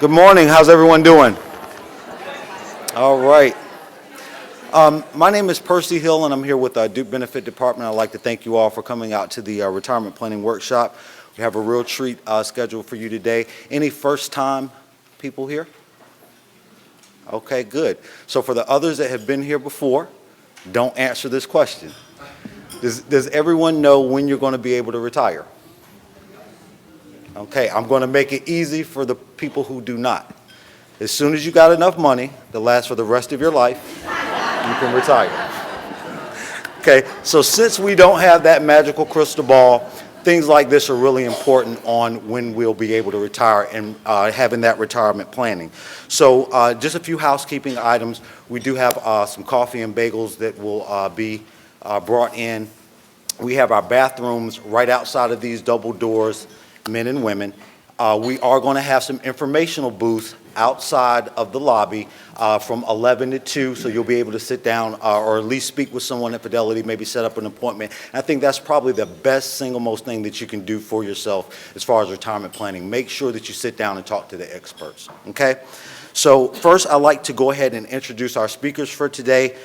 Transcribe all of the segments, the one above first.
Good morning. How's everyone doing? All right. My name is Percy Hill, and I'm here with Duke Benefit Department. I'd like to thank you all for coming out to the retirement planning workshop. We have a real treat scheduled for you today. Any first-time people here? Okay, good. So for the others that have been here before, don't answer this question. Does everyone know when you're going to be able to retire? Okay, I'm going to make it easy for the people who do not. As soon as you got enough money to last for the rest of your life, you can retire. Okay, so since we don't have that magical crystal ball, things like this are really important on when we'll be able to retire and having that retirement planning. So just a few housekeeping items. We do have some coffee and bagels that will be brought in. We have our bathrooms right outside of these double doors, men and women. We are going to have some informational booths outside of the lobby from 11 to 2, so you'll be able to sit down or at least speak with someone at Fidelity, maybe set up an appointment. And I think that's probably the best single most thing that you can do for yourself as far as retirement planning. Make sure that you sit down and talk to the experts, okay? So first, I'd like to go ahead and introduce our speakers for today.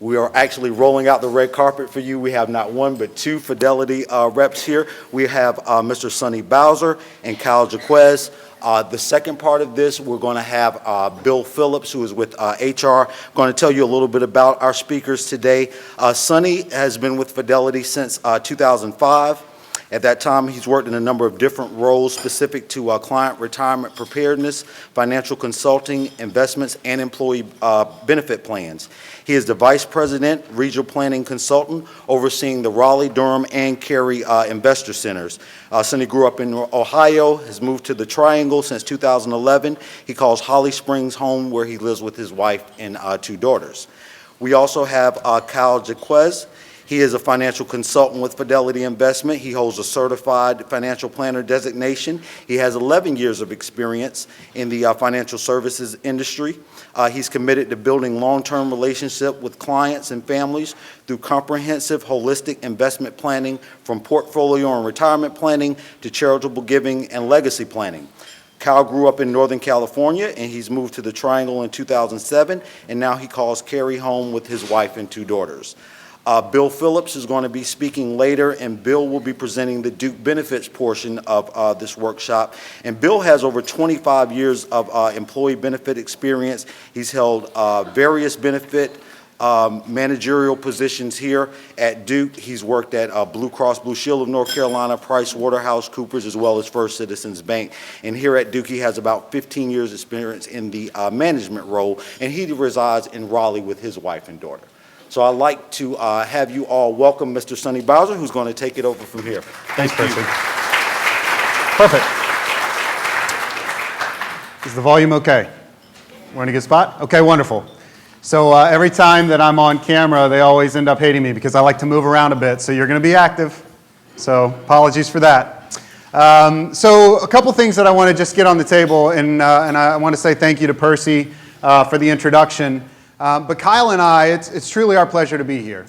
We are actually rolling out the red carpet for you. We have not one but two Fidelity reps here. We have Mr. Sonny Bowser and Kyle Jaquez. The second part of this, we're going to have Bill Phillips, who is with HR. I'm going to tell you a little bit about our speakers today. Sonny has been with Fidelity since 2005. At that time, he's worked in a number of different roles specific to client retirement preparedness, financial consulting, investments, and employee benefit plans. He is the Vice President, Regional Planning Consultant, overseeing the Raleigh, Durham, and Cary investor centers. Sonny grew up in Ohio, has moved to the Triangle since 2011. He calls Holly Springs home, where he lives with his wife and two daughters. We also have Kyle Jaquez. He is a financial consultant with Fidelity Investment. He holds a certified financial planner designation. He has 11 years of experience in the financial services industry. He's committed to building long-term relationships with clients and families through comprehensive, holistic investment planning, from portfolio and retirement planning to charitable giving and legacy planning. Kyle grew up in Northern California, and he's moved to the Triangle in 2007, and now he calls Cary home with his wife and two daughters. Bill Phillips is going to be speaking later, and Bill will be presenting the Duke Benefits portion of this workshop. And Bill has over 25 years of employee benefit experience. He's held various benefit managerial positions here at Duke. He's worked at Blue Cross Blue Shield of North Carolina, Price Waterhouse Coopers, as well as First Citizens Bank. And here at Duke, he has about 15 years experience in the management role, and he resides in Raleigh with his wife and daughter. So I'd like to have you all welcome Mr. Sonny Bowser, who's going to take it over from here. Thanks, Percy. Perfect. Is the volume okay? We're in a good spot? Okay, wonderful. So every time that I'm on camera, they always end up hating me because I like to move around a bit. So you're going to be active. So apologies for that. So a couple things that I want to just get on the table, and I want to say thank you to Percy for the introduction. But Kyle and I, it's truly our pleasure to be here.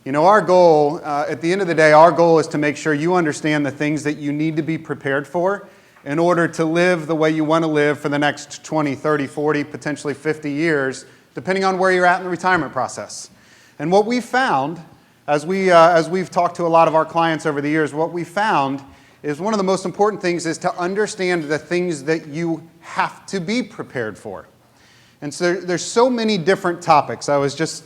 You know, our goal, at the end of the day, our goal is to make sure you understand the things that you need to be prepared for in order to live the way you want to live for the next 20, 30, 40, potentially 50 years, depending on where you're at in the retirement process. And what we found, as we've talked to a lot of our clients over the years, what we found is one of the most important things is to understand the things that you have to be prepared for. And so there's so many different topics. I was just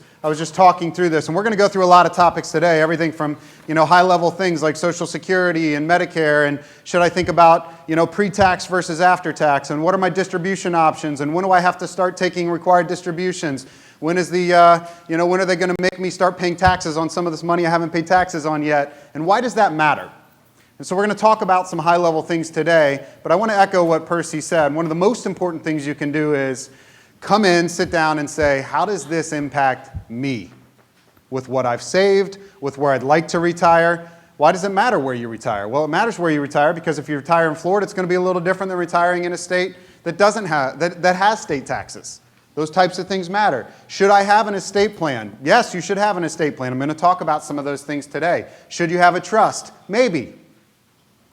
talking through this, and we're going to go through a lot of topics today, everything from, high-level things like Social Security and Medicare, and should I think about, pre-tax versus after-tax, and what are my distribution options, and when do I have to start taking required distributions? When is when are they going to make me start paying taxes on some of this money I haven't paid taxes on yet, and why does that matter? And so we're going to talk about some high-level things today, but I want to echo what Percy said. One of the most important things you can do is come in, sit down, and say, how does this impact me? With what I've saved, with where I'd like to retire. Why does it matter where you retire? Well, it matters where you retire because if you retire in Florida, it's going to be a little different than retiring in a state that doesn't have, that has state taxes. Those types of things matter. Should I have an estate plan? Yes, you should have an estate plan. I'm going to talk about some of those things today. Should you have a trust? Maybe.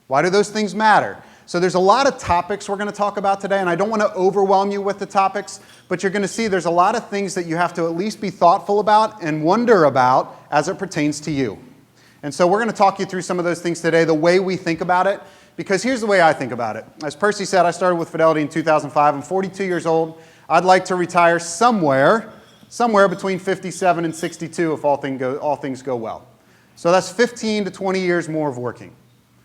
Why do those things matter? So there's a lot of topics we're going to talk about today, and I don't want to overwhelm you with the topics, but you're going to see there's a lot of things that you have to at least be thoughtful about and wonder about as it pertains to you. And so we're going to talk you through some of those things today, the way we think about it, because here's the way I think about it. As Percy said, I started with Fidelity in 2005. I'm 42 years old. I'd like to retire somewhere between 57 and 62 if all things go well. So that's 15 to 20 years more of working.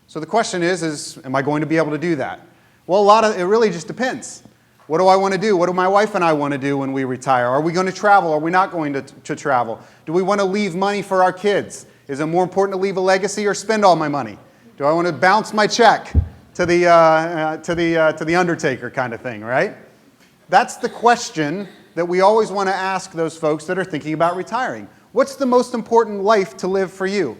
So the question is am I going to be able to do that? Well, it really just depends. What do I want to do? What do my wife and I want to do when we retire? Are we going to travel? Are we not going to travel? Do we want to leave money for our kids? Is it more important to leave a legacy or spend all my money? Do I want to bounce my check to the undertaker kind of thing, right? That's the question that we always want to ask those folks that are thinking about retiring. What's the most important life to live for you?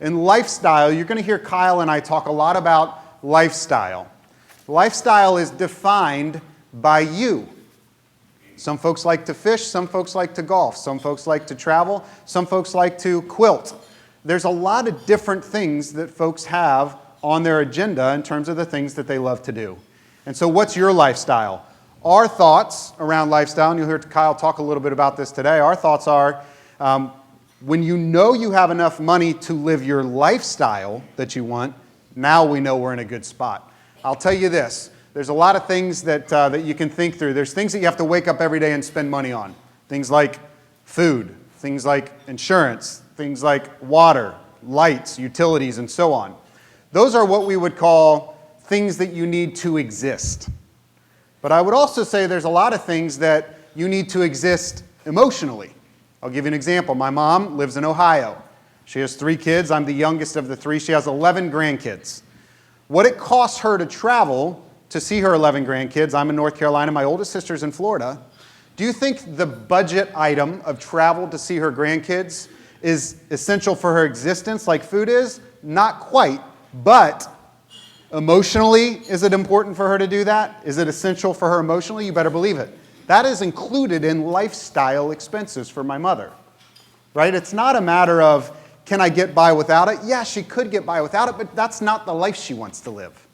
In lifestyle, you're going to hear Kyle and I talk a lot about lifestyle. Lifestyle is defined by you. Some folks like to fish, some folks like to golf, some folks like to travel, some folks like to quilt. There's a lot of different things that folks have on their agenda in terms of the things that they love to do. And so what's your lifestyle? Our thoughts around lifestyle, and you'll hear Kyle talk a little bit about this today, our thoughts are when you know you have enough money to live your lifestyle that you want, now we know we're in a good spot. I'll tell you this, there's a lot of things that you can think through. There's things that you have to wake up every day and spend money on. Things like food, things like insurance, things like water, lights, utilities, and so on. Those are what we would call things that you need to exist. But I would also say there's a lot of things that you need to exist emotionally. I'll give you an example. My mom lives in Ohio. She has 3 kids. I'm the youngest of the 3. She has 11 grandkids. What it costs her to travel to see her 11 grandkids, I'm in North Carolina, my oldest sister's in Florida. Do you think the budget item of travel to see her grandkids is essential for her existence like food is? Not quite, but emotionally, is it important for her to do that? Is it essential for her emotionally? You better believe it. That is included in lifestyle expenses for my mother, right? It's not a matter of, can I get by without it? Yeah, she could get by without it, but that's not the life she wants to live.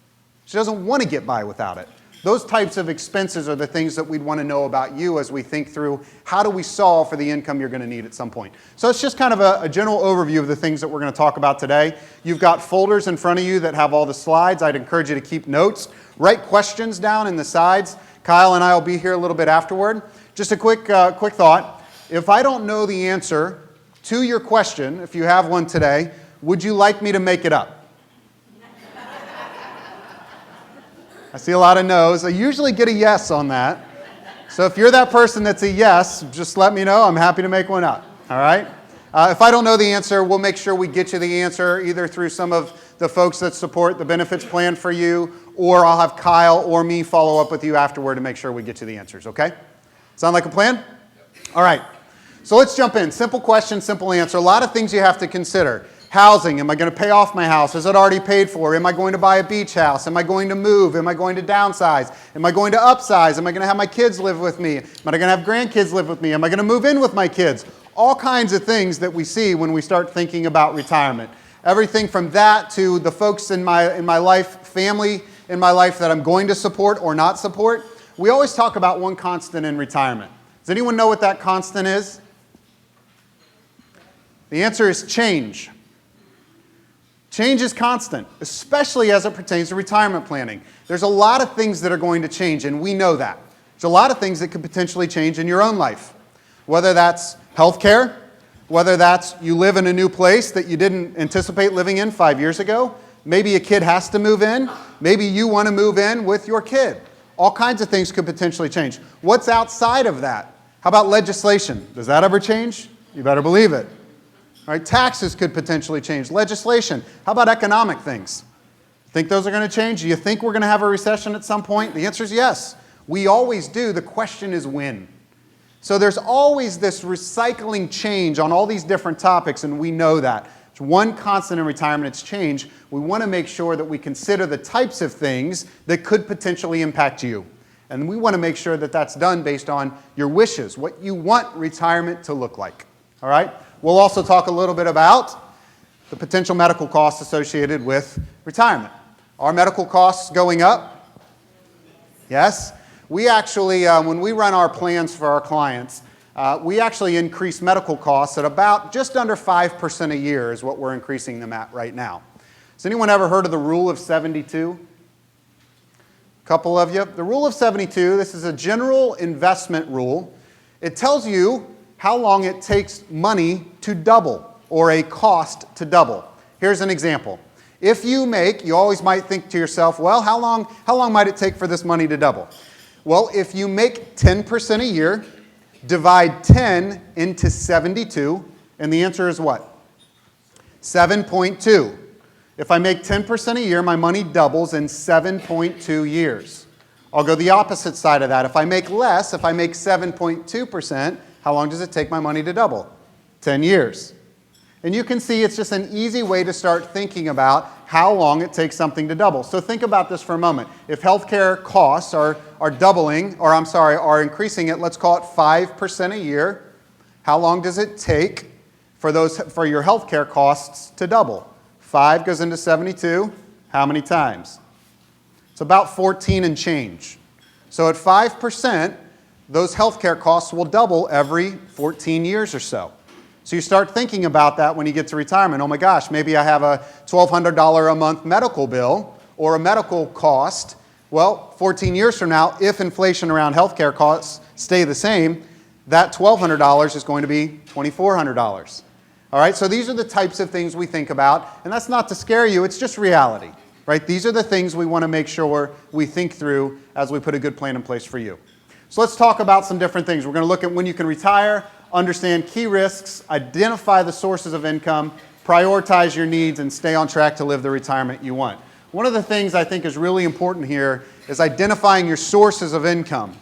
She doesn't want to get by without it. Those types of expenses are the things that we'd want to know about you as we think through how do we solve for the income you're going to need at some point. So it's just kind of a general overview of the things that we're going to talk about today. You've got folders in front of you that have all the slides. I'd encourage you to keep notes. Write questions down in the sides. Kyle and I will be here a little bit afterward. Just a quick thought. If I don't know the answer to your question, if you have one today, would you like me to make it up? I see a lot of no's. I usually get a yes on that. So if you're that person that's a yes, just let me know. I'm happy to make one up. All right? If I don't know the answer, we'll make sure we get you the answer either through some of the folks that support the benefits plan for you, or I'll have Kyle or me follow up with you afterward to make sure we get you the answers, okay? Sound like a plan? All right. So let's jump in. Simple question, simple answer. A lot of things you have to consider. Housing, am I going to pay off my house? Is it already paid for? Am I going to buy a beach house? Am I going to move? Am I going to downsize? Am I going to upsize? Am I going to have my kids live with me? Am I going to have grandkids live with me? Am I going to move in with my kids? All kinds of things that we see when we start thinking about retirement. Everything from that to the folks in my life, family in my life that I'm going to support or not support. We always talk about one constant in retirement. Does anyone know what that constant is? The answer is change. Change is constant, especially as it pertains to retirement planning. There's a lot of things that are going to change, and we know that. There's a lot of things that could potentially change in your own life, whether that's healthcare, whether that's you live in a new place that you didn't anticipate living in 5 years ago. Maybe a kid has to move in. Maybe you want to move in with your kid. All kinds of things could potentially change. What's outside of that? How about legislation? Does that ever change? You better believe it. All right, taxes could potentially change. Legislation. How about economic things? Think those are going to change? Do you think we're going to have a recession at some point? The answer is yes. We always do. The question is when. So there's always this recycling change on all these different topics, and we know that. It's one constant in retirement, it's change. We want to make sure that we consider the types of things that could potentially impact you. And we want to make sure that that's done based on your wishes, what you want retirement to look like. All right? We'll also talk a little bit about the potential medical costs associated with retirement. Are medical costs going up? Yes. We actually, when we run our plans for our clients, we actually increase medical costs at about just under 5% a year is what we're increasing them at right now. Has anyone ever heard of the rule of 72? A couple of you. The rule of 72, this is a general investment rule. It tells you how long it takes money to double or a cost to double. Here's an example. If you make, you always might think to yourself, well, how long might it take for this money to double? Well, if you make 10% a year, divide 10 into 72, and the answer is what? 7.2. If I make 10% a year, my money doubles in 7.2 years. I'll go the opposite side of that. If I make less, if I make 7.2%, how long does it take my money to double? 10 years. And you can see it's just an easy way to start thinking about how long it takes something to double. So think about this for a moment. If healthcare costs are increasing at, let's call it 5% a year, how long does it take for your healthcare costs to double? 5 goes into 72, how many times? It's about 14 and change. So at 5%, those healthcare costs will double every 14 years or so. So you start thinking about that when you get to retirement. Oh my gosh, maybe I have a $1,200 a month medical bill or a medical cost. Well, 14 years from now, if inflation around healthcare costs stay the same, that $1,200 is going to be $2,400. All right, so these are the types of things we think about, and that's not to scare you, it's just reality, right? These are the things we want to make sure we think through as we put a good plan in place for you. So let's talk about some different things. We're going to look at when you can retire, understand key risks, identify the sources of income, prioritize your needs, and stay on track to live the retirement you want. One of the things I think is really important here is identifying your sources of income.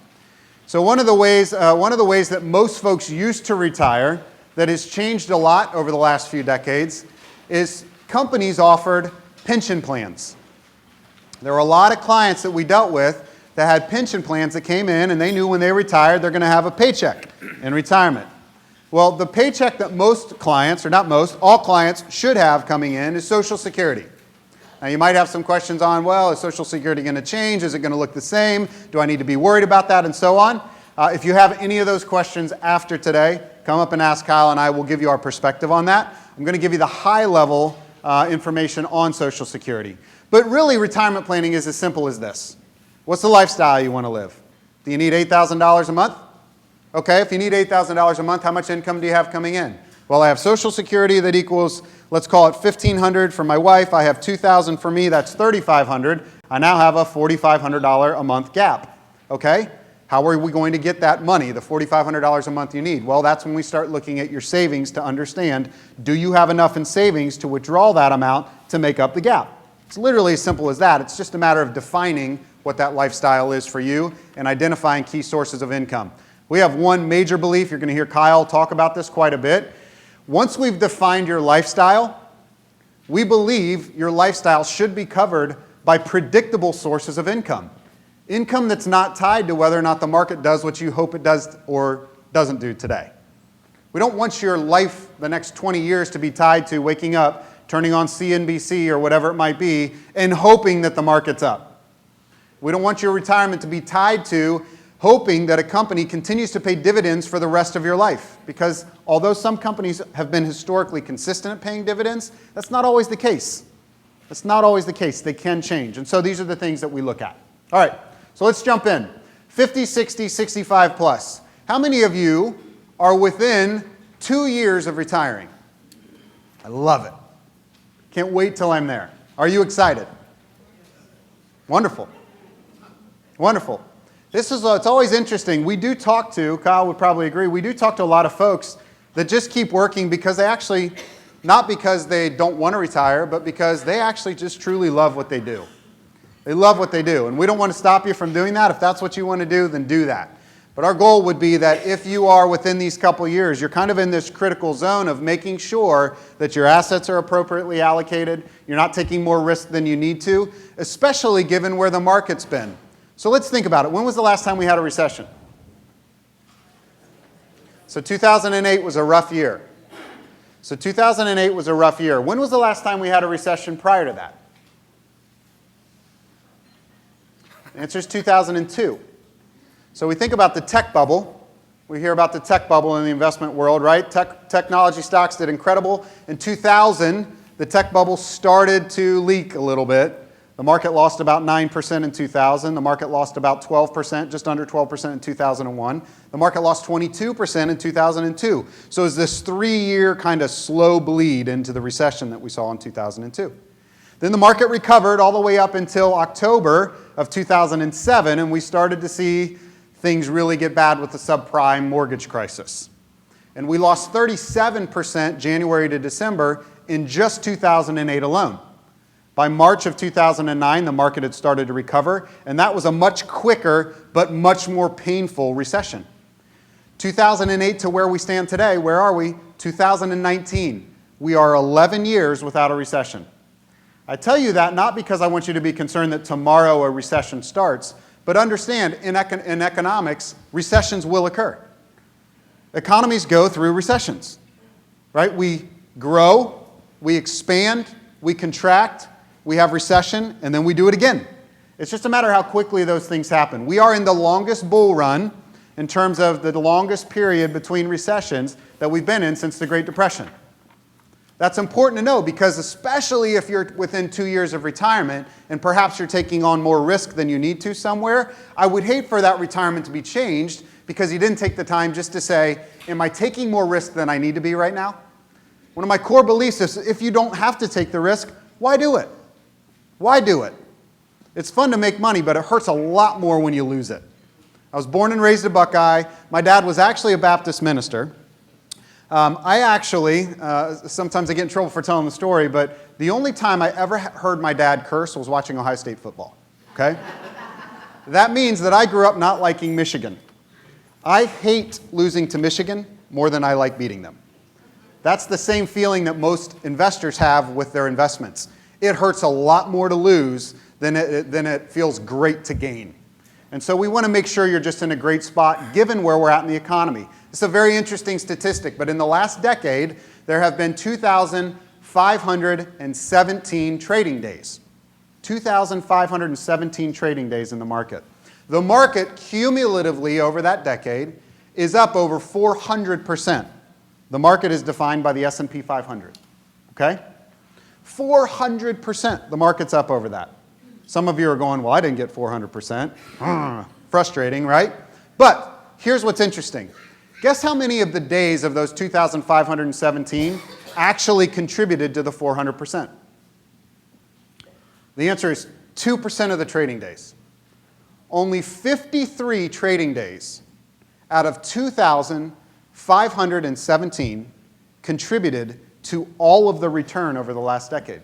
So one of the ways that most folks used to retire that has changed a lot over the last few decades is companies offered pension plans. There were a lot of clients that we dealt with that had pension plans that came in and they knew when they retired they're going to have a paycheck in retirement. Well, the paycheck that most clients, or not most, all clients should have coming in is Social Security. Now you might have some questions on, well, is Social Security going to change? Is it going to look the same? Do I need to be worried about that? And so on. If you have any of those questions after today, come up and ask Kyle and I will give you our perspective on that. I'm going to give you the high level information on Social Security. But really retirement planning is as simple as this. What's the lifestyle you want to live? Do you need $8,000 a month? Okay, if you need $8,000 a month, how much income do you have coming in? Well, I have Social Security that equals, let's call it $1,500 for my wife. I have $2,000 for me, that's $3,500. I now have a $4,500 a month gap. Okay? How are we going to get that money, the $4,500 a month you need? Well, that's when we start looking at your savings to understand, do you have enough in savings to withdraw that amount to make up the gap? It's literally as simple as that. It's just a matter of defining what that lifestyle is for you and identifying key sources of income. We have one major belief. You're going to hear Kyle talk about this quite a bit. Once we've defined your lifestyle, we believe your lifestyle should be covered by predictable sources of income. Income that's not tied to whether or not the market does what you hope it does or doesn't do today. We don't want your life the next 20 years to be tied to waking up, turning on CNBC or whatever it might be, and hoping that the market's up. We don't want your retirement to be tied to hoping that a company continues to pay dividends for the rest of your life. Because although some companies have been historically consistent at paying dividends, that's not always the case. That's not always the case. They can change. And so these are the things that we look at. All right, so let's jump in. 50, 60, 65 plus. How many of you are within 2 years of retiring? I love it. Can't wait till I'm there. Are you excited? Wonderful. Wonderful. It's always interesting. We do talk to, Kyle would probably agree, we do talk to a lot of folks that just keep working because they actually, not because they don't want to retire, but because they actually just truly love what they do. They love what they do. And we don't want to stop you from doing that. If that's what you want to do, then do that. But our goal would be that if you are within these couple years, you're kind of in this critical zone of making sure that your assets are appropriately allocated, you're not taking more risk than you need to, especially given where the market's been. So let's think about it. When was the last time we had a recession? So 2008 was a rough year. So 2008 was a rough year. When was the last time we had a recession prior to that? The answer is 2002. So we think about the tech bubble. We hear about the tech bubble in the investment world, right? Technology stocks did incredible. In 2000, the tech bubble started to leak a little bit. The market lost about 9% in 2000. The market lost about 12%, just under 12% in 2001. The market lost 22% in 2002. So it was this 3-year kind of slow bleed into the recession that we saw in 2002. Then the market recovered all the way up until October of 2007, and we started to see things really get bad with the subprime mortgage crisis. And we lost 37% January to December in just 2008 alone. By March of 2009, the market had started to recover, and that was a much quicker but much more painful recession. 2008 to where we stand today, where are we? 2019. We are 11 years without a recession. I tell you that not because I want you to be concerned that tomorrow a recession starts, but understand in economics, recessions will occur. Economies go through recessions, right? We grow, we expand, we contract, we have recession, and then we do it again. It's just a matter of how quickly those things happen. We are in the longest bull run in terms of the longest period between recessions that we've been in since the Great Depression. That's important to know because especially if you're within 2 years of retirement and perhaps you're taking on more risk than you need to somewhere, I would hate for that retirement to be changed because you didn't take the time just to say, am I taking more risk than I need to be right now? One of my core beliefs is if you don't have to take the risk, why do it? Why do it? It's fun to make money, but it hurts a lot more when you lose it. I was born and raised a Buckeye. My dad was actually a Baptist minister. Sometimes I get in trouble for telling the story, but the only time I ever heard my dad curse was watching Ohio State football, okay? That means that I grew up not liking Michigan. I hate losing to Michigan more than I like beating them. That's the same feeling that most investors have with their investments. It hurts a lot more to lose than it feels great to gain. And so we want to make sure you're just in a great spot given where we're at in the economy. It's a very interesting statistic, but in the last decade, there have been 2,517 trading days. 2,517 trading days in the market. The market cumulatively over that decade is up over 400%. The market is defined by the S&P 500, okay? 400% the market's up over that. Some of you are going, well, I didn't get 400%. Frustrating, right? But here's what's interesting. Guess how many of the days of those 2,517 actually contributed to the 400%? The answer is 2% of the trading days. Only 53 trading days out of 2,517 contributed to all of the return over the last decade.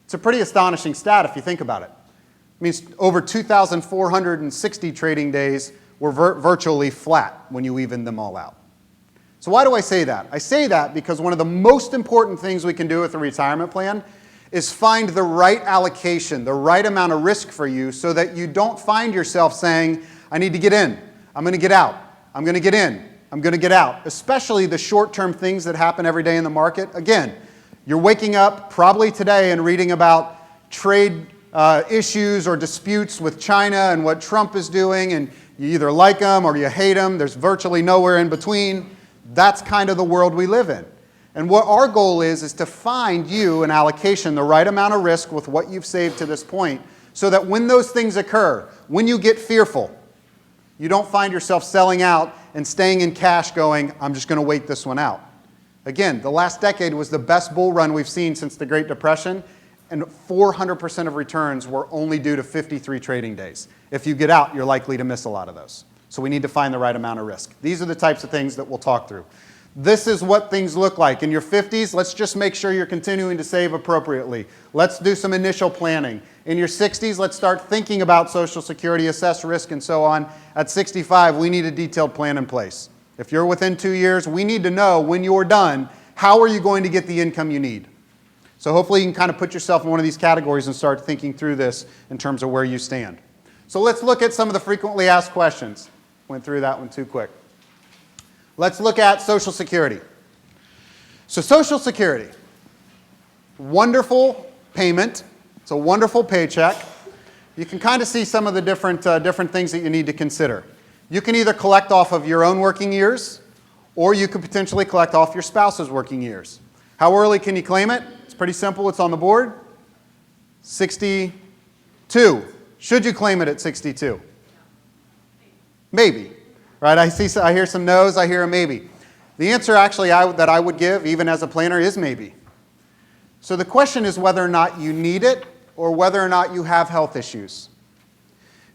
It's a pretty astonishing stat if you think about it. It means over 2,460 trading days were virtually flat when you even them all out. So why do I say that? I say that because one of the most important things we can do with a retirement plan is find the right allocation, the right amount of risk for you so that you don't find yourself saying, I need to get in, I'm going to get out, I'm going to get in, I'm going to get out, especially the short-term things that happen every day in the market. Again, you're waking up probably today and reading about trade issues or disputes with China and what Trump is doing, and you either like them or you hate them. There's virtually nowhere in between. That's kind of the world we live in. And what our goal is to find you an allocation, the right amount of risk with what you've saved to this point, so that when those things occur, when you get fearful, you don't find yourself selling out and staying in cash going, I'm just going to wait this one out. Again, the last decade was the best bull run we've seen since the Great Depression, and 400% of returns were only due to 53 trading days. If you get out, you're likely to miss a lot of those. So we need to find the right amount of risk. These are the types of things that we'll talk through. This is what things look like. In your 50s, let's just make sure you're continuing to save appropriately. Let's do some initial planning. In your 60s, let's start thinking about Social Security, assess risk, and so on. At 65, we need a detailed plan in place. If you're within 2 years, we need to know when you're done, how are you going to get the income you need? So hopefully you can kind of put yourself in one of these categories and start thinking through this in terms of where you stand. So let's look at some of the frequently asked questions. Went through that one too quick. Let's look at Social Security. So Social Security, wonderful payment. It's a wonderful paycheck. you can kind of see some of the different things that you need to consider. You can either collect off of your own working years, or you could potentially collect off your spouse's working years. How early can you claim it? It's pretty simple. It's on the board. 62. Should you claim it at 62? Maybe. Right? I hear some no's. I hear a maybe. The answer actually that I would give, even as a planner, is maybe. So the question is whether or not you need it or whether or not you have health issues.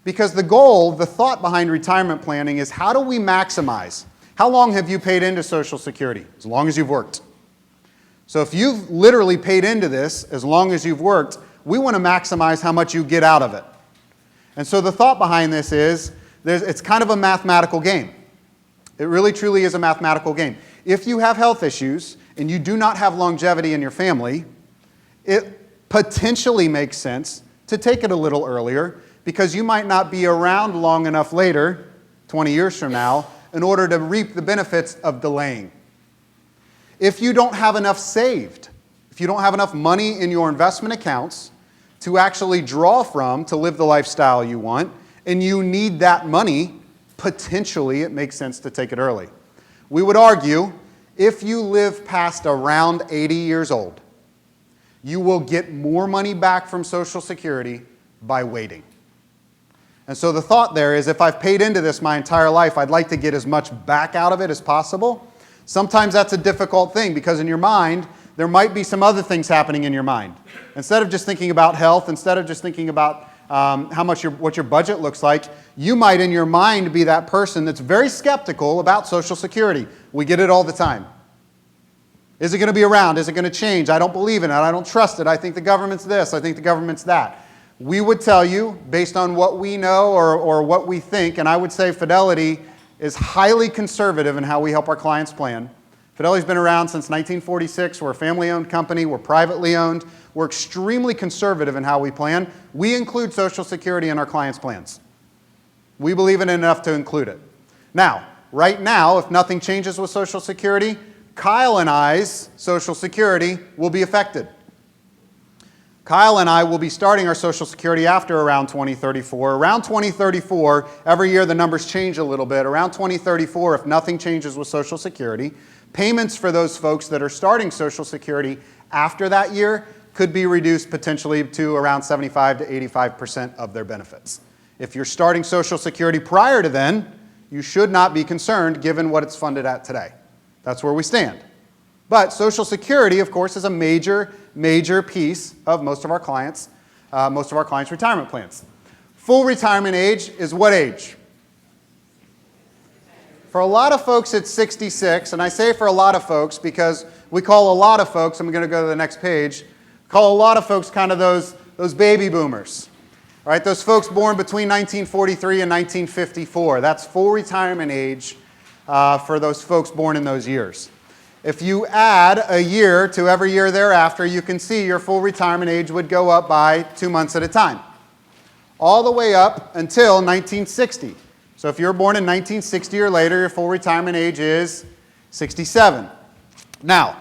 Because the goal, the thought behind retirement planning is how do we maximize? How long have you paid into Social Security? As long as you've worked. So if you've literally paid into this as long as you've worked, we want to maximize how much you get out of it. And so the thought behind this is it's kind of a mathematical game. It really truly is a mathematical game. If you have health issues and you do not have longevity in your family, it potentially makes sense to take it a little earlier because you might not be around long enough later, 20 years from now, in order to reap the benefits of delaying. If you don't have enough saved, if you don't have enough money in your investment accounts to actually draw from to live the lifestyle you want, and you need that money, potentially it makes sense to take it early. We would argue if you live past around 80 years old, you will get more money back from Social Security by waiting. And so the thought there is if I've paid into this my entire life, I'd like to get as much back out of it as possible. Sometimes that's a difficult thing because in your mind, there might be some other things happening in your mind. Instead of just thinking about health, instead of just thinking about what your budget looks like, you might in your mind be that person that's very skeptical about Social Security. We get it all the time. Is it going to be around? Is it going to change? I don't believe in it. I don't trust it. I think the government's this. I think the government's that. We would tell you, based on what we know or what we think, and I would say Fidelity is highly conservative in how we help our clients plan. Fidelity's been around since 1946. We're a family-owned company. We're privately owned. We're extremely conservative in how we plan. We include Social Security in our clients' plans. We believe in it enough to include it. Now, right now, if nothing changes with Social Security, Kyle and I's Social Security will be affected. Kyle and I will be starting our Social Security after around 2034. Around 2034, every year the numbers change a little bit. Around 2034, if nothing changes with Social Security, payments for those folks that are starting Social Security after that year could be reduced potentially to around 75 to 85% of their benefits. If you're starting Social Security prior to then, you should not be concerned given what it's funded at today. That's where we stand. But Social Security, of course, is a major piece of most of our clients' retirement plans. Full retirement age is what age? For a lot of folks, it's 66, and I say for a lot of folks because we call a lot of folks, I'm going to go to the next page, call a lot of folks kind of those baby boomers, right? Those folks born between 1943 and 1954. That's full retirement age for those folks born in those years. If you add a year to every year thereafter, you can see your full retirement age would go up by 2 months at a time, all the way up until 1960. So if you're born in 1960 or later, your full retirement age is 67. Now,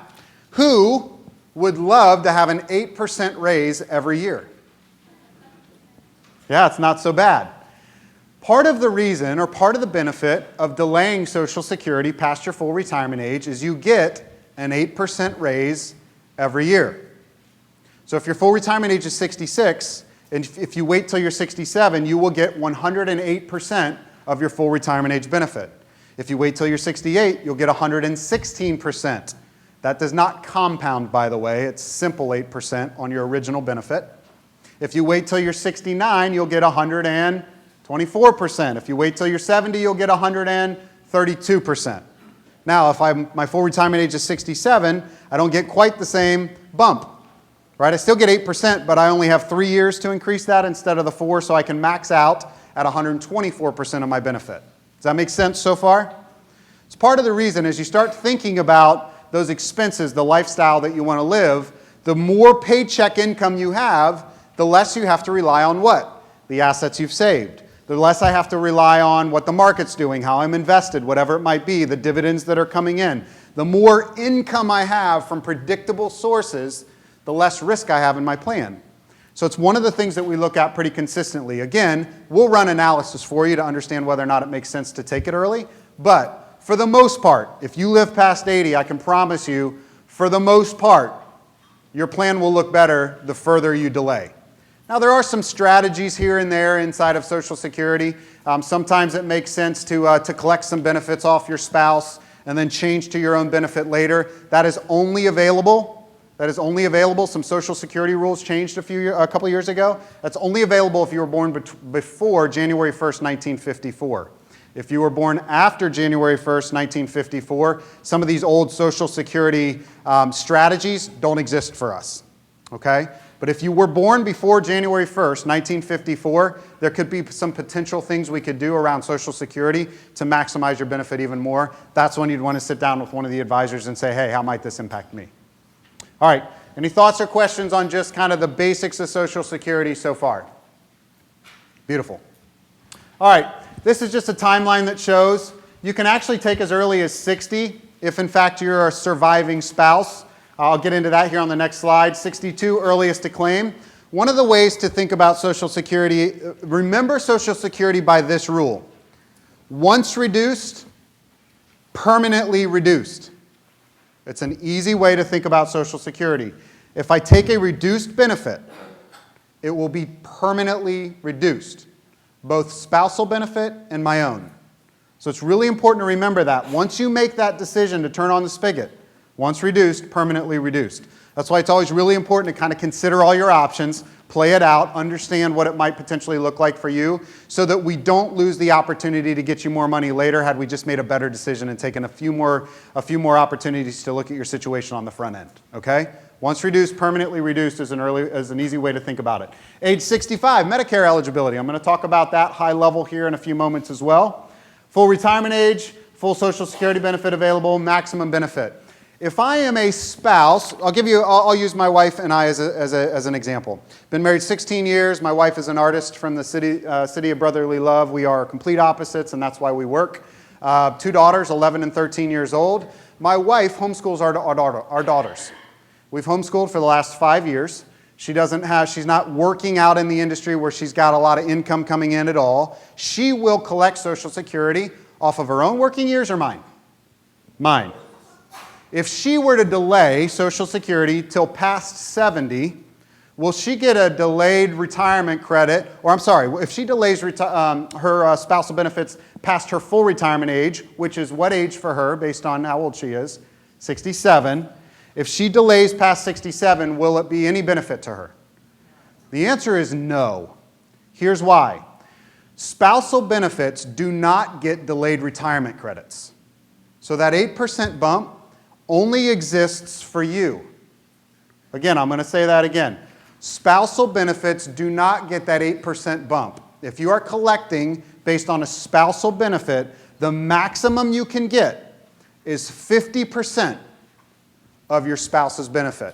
who would love to have an 8% raise every year? Yeah, it's not so bad. Part of the reason or part of the benefit of delaying Social Security past your full retirement age is you get an 8% raise every year. So if your full retirement age is 66, and if you wait till you're 67, you will get 108% of your full retirement age benefit. If you wait till you're 68, you'll get 116%. That does not compound, by the way. It's simple 8% on your original benefit. If you wait till you're 69, you'll get 124%. If you wait till you're 70, you'll get 132%. Now, if my full retirement age is 67, I don't get quite the same bump, right? I still get 8%, but I only have 3 years to increase that instead of the 4, so I can max out at 124% of my benefit. Does that make sense so far? It's part of the reason as you start thinking about those expenses, the lifestyle that you want to live, the more paycheck income you have, the less you have to rely on what? The assets you've saved. The less I have to rely on what the market's doing, how I'm invested, whatever it might be, the dividends that are coming in. The more income I have from predictable sources, the less risk I have in my plan. So it's one of the things that we look at pretty consistently. Again, we'll run analysis for you to understand whether or not it makes sense to take it early. But for the most part, if you live past 80, I can promise you, for the most part, your plan will look better the further you delay. Now, there are some strategies here and there inside of Social Security. Sometimes it makes sense to collect some benefits off your spouse and then change to your own benefit later. That is only available. Some Social Security rules changed a couple years ago. That's only available if you were born before January 1st, 1954. If you were born after January 1st, 1954, some of these old Social Security strategies don't exist for us, okay? But if you were born before January 1st, 1954, there could be some potential things we could do around Social Security to maximize your benefit even more. That's when you'd want to sit down with one of the advisors and say, hey, how might this impact me? All right, any thoughts or questions on just kind of the basics of Social Security so far? Beautiful. All right. This is just a timeline that shows you can actually take as early as 60 if, in fact, you're a surviving spouse. I'll get into that here on the next slide. 62, earliest to claim. One of the ways to think about Social Security, remember Social Security by this rule. Once reduced, permanently reduced. It's an easy way to think about Social Security. If I take a reduced benefit, it will be permanently reduced. Both spousal benefit and my own. So it's really important to remember that. Once you make that decision to turn on the spigot, once reduced, permanently reduced. That's why it's always really important to kind of consider all your options, play it out, understand what it might potentially look like for you, so that we don't lose the opportunity to get you more money later had we just made a better decision and taken a few more opportunities to look at your situation on the front end, okay? Once reduced, permanently reduced is an easy way to think about it. Age 65, Medicare eligibility. I'm going to talk about that high level here in a few moments as well. Full retirement age, full Social Security benefit available, maximum benefit. If I am a spouse, I'll use my wife and I as an example. Been married 16 years. My wife is an artist from the city of brotherly love. We are complete opposites, and that's why we work. 2 daughters, 11 and 13 years old. My wife homeschools our daughters. We've homeschooled for the last 5 years. She's not working out in the industry where she's got a lot of income coming in at all. She will collect Social Security off of her own working years or mine? Mine. If she were to delay Social Security till past 70, will she get a delayed retirement credit? Or I'm sorry, if she delays her spousal benefits past her full retirement age, which is what age for her based on how old she is? 67. If she delays past 67, will it be any benefit to her? The answer is no. Here's why. Spousal benefits do not get delayed retirement credits. So that 8% bump only exists for you. Again, I'm going to say that again. Spousal benefits do not get that 8% bump. If you are collecting based on a spousal benefit, the maximum you can get is 50% of your spouse's benefit.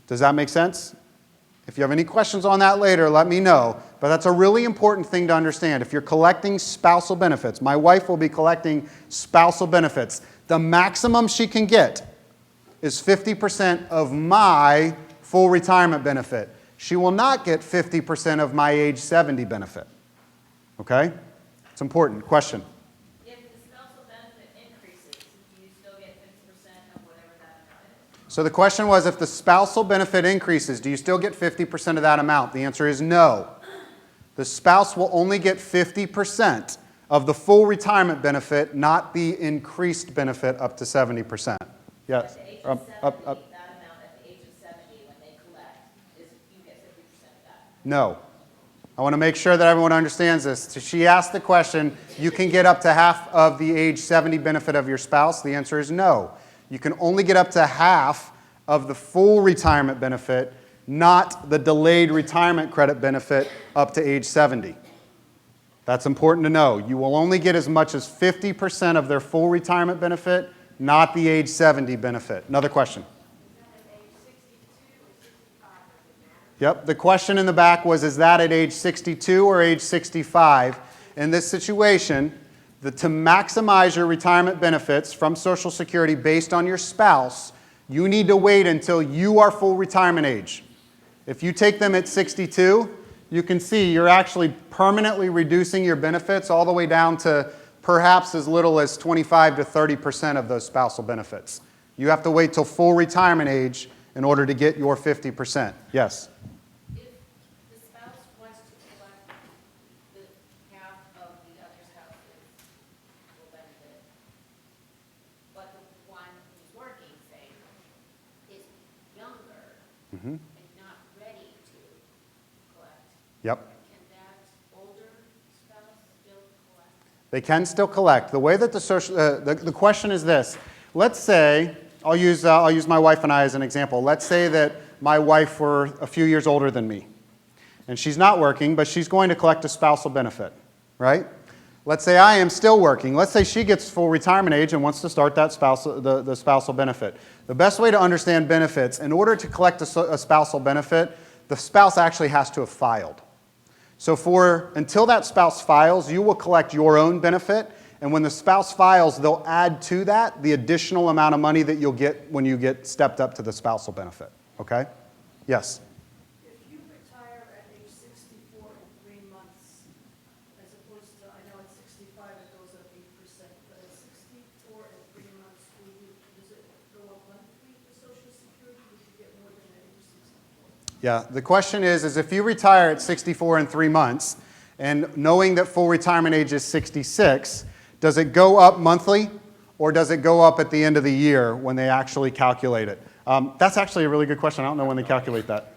Does that make sense? If you have any questions on that later, let me know. But that's a really important thing to understand. If you're collecting spousal benefits, my wife will be collecting spousal benefits. The maximum she can get is 50% of my full retirement benefit. She will not get 50% of my age 70 benefit. Okay? It's important. Question? If the spousal benefit increases, do you still get 50% of whatever that amount is? So the question was, if the spousal benefit increases, do you still get 50% of that amount? The answer is no. The spouse will only get 50% of the full retirement benefit, not the increased benefit up to 70%. Yes? At the age of 70, that amount at the age of 70, when they collect, you get 50% of that. No. I want to make sure that everyone understands this. So she asked the question, you can get up to half of the age 70 benefit of your spouse? The answer is no. You can only get up to half of the full retirement benefit, not the delayed retirement credit benefit up to age 70. That's important to know. You will only get as much as 50% of their full retirement benefit, not the age 70 benefit. Another question. Yep, the question in the back was, is that at age 62 or age 65? In this situation, to maximize your retirement benefits from Social Security based on your spouse, you need to wait until you are full retirement age. If you take them at 62, you can see you're actually permanently reducing your benefits all the way down to perhaps as little as 25 to 30% of those spousal benefits. You have to wait till full retirement age in order to get your 50%. Yes? If the spouse wants to collect the half of the other spouse's full benefit, but the one who's working, say, is younger and not ready to collect, Yep. can that older spouse still collect? They can still collect. The way that the question is this. Let's say, I'll use my wife and I as an example. Let's say that my wife were a few years older than me, and she's not working, but she's going to collect a spousal benefit, right? Let's say I am still working. Let's say she gets full retirement age and wants to start that the spousal benefit. The best way to understand benefits, in order to collect a spousal benefit, the spouse actually has to have filed. So until that spouse files, you will collect your own benefit, and when the spouse files, they'll add to that the additional amount of money that you'll get when you get stepped up to the spousal benefit. Okay? Yes? If you retire at age 64 in 3 months, as opposed to, I know at 65 it goes up 8%, but at 64 in 3 months, does it go up monthly for Social Security? Would you get more than at age 64? Yeah, the question is if you retire at 64 in 3 months, and knowing that full retirement age is 66, does it go up monthly, or does it go up at the end of the year when they actually calculate it? That's actually a really good question. I don't know when they calculate that.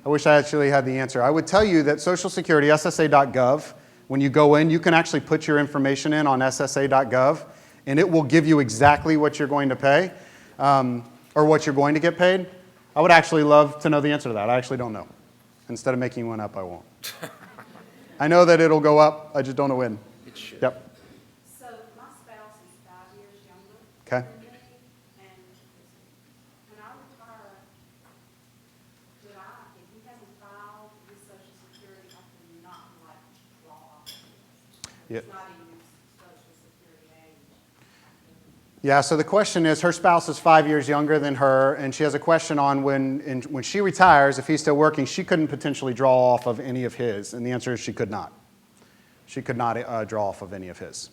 I wish I actually had the answer. I would tell you that Social Security, SSA.gov, when you go in, you can actually put your information in on SSA.gov, and it will give you exactly what you're going to pay, or what you're going to get paid. I would actually love to know the answer to that. I actually don't know. Instead of making one up, I won't. I know that it'll go up. I just don't know when. It should. Yep. So my spouse is 5 years younger Okay. than me, and when I retire, if he hasn't filed with Social Security, I cannot draw off of this. Yeah. It's not in his Social Security age. Yeah, so the question is, her spouse is 5 years younger than her, and she has a question on when she retires, if he's still working, she couldn't potentially draw off of any of his, and the answer is she could not. She could not draw off of any of his.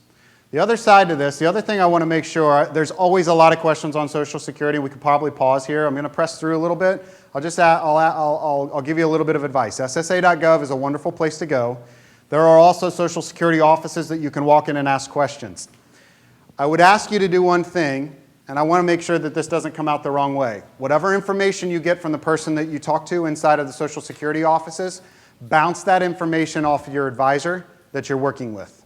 The other side to this, the other thing I want to make sure, there's always a lot of questions on Social Security. We could probably pause here. I'm going to press through a little bit. I'll give you a little bit of advice. SSA.gov is a wonderful place to go. There are also Social Security offices that you can walk in and ask questions. I would ask you to do one thing, and I want to make sure that this doesn't come out the wrong way. Whatever information you get from the person that you talk to inside of the Social Security offices, bounce that information off of your advisor that you're working with.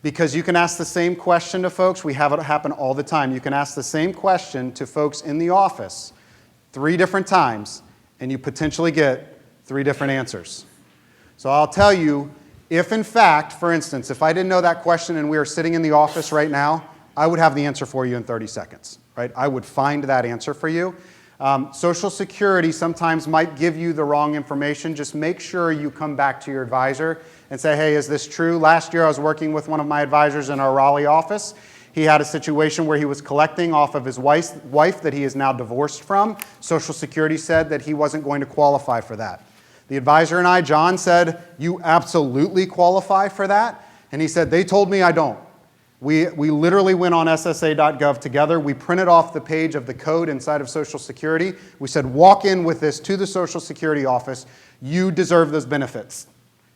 Because you can ask the same question to folks. We have it happen all the time. You can ask the same question to folks in the office 3 different times, and you potentially get 3 different answers. So I'll tell you, if in fact, for instance, if I didn't know that question and we were sitting in the office right now, I would have the answer for you in 30 seconds, right? I would find that answer for you. Social Security sometimes might give you the wrong information. Just make sure you come back to your advisor and say, hey, is this true? Last year I was working with one of my advisors in our Raleigh office. He had a situation where he was collecting off of his wife that he is now divorced from. Social Security said that he wasn't going to qualify for that. The advisor and I, John, said, you absolutely qualify for that. And he said, they told me I don't. We literally went on SSA.gov together. We printed off the page of the code inside of Social Security. We said, walk in with this to the Social Security office. You deserve those benefits.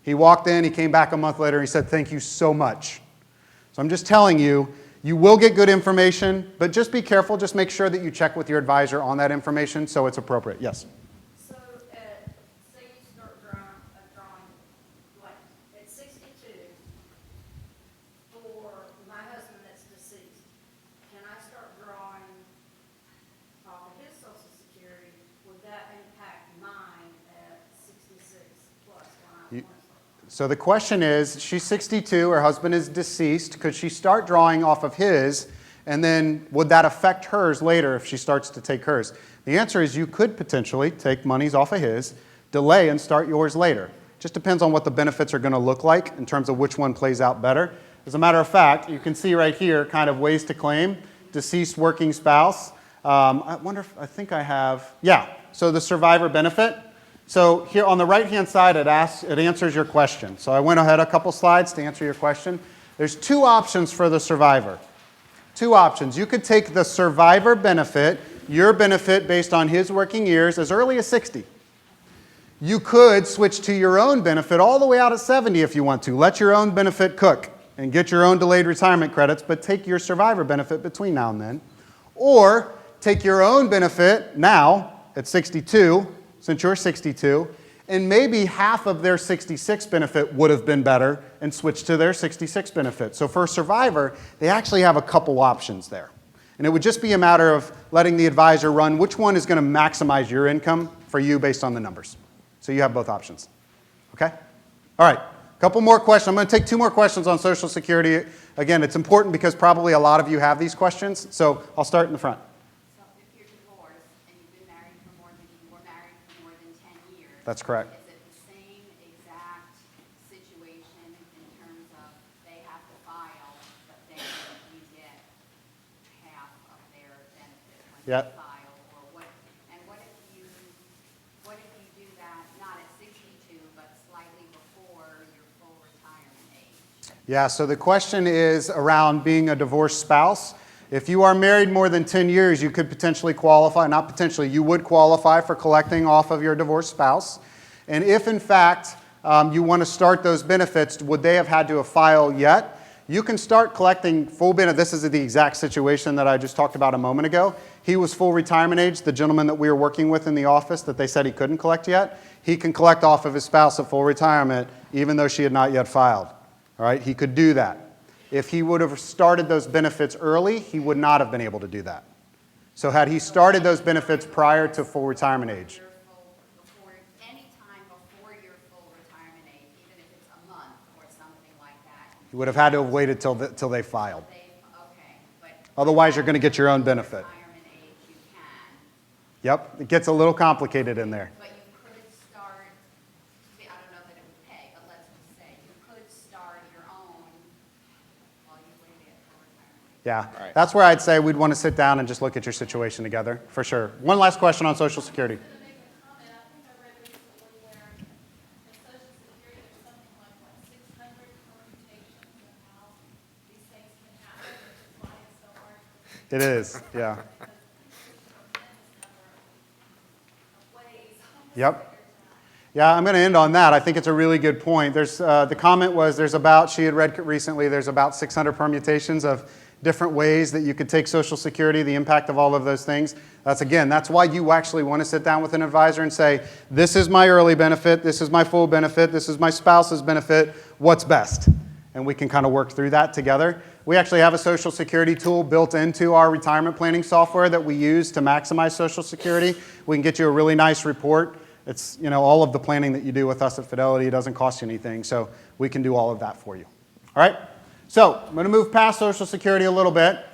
He walked in. He came back a month later. And he said, thank you so much. So I'm just telling you, you will get good information, but just be careful. Just make sure that you check with your advisor on that information so it's appropriate. Yes? So, say you start drawing, like, at 62, for my husband that's deceased, can I start drawing off of his Social Security? Would that impact mine at 66 plus when I want to start? So the question is, she's 62, her husband is deceased. Could she start drawing off of his, and then would that affect hers later if she starts to take hers? The answer is you could potentially take monies off of his, delay, and start yours later. Just depends on what the benefits are going to look like in terms of which one plays out better. As a matter of fact, you can see right here kind of ways to claim deceased working spouse. I think I have, yeah, so the survivor benefit. So here on the right-hand side, it answers your question. So I went ahead a couple slides to answer your question. There's two options for the survivor. Two options. You could take the survivor benefit, your benefit based on his working years, as early as 60. You could switch to your own benefit all the way out at 70 if you want to. Let your own benefit cook and get your own delayed retirement credits, but take your survivor benefit between now and then. Or take your own benefit now at 62, since you're 62, and maybe half of their 66 benefit would have been better and switch to their 66 benefit. So for a survivor, they actually have a couple options there. And it would just be a matter of letting the advisor run which one is going to maximize your income for you based on the numbers. So you have both options. Okay? All right. A couple more questions. I'm going to take 2 more questions on Social Security. Again, it's important because probably a lot of you have these questions. So I'll start in the front. So if you're divorced and you've been married for more than 10 years. That's correct. Is it the same exact situation in terms of they have to file, but then you get half of their benefit when Yep. they file? Or what? And what if you do that not at 62, but slightly before your full retirement age? Yeah, so the question is around being a divorced spouse. If you are married more than 10 years, you could potentially qualify, not potentially, you would qualify for collecting off of your divorced spouse. And if, in fact, you want to start those benefits, would they have had to have filed yet? You can start collecting full benefit. This is the exact situation that I just talked about a moment ago. He was full retirement age, the gentleman that we were working with in the office that they said he couldn't collect yet. He can collect off of his spouse at full retirement, even though she had not yet filed. All right, he could do that. If he would have started those benefits early, he would not have been able to do that. So had he started those benefits prior to full retirement age, Any time before your full retirement age, even if it's a month or something like that. he would have had to have waited till they filed. Okay, but Otherwise, you're going to get your own benefit. retirement age you can, Yep, it gets a little complicated in there. but you could start, I don't know that it would pay, but let's just say you could start your own while you waited for retirement age. Yeah, that's where I'd say we'd want to sit down and just look at your situation together, for sure. One last question on Social Security. To make a comment, I think I read recently where in Social Security, there's something like, 600 permutations of how these things can happen, which is why it's so hard to It is, yeah. because there's a tremendous number of ways. Yep. Yeah, I'm going to end on that. I think it's a really good point. The comment was she had read recently, there's about 600 permutations of different ways that you could take Social Security, the impact of all of those things. That's why you actually want to sit down with an advisor and say, this is my early benefit, this is my full benefit, this is my spouse's benefit, what's best? And we can kind of work through that together. We actually have a Social Security tool built into our retirement planning software that we use to maximize Social Security. We can get you a really nice report. It's, all of the planning that you do with us at Fidelity, it doesn't cost you anything, so we can do all of that for you. All right? So I'm going to move past Social Security a little bit.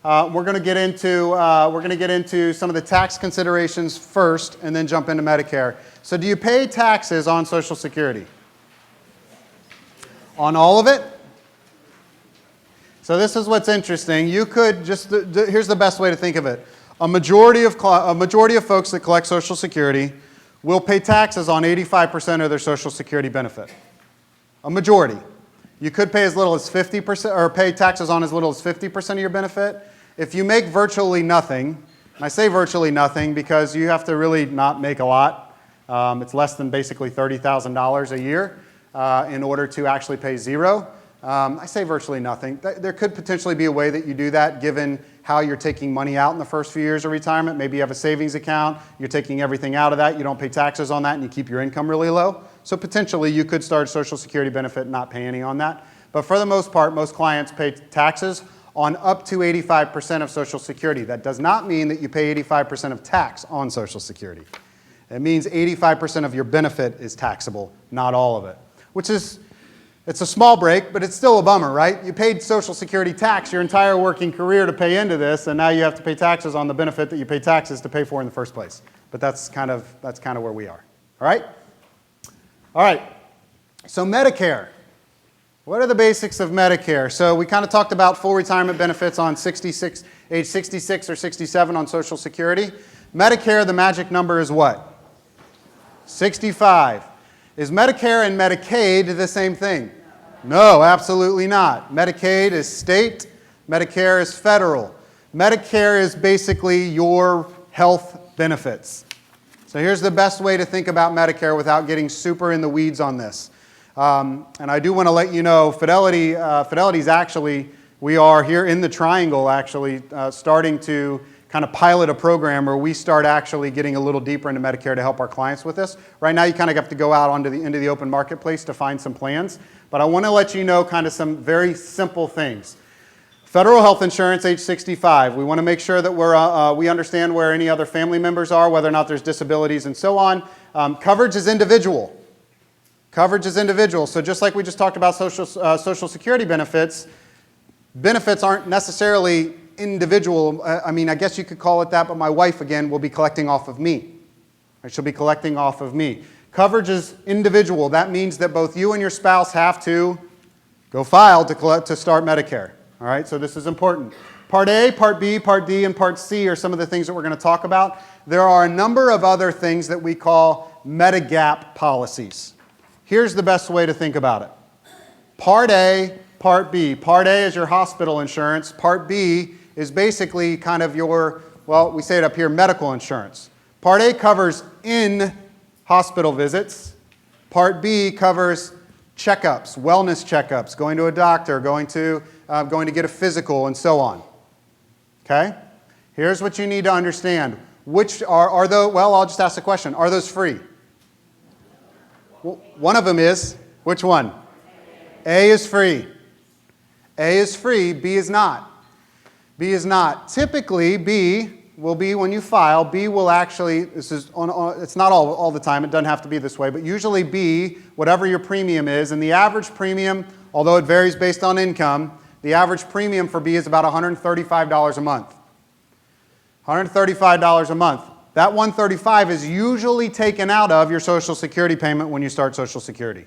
We're going to get into some of the tax considerations first, and then jump into Medicare. So, do you pay taxes on Social Security? On all of it? So this is what's interesting. You could here's the best way to think of it. A majority of folks that collect Social Security will pay taxes on 85% of their Social Security benefit. A majority. You could pay as little as 50%, or pay taxes on as little as 50% of your benefit. If you make virtually nothing, and I say virtually nothing because you have to really not make a lot. It's less than basically $30,000 a year in order to actually pay zero. I say virtually nothing. There could potentially be a way that you do that given how you're taking money out in the first few years of retirement. Maybe you have a savings account, you're taking everything out of that, you don't pay taxes on that, and you keep your income really low. So potentially you could start a Social Security benefit and not pay any on that. But for the most part, most clients pay taxes on up to 85% of Social Security. That does not mean that you pay 85% of tax on Social Security. It means 85% of your benefit is taxable, not all of it, which is, it's a small break, but it's still a bummer, right? You paid Social Security tax your entire working career to pay into this, and now you have to pay taxes on the benefit that you pay taxes to pay for in the first place. But that's kind of where we are. All right? All right. So Medicare. What are the basics of Medicare? So we kind of talked about full retirement benefits on age 66 or 67 on Social Security. Medicare, the magic number is what? 65. Is Medicare and Medicaid the same thing? No, absolutely not. Medicaid is state, Medicare is federal. Medicare is basically your health benefits. So here's the best way to think about Medicare without getting super in the weeds on this. And I do want to let you know, Fidelity's actually, we are here in the triangle actually starting to kind of pilot a program where we start actually getting a little deeper into Medicare to help our clients with this. Right now you kind of have to go out into the open marketplace to find some plans. But I want to let you know kind of some very simple things. Federal health insurance, age 65. We want to make sure that we understand where any other family members are, whether or not there's disabilities and so on. Coverage is individual. Coverage is individual. So just like we just talked about Social Security benefits, benefits aren't necessarily individual. I mean, I guess you could call it that, but my wife, again, will be collecting off of me. She'll be collecting off of me. Coverage is individual. That means that both you and your spouse have to go file to start Medicare. All right, so this is important. Part A, Part B, Part D, and Part C are some of the things that we're going to talk about. There are a number of other things that we call Medigap policies. Here's the best way to think about it. Part A, Part B. Part A is your hospital insurance. Part B is basically kind of your, well, we say it up here, medical insurance. Part A covers in-hospital visits. Part B covers checkups, wellness checkups, going to a doctor, going to get a physical, and so on. Okay? Here's what you need to understand. Which are those, well, I'll just ask the question. Are those free? Well, one of them is. Which one? A is free. A is free, B is not. B is not. Typically, B will be when you file. B will actually, this is it's not all the time, it doesn't have to be this way, but usually B, whatever your premium is, and the average premium, although it varies based on income, the average premium for B is about $135 a month. $135 a month. That $135 is usually taken out of your Social Security payment when you start Social Security.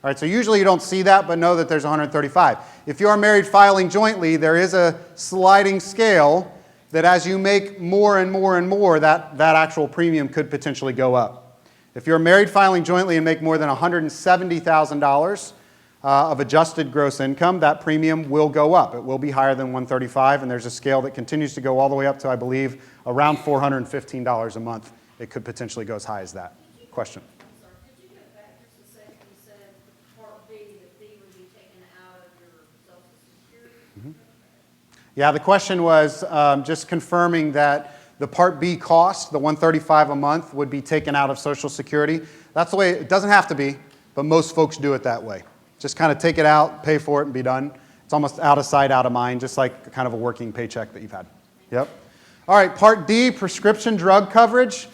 All right, so usually you don't see that, but know that there's 135. If you are married filing jointly, there is a sliding scale that as you make more and more and more, that actual premium could potentially go up. If you're married filing jointly and make more than $170,000 of adjusted gross income, that premium will go up. It will be higher than 135, and there's a scale that continues to go all the way up to, I believe, around $415 a month. It could potentially go as high as that. Question? Could you go back just a second? You said Part B, that B would be taken out of your Social Security? Yeah, the question was just confirming that the Part B cost, the $135 a month, would be taken out of Social Security. That's the way, it doesn't have to be, but most folks do it that way. Just kind of take it out, pay for it, and be done. It's almost out of sight, out of mind, just like kind of a working paycheck that you've had. Yep. All right, Part D, prescription drug coverage.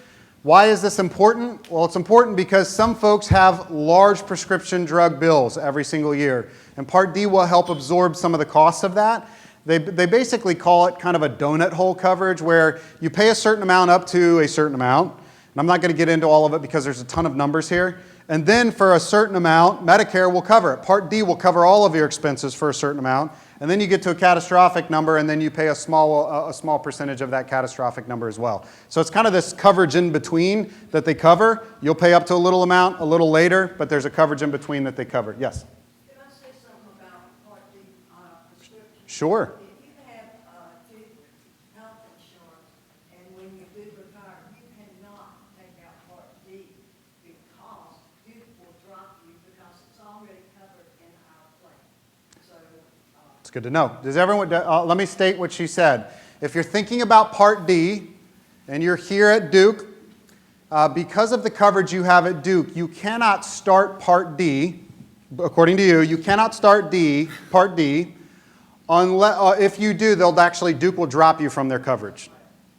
Why is this important? Well, it's important because some folks have large prescription drug bills every single year, and Part D will help absorb some of the costs of that. They basically call it kind of a donut hole coverage where you pay a certain amount up to a certain amount, and I'm not going to get into all of it because there's a ton of numbers here. And then for a certain amount, Medicare will cover it. Part D will cover all of your expenses for a certain amount. And then you get to a catastrophic number, and then you pay a small percentage of that catastrophic number as well. So it's kind of this coverage in between that they cover. You'll pay up to a little amount a little later, but there's a coverage in between that they cover. Yes? Can I say something about Part D prescription? Sure. If you have Duke health insurance, and when you do retire, you cannot take out Part D because Duke will drop you because it's already covered in our plan. So, It's good to know. Does everyone, let me state what she said. If you're thinking about Part D and you're here at Duke, because of the coverage you have at Duke, you cannot start Part D, according to you, you cannot start Part D, unless, if you do, Duke will drop you from their coverage.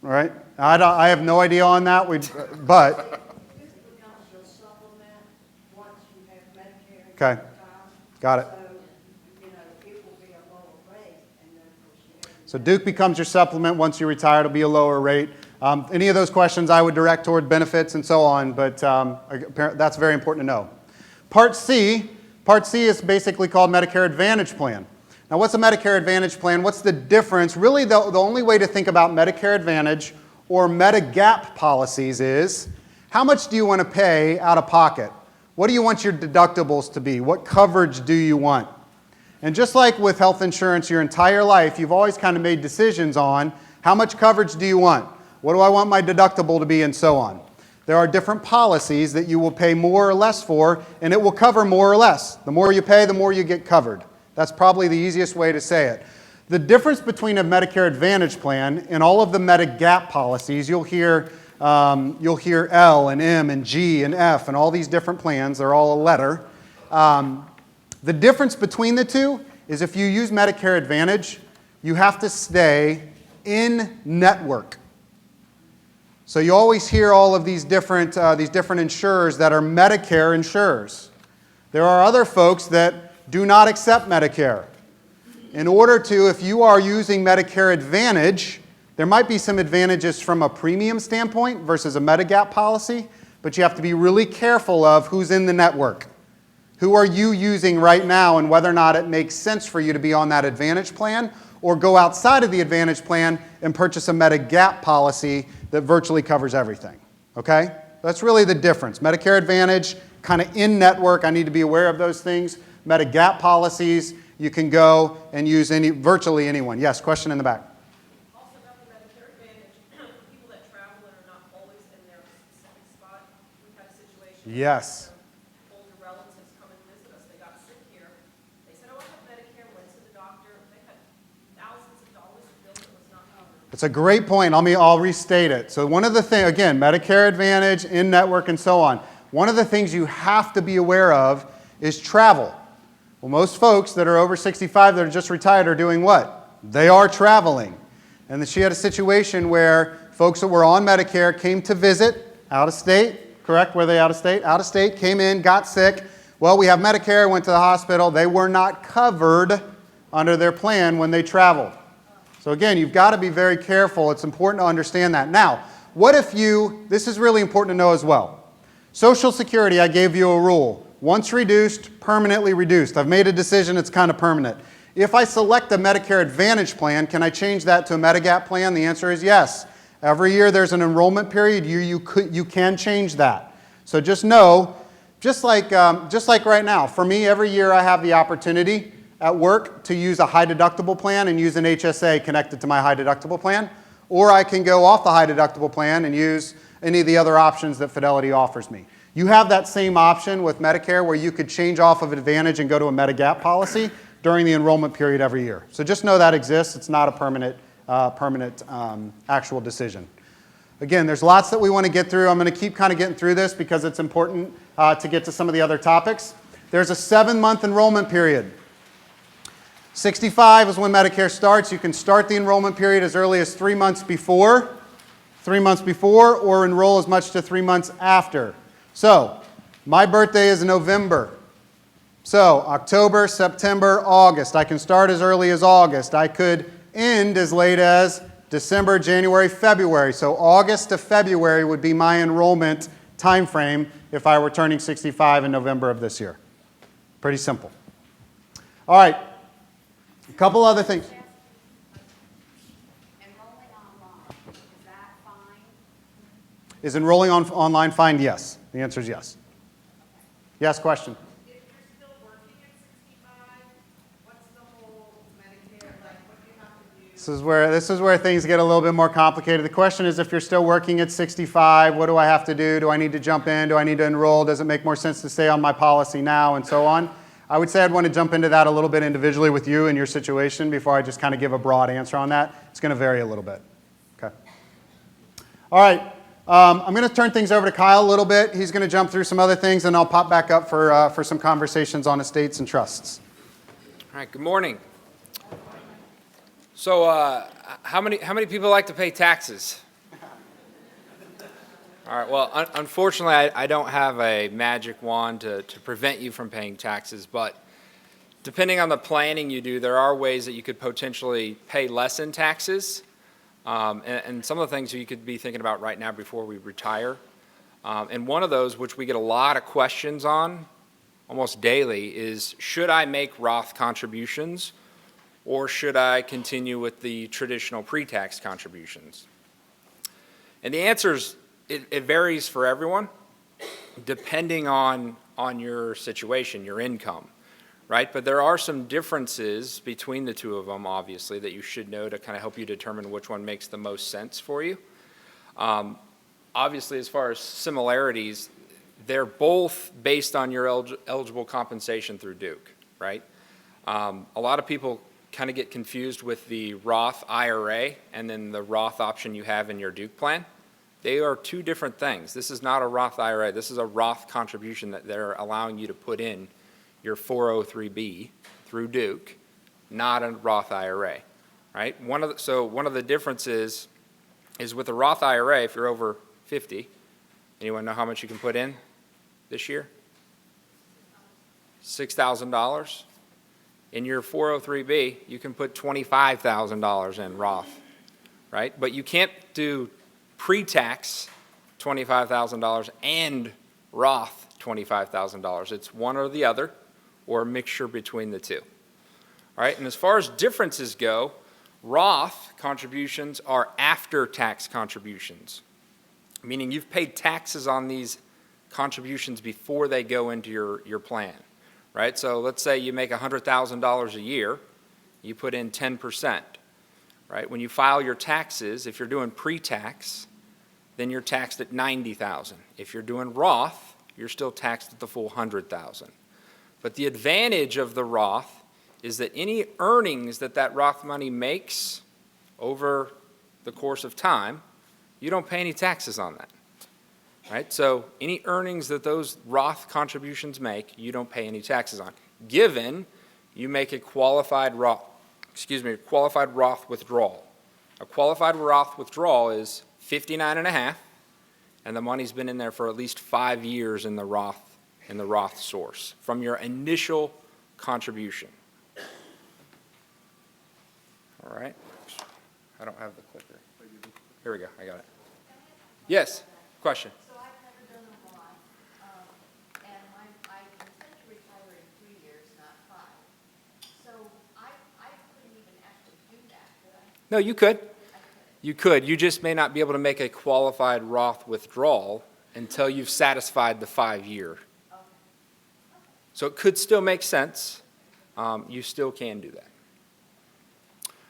All right? I have no idea on that, but... Duke becomes your supplement once you have Medicare and Okay. retire. Got it. So, it will be a lower rate, and then of course you have. So Duke becomes your supplement. Once you retire, it'll be a lower rate. Any of those questions I would direct toward benefits and so on, but that's very important to know. Part C is basically called Medicare Advantage Plan. Now what's a Medicare Advantage Plan? What's the difference? Really the only way to think about Medicare Advantage or Medigap policies is How much do you want to pay out of pocket? What do you want your deductibles to be? What coverage do you want? And just like with health insurance your entire life, you've always kind of made decisions on how much coverage do you want? What do I want my deductible to be, and so on. There are different policies that you will pay more or less for, and it will cover more or less. The more you pay, the more you get covered. That's probably the easiest way to say it. The difference between a Medicare Advantage plan and all of the Medigap policies, you'll hear L and M and G and F and all these different plans. They're all a letter. The difference between the two is if you use Medicare Advantage, you have to stay in network. So you always hear all of these different insurers that are Medicare insurers. There are other folks that do not accept Medicare. In order to, if you are using Medicare Advantage, there might be some advantages from a premium standpoint versus a Medigap policy, but you have to be really careful of who's in the network. Who are you using right now, and whether or not it makes sense for you to be on that Advantage plan or go outside of the Advantage plan and purchase a Medigap policy that virtually covers everything. Okay? That's really the difference. Medicare Advantage, kind of in-network, I need to be aware of those things. Medigap policies, you can go and use virtually anyone. Yes, question in the back. Also about the Medicare Advantage, people that travel and are not always in their specific spot. We've had a situation. Yes. Where older relatives come and visit us. They got sick here. They said, oh, I have Medicare, went to the doctor. They had thousands of dollars of bills that was not covered. It's a great point. I'll restate it. So one of the things, again, Medicare Advantage, in-network, and so on. One of the things you have to be aware of is travel. Well, most folks that are over 65 that are just retired are doing what? They are traveling. And she had a situation where folks that were on Medicare came to visit out of state, correct? Were they out of state? Out of state, came in, got sick. Well, we have Medicare, went to the hospital. They were not covered under their plan when they traveled. So again, you've got to be very careful. It's important to understand that. Now, what if this is really important to know as well. Social Security, I gave you a rule. Once reduced, permanently reduced. I've made a decision, it's kind of permanent. If I select a Medicare Advantage plan, can I change that to a Medigap plan? The answer is yes. Every year there's an enrollment period. You can change that. So just know, just like right now, for me, every year I have the opportunity at work to use a high deductible plan and use an HSA connected to my high deductible plan, or I can go off the high deductible plan and use any of the other options that Fidelity offers me. You have that same option with Medicare where you could change off of Advantage and go to a Medigap policy during the enrollment period every year. So just know that exists. It's not a permanent actual decision. Again, there's lots that we want to get through. I'm going to keep kind of getting through this because it's important to get to some of the other topics. There's a 7-month enrollment period. 65 is when Medicare starts. You can start the enrollment period as early as 3 months before, or enroll as much to 3 months after. So, my birthday is in November. So, October, September, August. I can start as early as August. I could end as late as December, January, February. So, August to February would be my enrollment time frame if I were turning 65 in November of this year. Pretty simple. All right. A couple other things. Enrolling online, is that fine? Is enrolling online fine? Yes. The answer is yes. Yes, question? If you're still working at 65, what's the whole Medicare, like, what do you have to do? This is where things get a little bit more complicated. The question is, if you're still working at 65, what do I have to do? Do I need to jump in? Do I need to enroll? Does it make more sense to stay on my policy now, and so on? I would say I'd want to jump into that a little bit individually with you and your situation before I just kind of give a broad answer on that. It's going to vary a little bit. Okay. All right. I'm going to turn things over to Kyle a little bit. He's going to jump through some other things, and I'll pop back up for some conversations on estates and trusts. All right, good morning. So how many people like to pay taxes? All right, well, unfortunately, I don't have a magic wand to prevent you from paying taxes, but depending on the planning you do, there are ways that you could potentially pay less in taxes. And some of the things you could be thinking about right now before we retire. And one of those, which we get a lot of questions on almost daily, is should I make Roth contributions or should I continue with the traditional pre-tax contributions? And the answer is it varies for everyone, depending on your situation, your income, right? But there are some differences between the two of them, obviously, that you should know to kind of help you determine which one makes the most sense for you. Obviously, as far as similarities, they're both based on your eligible compensation through Duke, right? A lot of people kind of get confused with the Roth IRA and then the Roth option you have in your Duke plan. They are two different things. This is not a Roth IRA. This is a Roth contribution that they're allowing you to put in your 403B through Duke, not a Roth IRA, right? So one of the differences is with a Roth IRA, if you're over 50, anyone know how much you can put in this year? $6,000. In your 403B, you can put $25,000 in Roth, right? But you can't do pre-tax $25,000 and Roth $25,000. It's one or the other, or a mixture between the two. All right, and as far as differences go, Roth contributions are after-tax contributions, meaning you've paid taxes on these contributions before they go into your plan, right? So let's say you make $100,000 a year, you put in 10%, right? When you file your taxes, if you're doing pre-tax, then you're taxed at $90,000. If you're doing Roth, you're still taxed at the full $100,000. But the advantage of the Roth is that any earnings that Roth money makes over the course of time, you don't pay any taxes on that, right? So any earnings that those Roth contributions make, you don't pay any taxes on, given you make a qualified Roth withdrawal. A qualified Roth withdrawal is 59.5, and the money's been in there for at least 5 years in the Roth source from your initial contribution. All right. I don't have the clicker. Here we go. I got it. Yes. Question. So I've never done a Roth, and I intend to retire in 3 years, not 5. So I couldn't even actually do that, could I? No, you could. I could. You could. You just may not be able to make a qualified Roth withdrawal until you've satisfied the 5-year. Okay. So it could still make sense. You still can do that.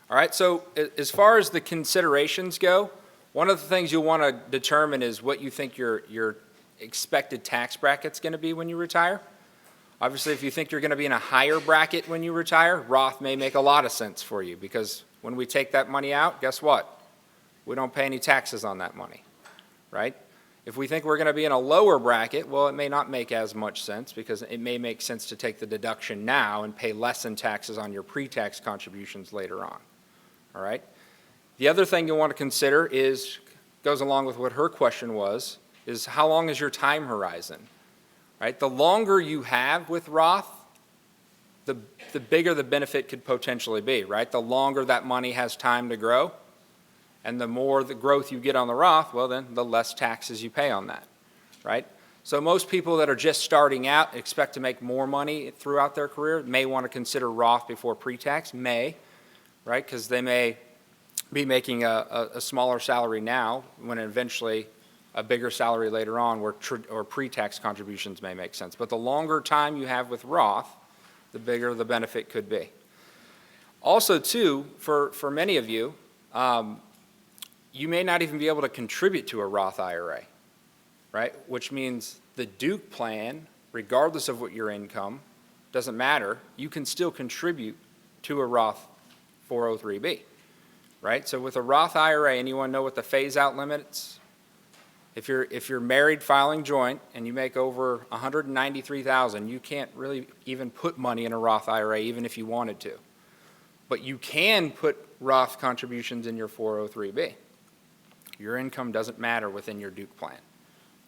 All right, so as far as the considerations go, one of the things you'll want to determine is what you think your expected tax bracket's going to be when you retire. Obviously, if you think you're going to be in a higher bracket when you retire, Roth may make a lot of sense for you, because when we take that money out, guess what? We don't pay any taxes on that money, right? If we think we're going to be in a lower bracket, well, it may not make as much sense, because it may make sense to take the deduction now and pay less in taxes on your pre-tax contributions later on. All right? The other thing you'll want to consider goes along with what her question was, is how long is your time horizon? Right? The longer you have with Roth, the bigger the benefit could potentially be, right? The longer that money has time to grow, and the more the growth you get on the Roth, well then, the less taxes you pay on that, right? So most people that are just starting out, expect to make more money throughout their career, may want to consider Roth before pre-tax, right? Because they may be making a smaller salary now, when eventually a bigger salary later on, where pre-tax contributions may make sense. But the longer time you have with Roth, the bigger the benefit could be. Also, too, for many of you, you may not even be able to contribute to a Roth IRA, right? Which means the Duke plan, regardless of what your income, doesn't matter. You can still contribute to a Roth 403B, right? So with a Roth IRA, anyone know what the phase-out limits? If you're married filing joint and you make over $193,000, you can't really even put money in a Roth IRA, even if you wanted to. But you can put Roth contributions in your 403B. Your income doesn't matter within your Duke plan,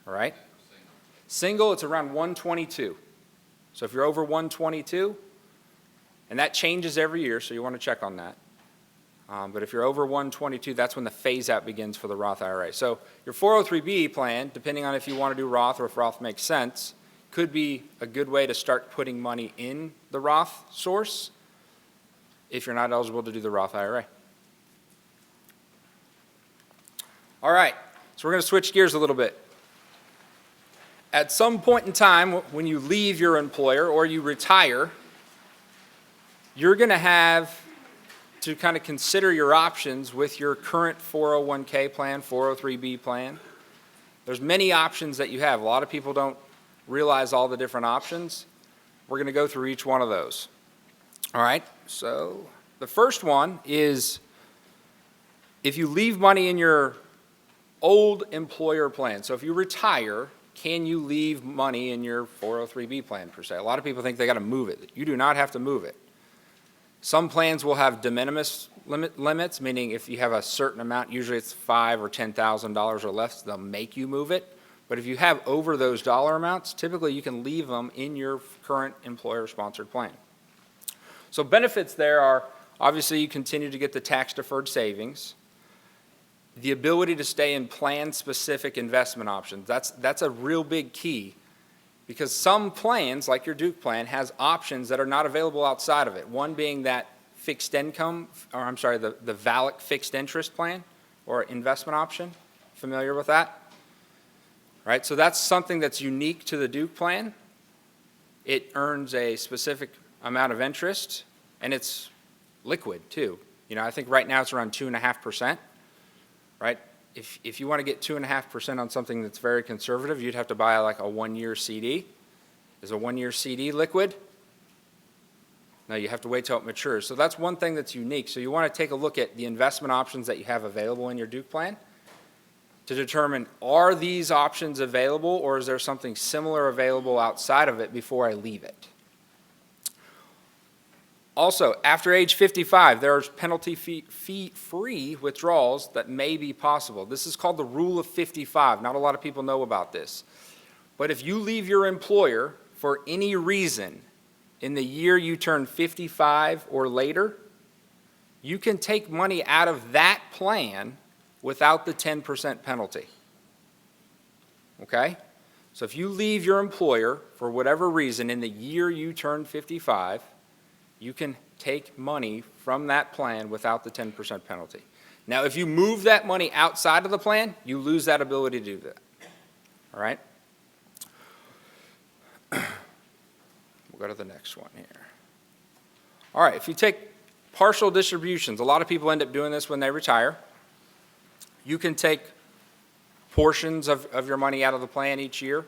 all right? Single, it's around 122. So if you're over 122, and that changes every year, so you want to check on that. But if you're over 122, that's when the phase-out begins for the Roth IRA. So your 403B plan, depending on if you want to do Roth or if Roth makes sense, could be a good way to start putting money in the Roth source if you're not eligible to do the Roth IRA. All right. As So we're going to switch gears a little bit. At some point in time, when you leave your employer or you retire, you're going to have to kind of consider your options with your current 401k plan, 403b plan. There's many options that you have. A lot of people don't realize all the different options. We're going to go through each one of those. All right, so the first one is if you leave money in your old employer plan. So if you retire, can you leave money in your 403b plan per se? A lot of people think they got to move it. You do not have to move it. Some plans will have de minimis limits, meaning if you have a certain amount, usually it's $5,000 or $10,000 or less, they'll make you move it. But if you have over those dollar amounts, typically you can leave them in your current employer-sponsored plan. So benefits there are, obviously you continue to get the tax-deferred savings, the ability to stay in plan-specific investment options. That's a real big key, because some plans, like your Duke plan, has options that are not available outside of it. One being that fixed income, or I'm sorry, the VALIC fixed interest plan or investment option. Familiar with that? Right, so that's something that's unique to the Duke plan. It earns a specific amount of interest, and it's liquid too. You know, I think right now it's around 2.5%, right? If you want to get 2.5% on something that's very conservative, you'd have to buy like a 1-year CD. Is a 1-year CD liquid? No, you have to wait till it matures. So that's one thing that's unique. So you want to take a look at the investment options that you have available in your Duke plan to determine, are these options available, or is there something similar available outside of it before I leave it? Also, after age 55, there's penalty fee-free withdrawals that may be possible. This is called the rule of 55. Not a lot of people know about this. But if you leave your employer for any reason in the year you turn 55 or later, you can take money out of that plan without the 10% penalty. Okay? So if you leave your employer for whatever reason in the year you turn 55, you can take money from that plan without the 10% penalty. Now, if you move that money outside of the plan, you lose that ability to do that. All right? We'll go to the next one here. All right, if you take partial distributions, a lot of people end up doing this when they retire. You can take portions of your money out of the plan each year.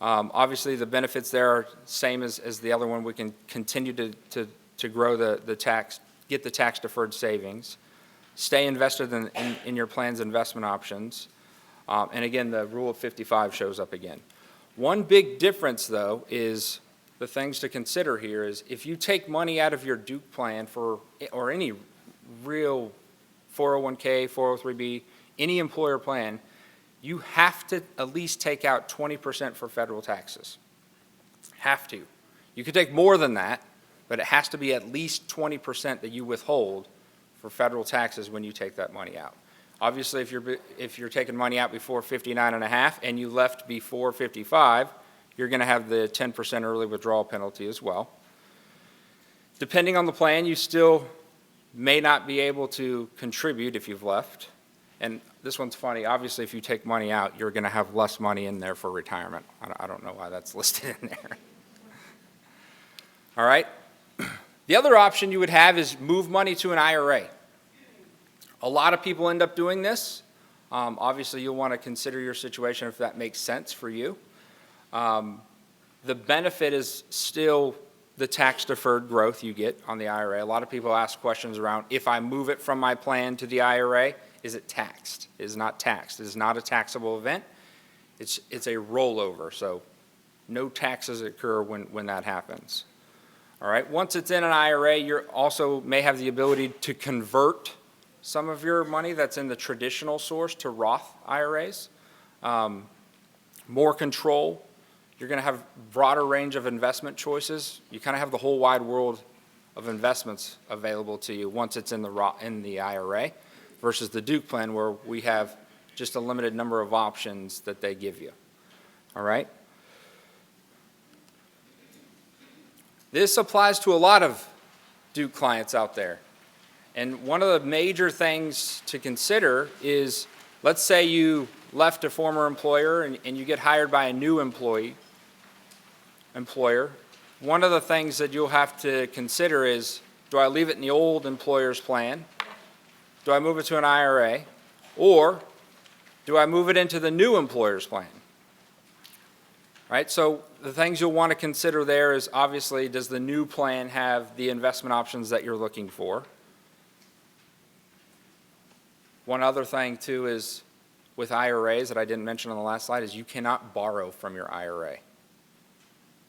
Obviously, the benefits there are same as the other one. We can continue to grow the tax, get the tax-deferred savings, stay invested in your plan's investment options, and again, the rule of 55 shows up again. One big difference, though, is the things to consider here is if you take money out of your Duke plan or any real 401k, 403b, any employer plan, you have to at least take out 20% for federal taxes. Have to. You can take more than that, but it has to be at least 20% that you withhold for federal taxes when you take that money out. Obviously, if you're taking money out before 59 and a half and you left before 55, you're going to have the 10% early withdrawal penalty as well. Depending on the plan, you still may not be able to contribute if you've left. And this one's funny. Obviously, if you take money out, you're going to have less money in there for retirement. I don't know why that's listed in there. All right. The other option you would have is move money to an IRA. A lot of people end up doing this. Obviously, you'll want to consider your situation if that makes sense for you. The benefit is still the tax-deferred growth you get on the IRA. A lot of people ask questions around, if I move it from my plan to the IRA, is it taxed? It is not taxed. It is not a taxable event. It's a rollover, so no taxes occur when that happens. All right, once it's in an IRA, you also may have the ability to convert some of your money that's in the traditional source to Roth IRAs. More control. You're going to have broader range of investment choices. You kind of have the whole wide world of investments available to you once it's in the IRA versus the Duke plan where we have just a limited number of options that they give you. All right? This applies to a lot of Duke clients out there. And one of the major things to consider is, let's say you left a former employer and you get hired by a new employer, one of the things that you'll have to consider is, do I leave it in the old employer's plan? Do I move it to an IRA? Or do I move it into the new employer's plan? Right, so the things you'll want to consider there is, obviously, does the new plan have the investment options that you're looking for? One other thing, too, is with IRAs that I didn't mention on the last slide is you cannot borrow from your IRA.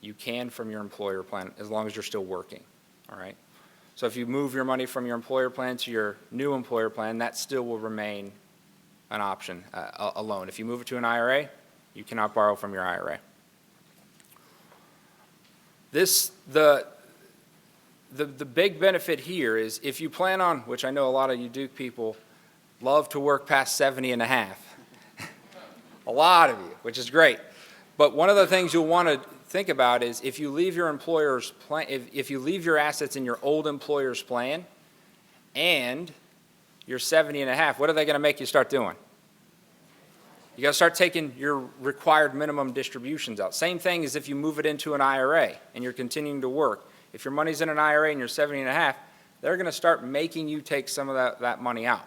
You can from your employer plan as long as you're still working, all right? So if you move your money from your employer plan to your new employer plan, that still will remain an option, a loan. If you move it to an IRA, you cannot borrow from your IRA. The big benefit here is if you plan on, which I know a lot of you Duke people love to work past 70 and a half. A lot of you, which is great. But one of the things you'll want to think about is if you leave your employer's plan, if you leave your assets in your old employer's plan and you're 70 and a half, what are they going to make you start doing? You got to start taking your required minimum distributions out. Same thing as if you move it into an IRA and you're continuing to work. If your money's in an IRA and you're 70 and a half, they're going to start making you take some of that money out.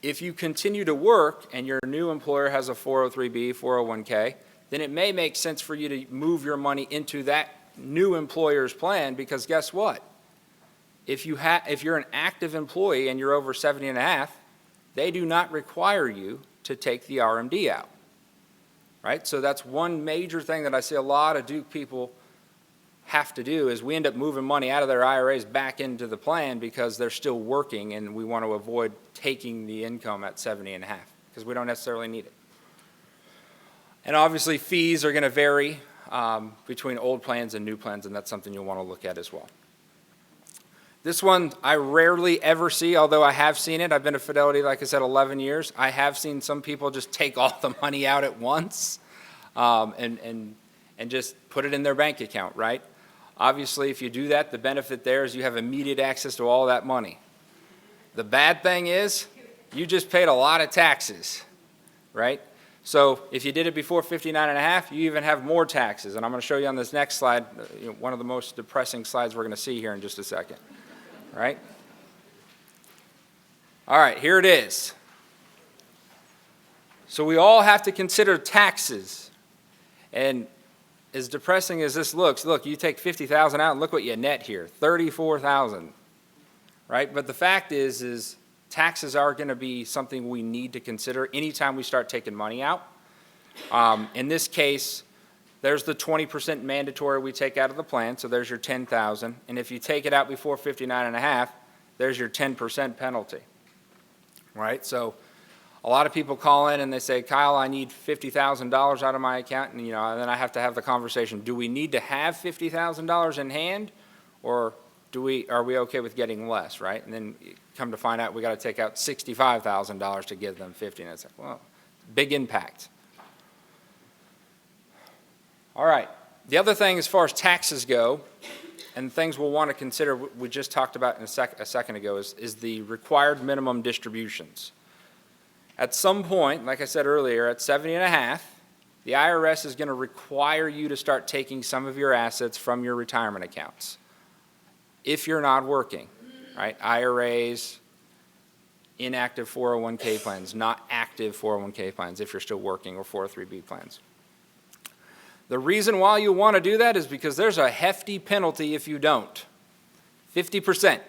If you continue to work and your new employer has a 403B, 401K, then it may make sense for you to move your money into that new employer's plan, because guess what? If you're an active employee and you're over 70 and a half, they do not require you to take the RMD out, right? So that's one major thing that I see a lot of Duke people have to do is we end up moving money out of their IRAs back into the plan because they're still working and we want to avoid taking the income at 70 and a half because we don't necessarily need it. And obviously fees are going to vary between old plans and new plans, and that's something you'll want to look at as well. This one I rarely ever see, although I have seen it. I've been at Fidelity, like I said, 11 years. I have seen some people just take all the money out at once and just put it in their bank account, right? Obviously, if you do that, the benefit there is you have immediate access to all that money. The bad thing is you just paid a lot of taxes, right? So if you did it before 59 and a half, you even have more taxes. And I'm going to show you on this next slide, one of the most depressing slides we're going to see here in just a second. Right? All right, here it is. So we all have to consider taxes. And as depressing as this looks, look, you take $50,000 out and look what you net here, $34,000. Right? But the fact is taxes are going to be something we need to consider anytime we start taking money out. In this case, there's the 20% mandatory we take out of the plan, so there's your $10,000. And if you take it out before 59 and a half, there's your 10% penalty, right? So a lot of people call in and they say, Kyle, I need $50,000 out of my account, and and then I have to have the conversation, do we need to have $50,000 in hand, or are we okay with getting less, right? And then you come to find out we got to take out $65,000 to give them 50, and it's like, well, big impact. All right, the other thing as far as taxes go, and things we'll want to consider, we just talked about in a second ago, is the required minimum distributions. At some point, like I said earlier, at 70 and a half, the IRS is going to require you to start taking some of your assets from your retirement accounts if you're not working, right? IRAs, inactive 401k plans, not active 401k plans if you're still working, or 403b plans. The reason why you want to do that is because there's a hefty penalty if you don't. 50%.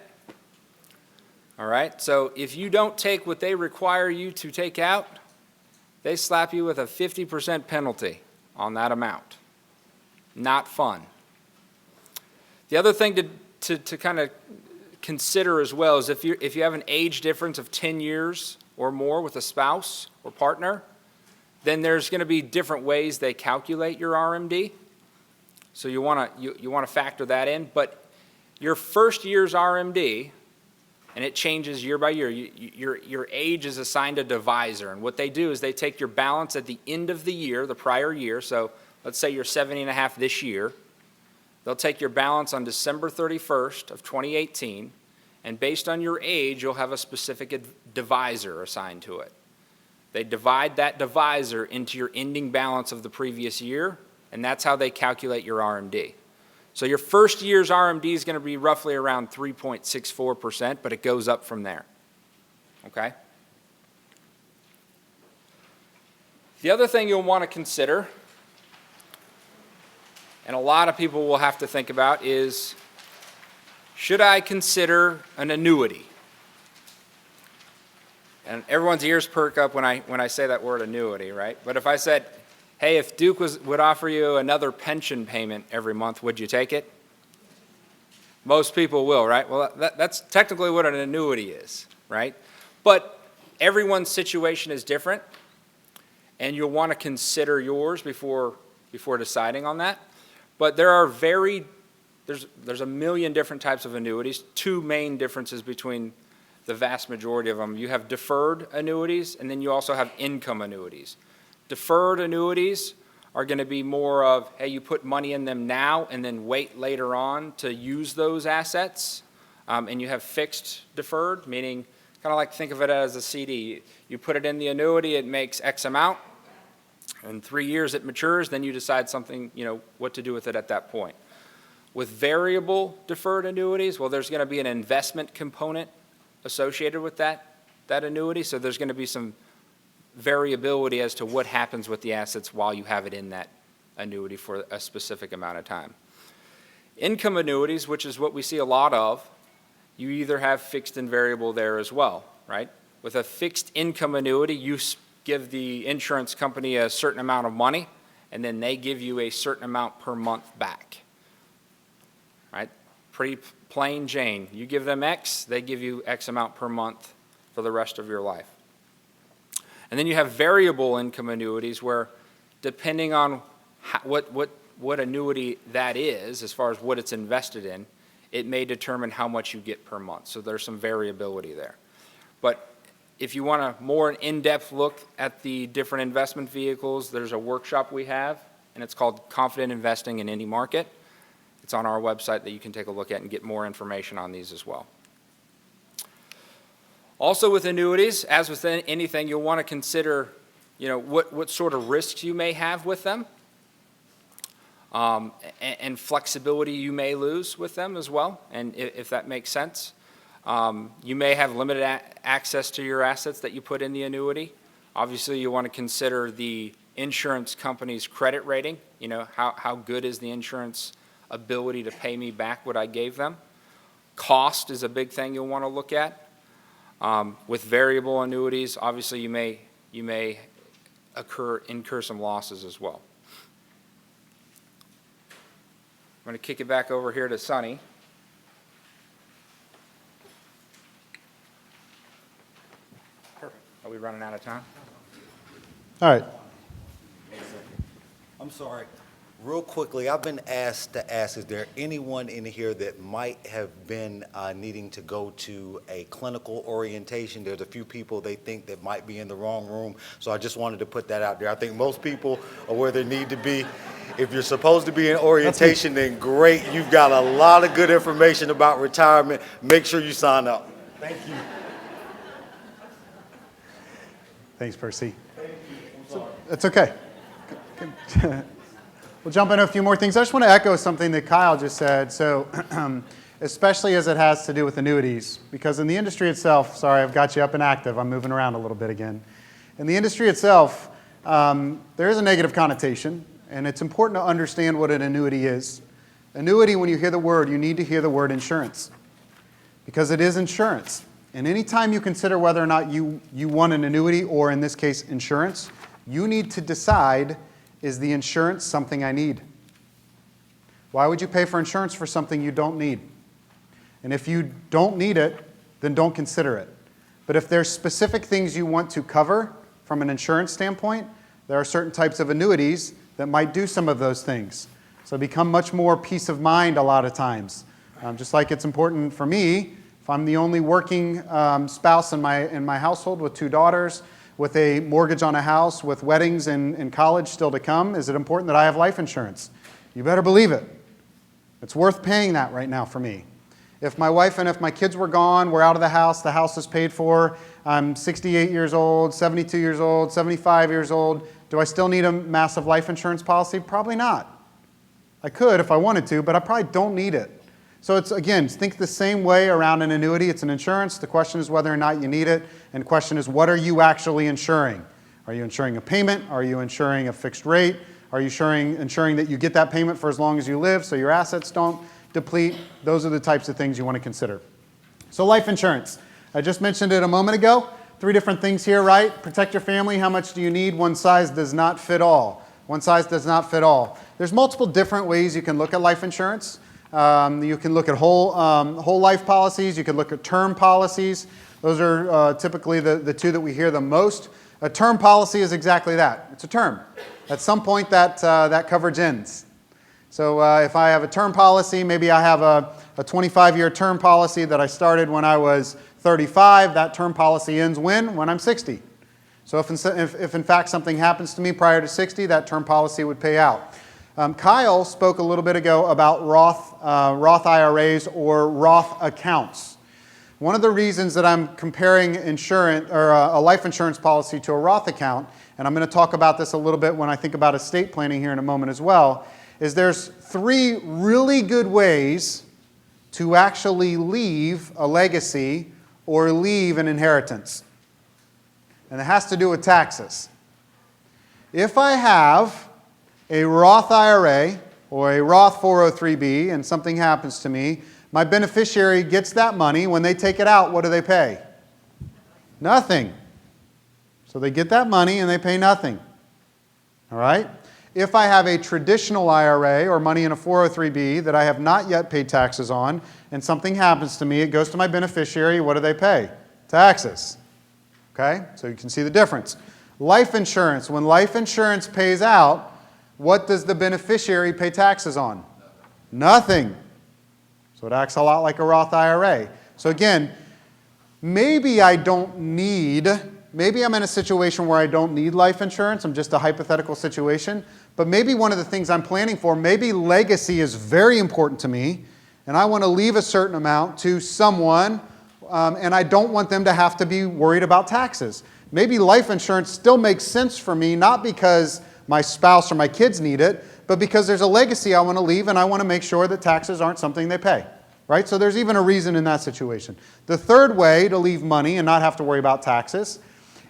All right? So if you don't take what they require you to take out, they slap you with a 50% penalty on that amount. Not fun. The other thing to kind of consider as well is if you have an age difference of 10 years or more with a spouse or partner, then there's going to be different ways they calculate your RMD. So you want to factor that in. But your first year's RMD, and it changes year by year, your age is assigned a divisor. And what they do is they take your balance at the end of the year, the prior year. So let's say you're 70 and a half this year. They'll take your balance on December 31st of 2018. And based on your age, you'll have a specific divisor assigned to it. They divide that divisor into your ending balance of the previous year, and that's how they calculate your RMD. So your first year's RMD is going to be roughly around 3.64%, but it goes up from there. Okay? The other thing you'll want to consider, and a lot of people will have to think about, is should I consider an annuity? And everyone's ears perk up when I say that word annuity, right? But if I said, hey, if Duke would offer you another pension payment every month, would you take it? Most people will, right? Well, that's technically what an annuity is, right? But everyone's situation is different, and you'll want to consider yours before deciding on that. But there are there's a million different types of annuities. Two main differences between the vast majority of them. You have deferred annuities, and then you also have income annuities. Deferred annuities are going to be more of, hey, you put money in them now and then wait later on to use those assets. And you have fixed deferred, meaning kind of like think of it as a CD. You put it in the annuity, it makes X amount. In 3 years it matures, then you decide something, what to do with it at that point. With variable deferred annuities, well, there's going to be an investment component associated with that annuity, so there's going to be some variability as to what happens with the assets while you have it in that annuity for a specific amount of time. Income annuities, which is what we see a lot of, you either have fixed and variable there as well, right? With a fixed income annuity, you give the insurance company a certain amount of money, and then they give you a certain amount per month back, right? Pretty plain Jane. You give them X, they give you X amount per month for the rest of your life. And then you have variable income annuities where, depending on what annuity that is, as far as what it's invested in, it may determine how much you get per month. So there's some variability there. But if you want a more in-depth look at the different investment vehicles, there's a workshop we have, and it's called Confident Investing in Any Market. It's on our website that you can take a look at and get more information on these as well. Also with annuities, as with anything, you'll want to consider, what sort of risks you may have with them, and flexibility you may lose with them as well, and if that makes sense. You may have limited access to your assets that you put in the annuity. Obviously, you want to consider the insurance company's credit rating. How good is the insurance ability to pay me back what I gave them. Cost is a big thing you'll want to look at. With variable annuities, obviously you may incur some losses as well. I'm going to kick it back over here to Sonny. Perfect. Are we running out of time? All right. I'm sorry. Real quickly, I've been asked to ask, is there anyone in here that might have been needing to go to a clinical orientation? There's a few people they think that might be in the wrong room, so I just wanted to put that out there. I think most people are where they need to be. If you're supposed to be in orientation, then great. You've got a lot of good information about retirement. Make sure you sign up. Thank you. Thanks, Percy. Thank you. That's okay. We'll jump into a few more things. I just want to echo something that Kyle just said. So, especially as it has to do with annuities, because in the industry itself, sorry, I've got you up and active. I'm moving around a little bit again. In the industry itself, there is a negative connotation, and it's important to understand what an annuity is. Annuity, when you hear the word, you need to hear the word insurance, because it is insurance. And anytime you consider whether or not you want an annuity, or in this case, insurance, you need to decide, is the insurance something I need? Why would you pay for insurance for something you don't need? And if you don't need it, then don't consider it. But if there's specific things you want to cover from an insurance standpoint, there are certain types of annuities that might do some of those things. So become much more peace of mind a lot of times. Just like it's important for me, if I'm the only working spouse in my household with 2 daughters, with a mortgage on a house, with weddings and college still to come, is it important that I have life insurance? You better believe it. It's worth paying that right now for me. If my wife and if my kids were gone, we're out of the house is paid for, I'm 68 years old, 72 years old, 75 years old, do I still need a massive life insurance policy? Probably not. I could if I wanted to, but I probably don't need it. So it's, again, think the same way around an annuity. It's an insurance. The question is whether or not you need it, and the question is, what are you actually insuring? Are you insuring a payment? Are you insuring a fixed rate? Are you ensuring that you get that payment for as long as you live so your assets don't deplete? Those are the types of things you want to consider. So life insurance. I just mentioned it a moment ago. 3 different things here, right? Protect your family. How much do you need? One size does not fit all. One size does not fit all. There's multiple different ways you can look at life insurance. You can look at whole life policies. You can look at term policies. Those are typically the 2 that we hear the most. A term policy is exactly that. It's a term. At some point, that coverage ends. So if I have a term policy, maybe I have a 25-year term policy that I started when I was 35. That term policy ends when I'm 60. So if in fact something happens to me prior to 60, that term policy would pay out. Kyle spoke a little bit ago about Roth IRAs or Roth accounts. One of the reasons that I'm comparing insurance or a life insurance policy to a Roth account, and I'm going to talk about this a little bit when I think about estate planning here in a moment as well, is there's 3 really good ways to actually leave a legacy or leave an inheritance. And it has to do with taxes. If I have a Roth IRA or a Roth 403B and something happens to me, my beneficiary gets that money. When they take it out, what do they pay? Nothing. So they get that money and they pay nothing. All right? If I have a traditional IRA or money in a 403B that I have not yet paid taxes on and something happens to me, it goes to my beneficiary, what do they pay? Taxes. Okay? So you can see the difference. Life insurance. When life insurance pays out, what does the beneficiary pay taxes on? Nothing. So it acts a lot like a Roth IRA. So again, maybe I'm in a situation where I don't need life insurance. I'm just a hypothetical situation. But maybe one of the things I'm planning for, maybe legacy is very important to me, and I want to leave a certain amount to someone, and I don't want them to have to be worried about taxes. Maybe life insurance still makes sense for me, not because my spouse or my kids need it, but because there's a legacy I want to leave, and I want to make sure that taxes aren't something they pay. Right? So there's even a reason in that situation. The third way to leave money and not have to worry about taxes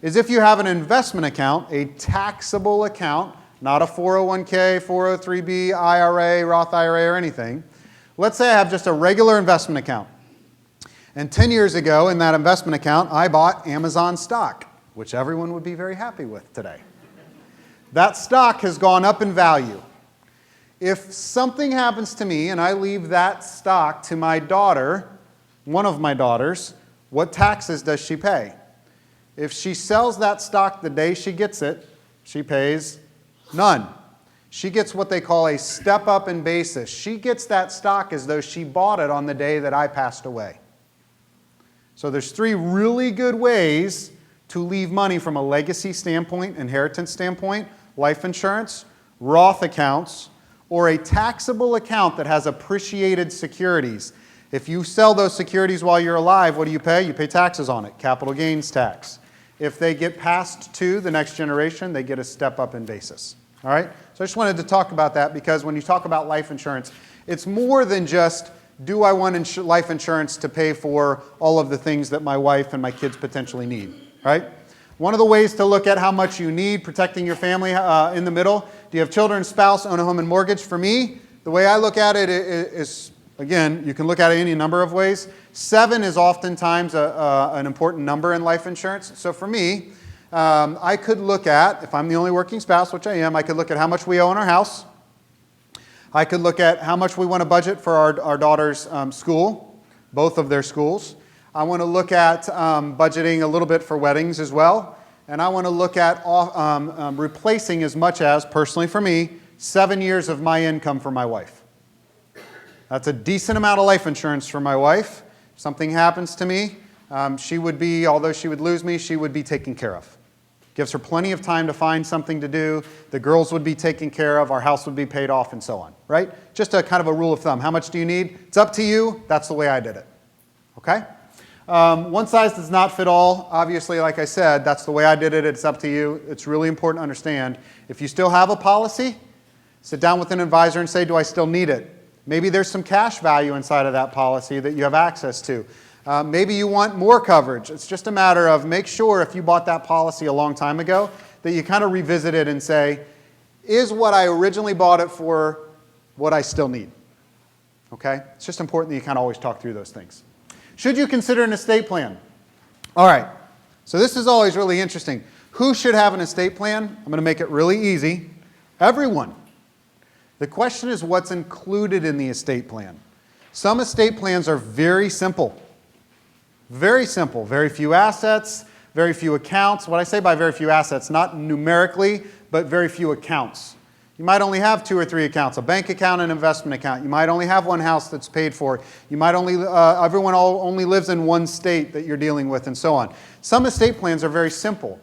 is if you have an investment account, a taxable account, not a 401k, 403b, IRA, Roth IRA, or anything. Let's say I have just a regular investment account. And 10 years ago in that investment account, I bought Amazon stock, which everyone would be very happy with today. That stock has gone up in value. If something happens to me and I leave that stock to my daughter, one of my daughters, what taxes does she pay? If she sells that stock the day she gets it, she pays none. She gets what they call a step up in basis. She gets that stock as though she bought it on the day that I passed away. So there's 3 really good ways to leave money from a legacy standpoint, inheritance standpoint: life insurance, Roth accounts, or a taxable account that has appreciated securities. If you sell those securities while you're alive, what do you pay? You pay taxes on it, capital gains tax. If they get passed to the next generation, they get a step up in basis. All right? So I just wanted to talk about that because when you talk about life insurance, it's more than just, do I want life insurance to pay for all of the things that my wife and my kids potentially need? Right? One of the ways to look at how much you need, protecting your family in the middle. Do you have children, spouse, own a home and mortgage? For me, the way I look at it is, again, you can look at it any number of ways. 7 is oftentimes an important number in life insurance. So for me, I could look at, if I'm the only working spouse, which I am, I could look at how much we owe in our house. I could look at how much we want to budget for our daughter's school, both of their schools. I want to look at budgeting a little bit for weddings as well. And I want to look at replacing as much as, personally for me, 7 years of my income for my wife. That's a decent amount of life insurance for my wife. If something happens to me, she would be, although she would lose me, she would be taken care of. Gives her plenty of time to find something to do. The girls would be taken care of. Our house would be paid off and so on, right? Just a kind of a rule of thumb. How much do you need? It's up to you. That's the way I did it, okay? One size does not fit all. Obviously, like I said, that's the way I did it. It's up to you. It's really important to understand. If you still have a policy, sit down with an advisor and say, do I still need it? Maybe there's some cash value inside of that policy that you have access to. Maybe you want more coverage. It's just a matter of make sure if you bought that policy a long time ago that you kind of revisit it and say, is what I originally bought it for what I still need? Okay? It's just important that you kind of always talk through those things. Should you consider an estate plan? All right. So this is always really interesting. Who should have an estate plan? I'm going to make it really easy. Everyone. The question is what's included in the estate plan. Some estate plans are very simple. Very simple. Very few assets, very few accounts. What I say by very few assets, not numerically, but very few accounts. You might only have 2 or 3 accounts, a bank account and an investment account. You might only have one house that's paid for. You might everyone only lives in one state that you're dealing with and so on. Some estate plans are very simple.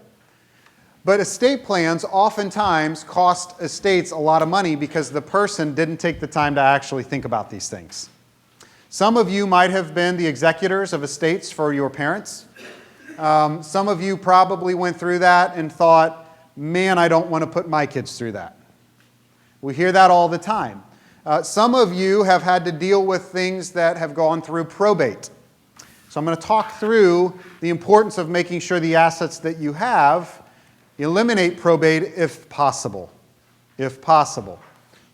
But estate plans oftentimes cost estates a lot of money because the person didn't take the time to actually think about these things. Some of you might have been the executors of estates for your parents. Some of you probably went through that and thought, man, I don't want to put my kids through that. We hear that all the time. Some of you have had to deal with things that have gone through probate. So I'm going to talk through the importance of making sure the assets that you have eliminate probate if possible. If possible.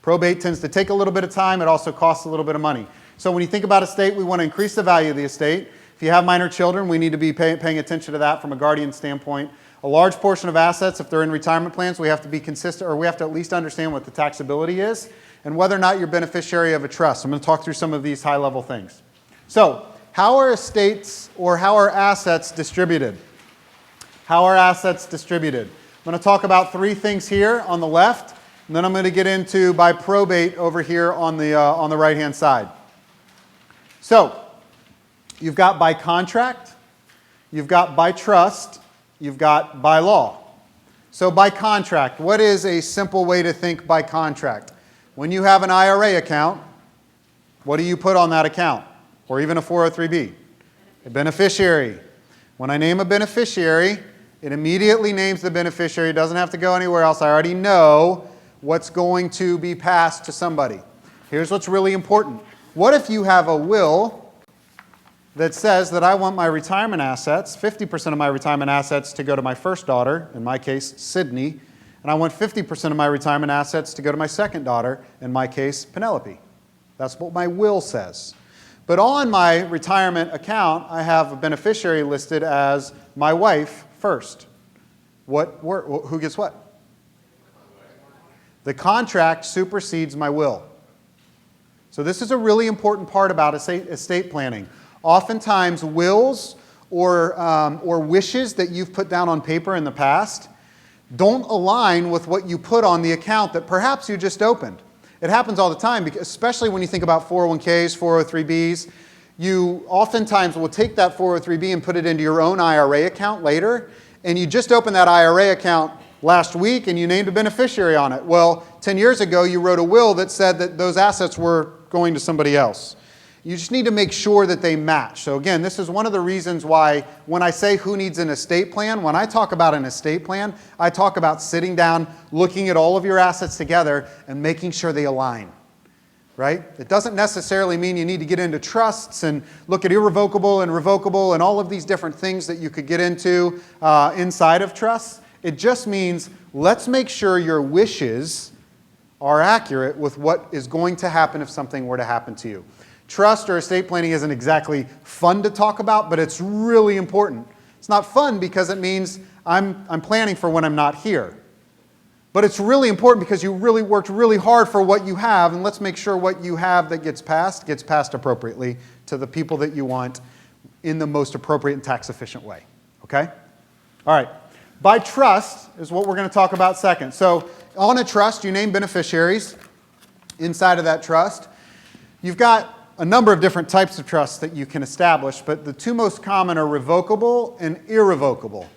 Probate tends to take a little bit of time. It also costs a little bit of money. So when you think about estate, we want to increase the value of the estate. If you have minor children, we need to be paying attention to that from a guardian standpoint. A large portion of assets, if they're in retirement plans, we have to be consistent, or we have to at least understand what the taxability is and whether or not you're beneficiary of a trust. I'm going to talk through some of these high-level things. So how are estates or how are assets distributed? How are assets distributed? I'm going to talk about 3 things here on the left, and then I'm going to get into by probate over here on the right-hand side. So, you've got by contract, you've got by trust, you've got by law. So by contract, what is a simple way to think by contract? When you have an IRA account, what do you put on that account? Or even a 403B? A beneficiary. When I name a beneficiary, it immediately names the beneficiary. It doesn't have to go anywhere else. I already know what's going to be passed to somebody. Here's what's really important. What if you have a will that says that I want my retirement assets, 50% of my retirement assets to go to my first daughter, in my case, Sydney, and I want 50% of my retirement assets to go to my second daughter, in my case, Penelope. That's what my will says. But on my retirement account, I have a beneficiary listed as my wife first. Who gets what? The contract supersedes my will. So this is a really important part about estate planning. Oftentimes, wills or wishes that you've put down on paper in the past don't align with what you put on the account that perhaps you just opened. It happens all the time, especially when you think about 401ks, 403bs. You oftentimes will take that 403b and put it into your own IRA account later, and you just opened that IRA account last week and you named a beneficiary on it. Well, 10 years ago, you wrote a will that said that those assets were going to somebody else. You just need to make sure that they match. So again, this is one of the reasons why when I say who needs an estate plan, when I talk about an estate plan, I talk about sitting down, looking at all of your assets together and making sure they align. Right? It doesn't necessarily mean you need to get into trusts and look at irrevocable and revocable and all of these different things that you could get into inside of trusts. It just means let's make sure your wishes are accurate with what is going to happen if something were to happen to you. Trust or estate planning isn't exactly fun to talk about, but it's really important. It's not fun because it means I'm planning for when I'm not here. But it's really important because you really worked really hard for what you have, and let's make sure what you have that gets passed appropriately to the people that you want in the most appropriate and tax-efficient way. Okay? All right. By trust is what we're going to talk about second. So on a trust, you name beneficiaries inside of that trust. You've got a number of different types of trusts that you can establish, but the 2 most common are revocable and irrevocable.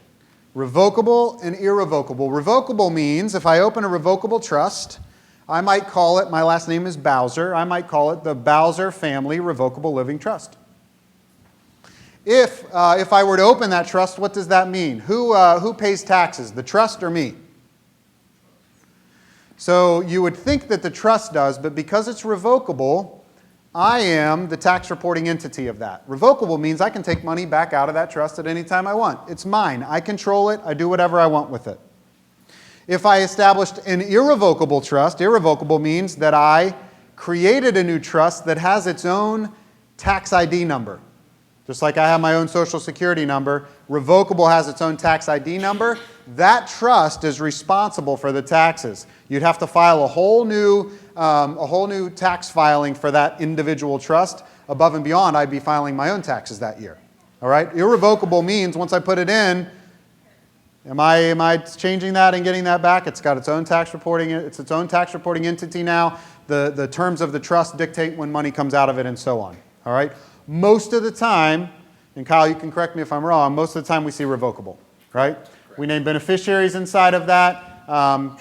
Revocable and irrevocable. Revocable means if I open a revocable trust, I might call it, my last name is Bowser, I might call it the Bowser Family Revocable Living Trust. If I were to open that trust, what does that mean? Who pays taxes, the trust or me? So you would think that the trust does, but because it's revocable, I am the tax reporting entity of that. Revocable means I can take money back out of that trust at any time I want. It's mine. I control it. I do whatever I want with it. If I established an irrevocable trust, irrevocable means that I created a new trust that has its own tax ID number. Just like I have my own Social Security number, revocable has its own tax ID number. That trust is responsible for the taxes. You'd have to file a whole new tax filing for that individual trust. Above and beyond, I'd be filing my own taxes that year. All right? Irrevocable means once I put it in, am I changing that and getting that back? It's got its own tax reporting. It's its own tax reporting entity now. The terms of the trust dictate when money comes out of it and so on. All right? Most of the time, and Kyle, you can correct me if I'm wrong, most of the time we see revocable, right? We name beneficiaries inside of that.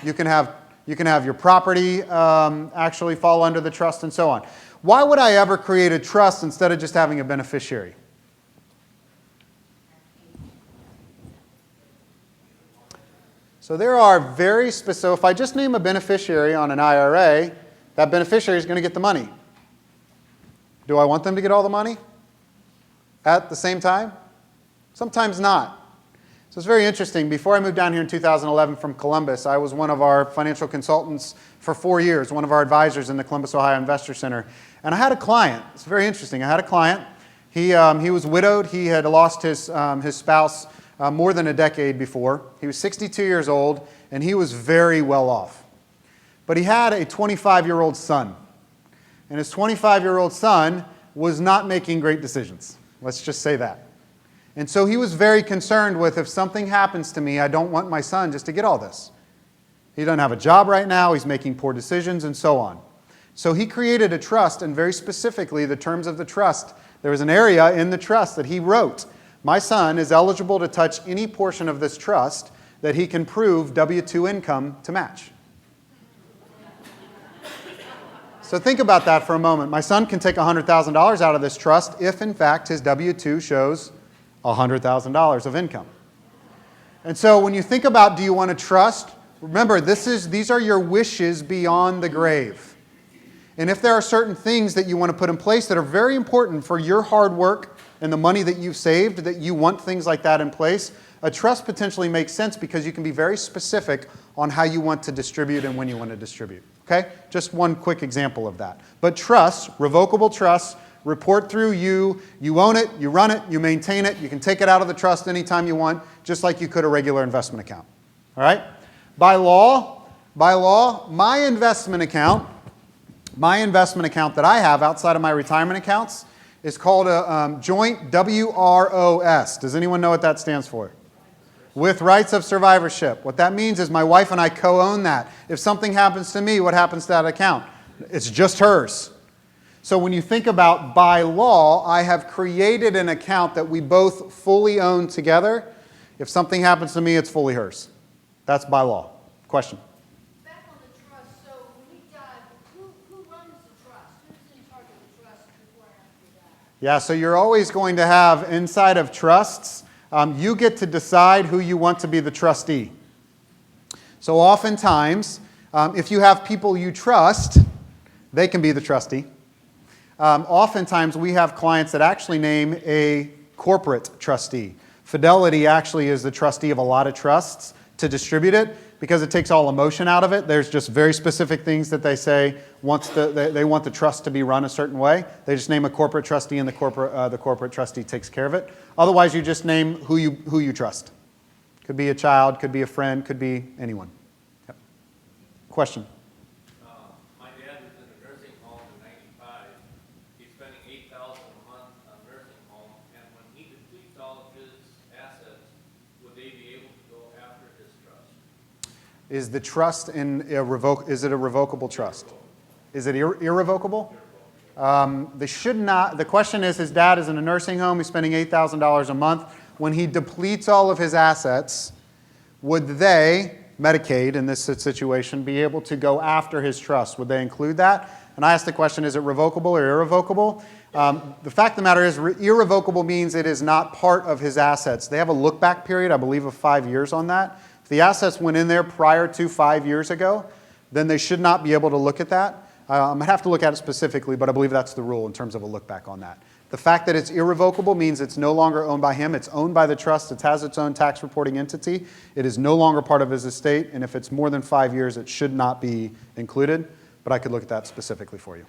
You can have your property actually fall under the trust and so on. Why would I ever create a trust instead of just having a beneficiary? So there are very specific, so if I just name a beneficiary on an IRA, that beneficiary is going to get the money. Do I want them to get all the money at the same time? Sometimes not. So it's very interesting. Before I moved down here in 2011 from Columbus, I was one of our financial consultants for 4 years, one of our advisors in the Columbus, Ohio Investor Center. And I had a client. It's very interesting. I had a client. He was widowed. He had lost his spouse more than a decade before. He was 62 years old, and he was very well off. But he had a 25-year-old son. And his 25-year-old son was not making great decisions. Let's just say that. And so he was very concerned with, if something happens to me, I don't want my son just to get all this. He doesn't have a job right now, he's making poor decisions, and so on. So he created a trust, and very specifically, the terms of the trust, there was an area in the trust that he wrote, my son is eligible to touch any portion of this trust that he can prove W-2 income to match. So think about that for a moment. My son can take $100,000 out of this trust if, in fact, his W-2 shows $100,000 of income. And so when you think about, do you want to trust? Remember, these are your wishes beyond the grave. And if there are certain things that you want to put in place that are very important for your hard work and the money that you've saved, that you want things like that in place, a trust potentially makes sense because you can be very specific on how you want to distribute and when you want to distribute. Okay? Just one quick example of that. But trusts, revocable trusts, report through you. You own it, you run it, you maintain it. You can take it out of the trust anytime you want, just like you could a regular investment account. All right? By law, my investment account that I have outside of my retirement accounts is called a joint WROS. Does anyone know what that stands for? With rights of survivorship. What that means is my wife and I co-own that. If something happens to me, what happens to that account? It's just hers. So when you think about by law, I have created an account that we both fully own together. If something happens to me, it's fully hers. That's by law. Question? Back on the trust, so when you die, who runs the trust? Who's in charge of the trust before and after you die? Yeah, so you're always going to have inside of trusts, you get to decide who you want to be the trustee. So oftentimes, if you have people you trust, they can be the trustee. Oftentimes, we have clients that actually name a corporate trustee. Fidelity actually is the trustee of a lot of trusts to distribute it because it takes all emotion out of it. There's just very specific things that they say they want the trust to be run a certain way. They just name a corporate trustee and the corporate trustee takes care of it. Otherwise, you just name who you trust. Could be a child, could be a friend, could be anyone. Yep. Question? My dad was in a nursing home in '95. He's spending $8,000 a month on nursing home, and when he depletes all of his assets, would they be able to go after his trust? Is the trust is it a revocable trust? Is it irrevocable? They should not. The question is, his dad is in a nursing home. He's spending $8,000 a month. When he depletes all of his assets, would they, Medicaid in this situation, be able to go after his trust? Would they include that? And I asked the question, is it revocable or irrevocable? The fact of the matter is, irrevocable means it is not part of his assets. They have a look-back period, I believe, of 5 years on that. If the assets went in there prior to 5 years ago, then they should not be able to look at that. I'm going to have to look at it specifically, but I believe that's the rule in terms of a look-back on that. The fact that it's irrevocable means it's no longer owned by him. It's owned by the trust. It has its own tax reporting entity. It is no longer part of his estate, and if it's more than 5 years, it should not be included, but I could look at that specifically for you.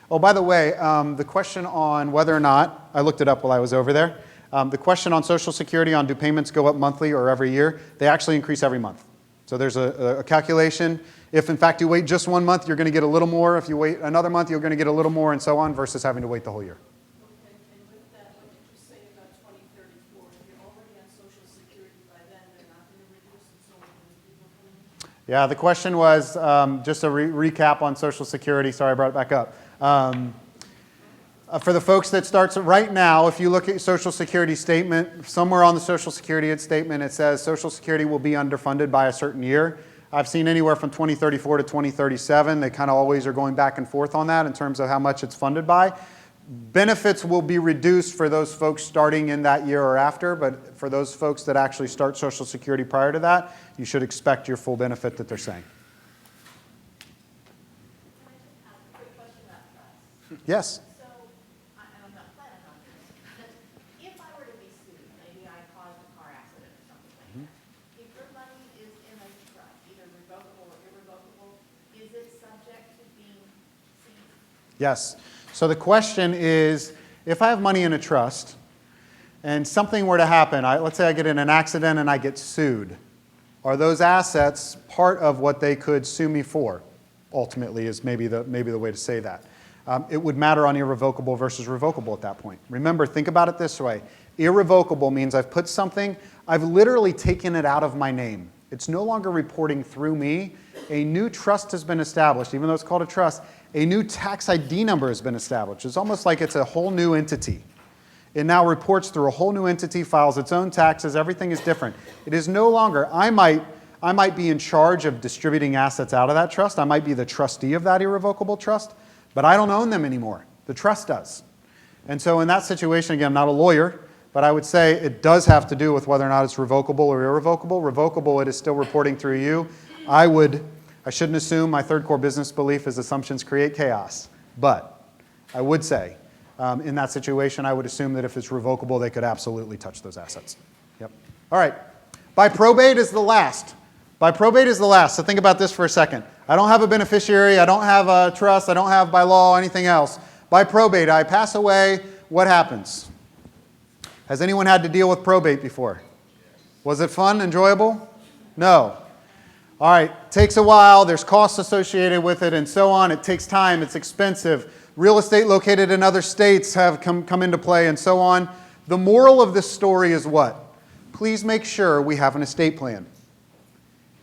Oh, by the way, the question on whether or not, I looked it up while I was over there, the question on Social Security on do payments go up monthly or every year, they actually increase every month. So there's a calculation. If in fact you wait just 1 month, you're going to get a little more. If you wait another month, you're going to get a little more, and so on, versus having to wait the whole year. Okay, and with that, what did you say about 2034? If you're already on Social Security by then, they're not going to reduce it, so when people come in? Yeah, the question was, just a recap on Social Security. Sorry, I brought it back up. For the folks that starts right now, if you look at your Social Security statement, somewhere on the Social Security statement it says Social Security will be underfunded by a certain year. I've seen anywhere from 2034 to 2037. They kind of always are going back and forth on that in terms of how much it's funded by. Benefits will be reduced for those folks starting in that year or after, but for those folks that actually start Social Security prior to that, you should expect your full benefit that they're saying. Can I just ask a quick question about trust? Yes? So, and I'm not planning on this, but if I were to be sued, maybe I caused a car accident or something like that, if your money is in a trust, either revocable or irrevocable, is it subject to being seized? Yes. So the question is, if I have money in a trust and something were to happen, let's say I get in an accident and I get sued, are those assets part of what they could sue me for? Ultimately is maybe the way to say that. It would matter on irrevocable versus revocable at that point. Remember, think about it this way. Irrevocable means I've put something, I've literally taken it out of my name. It's no longer reporting through me. A new trust has been established, even though it's called a trust. A new tax ID number has been established. It's almost like it's a whole new entity. It now reports through a whole new entity, files its own taxes, everything is different. It is no longer, I might be in charge of distributing assets out of that trust. I might be the trustee of that irrevocable trust, but I don't own them anymore. The trust does. And so in that situation, again, I'm not a lawyer, but I would say it does have to do with whether or not it's revocable or irrevocable. Revocable, it is still reporting through you. I shouldn't assume, my third core business belief is assumptions create chaos. But I would say, in that situation, I would assume that if it's revocable, they could absolutely touch those assets. Yep. All right. By probate is the last. By probate is the last. So think about this for a second. I don't have a beneficiary. I don't have a trust. I don't have by law anything else. By probate, I pass away. What happens? Has anyone had to deal with probate before? Was it fun, enjoyable? No. All right, takes a while, there's costs associated with it and so on. It takes time, it's expensive. Real estate located in other states have come into play and so on. The moral of this story is what? Please make sure we have an estate plan.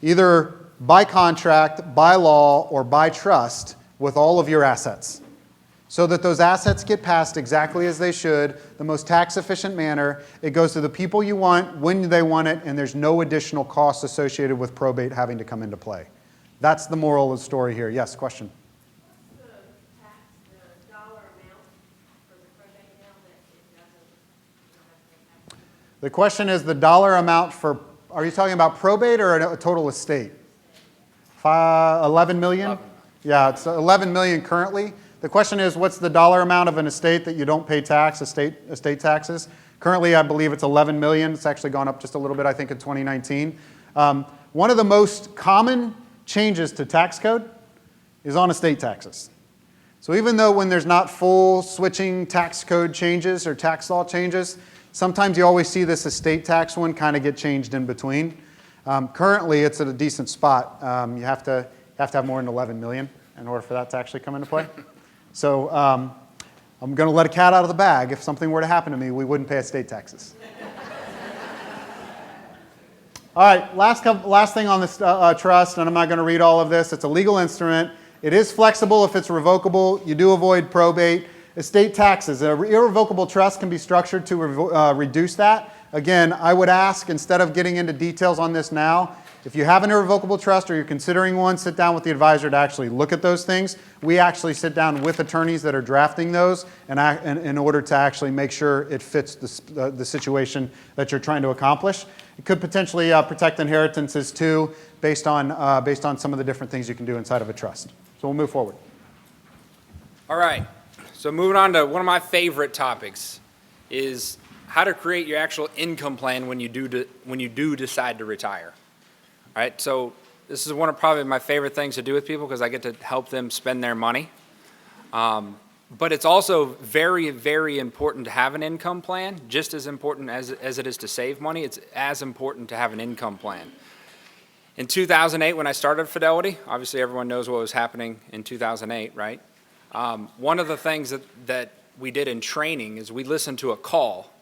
Either by contract, by law, or by trust with all of your assets. So that those assets get passed exactly as they should, the most tax efficient manner. It goes to the people you want, when they want it, and there's no additional costs associated with probate having to come into play. That's the moral of the story here. Yes, question? What's the dollar amount for the probate now that it doesn't, you don't have to pay tax? The question is the dollar amount for, are you talking about probate or a total estate? 11 million? 11. Yeah, it's 11 million currently. The question is, what's the dollar amount of an estate that you don't pay tax, estate taxes? Currently, I believe it's 11 million. It's actually gone up just a little bit, I think, in 2019. One of the most common changes to tax code is on estate taxes. So even though when there's not full switching tax code changes or tax law changes, sometimes you always see this estate tax one kind of get changed in between. Currently, it's at a decent spot. You have to have more than 11 million in order for that to actually come into play. So I'm going to let a cat out of the bag. If something were to happen to me, we wouldn't pay estate taxes. All right, last thing on this trust, and I'm not going to read all of this. It's a legal instrument. It is flexible if it's revocable. You do avoid probate. Estate taxes. An irrevocable trust can be structured to reduce that. Again, I would ask, instead of getting into details on this now, if you have an irrevocable trust or you're considering one, sit down with the advisor to actually look at those things. We actually sit down with attorneys that are drafting those and in order to actually make sure it fits the situation that you're trying to accomplish. It could potentially protect inheritances too, based on some of the different things you can do inside of a trust. So we'll move forward. All right, so moving on to one of my favorite topics is how to create your actual income plan when you do decide to retire. All right, so this is one of probably my favorite things to do with people because I get to help them spend their money. But it's also very, very important to have an income plan, just as important as it is to save money. It's as important to have an income plan. In 2008, when I started Fidelity, obviously everyone knows what was happening in 2008, right? One of the things that we did in training is we listened to a call.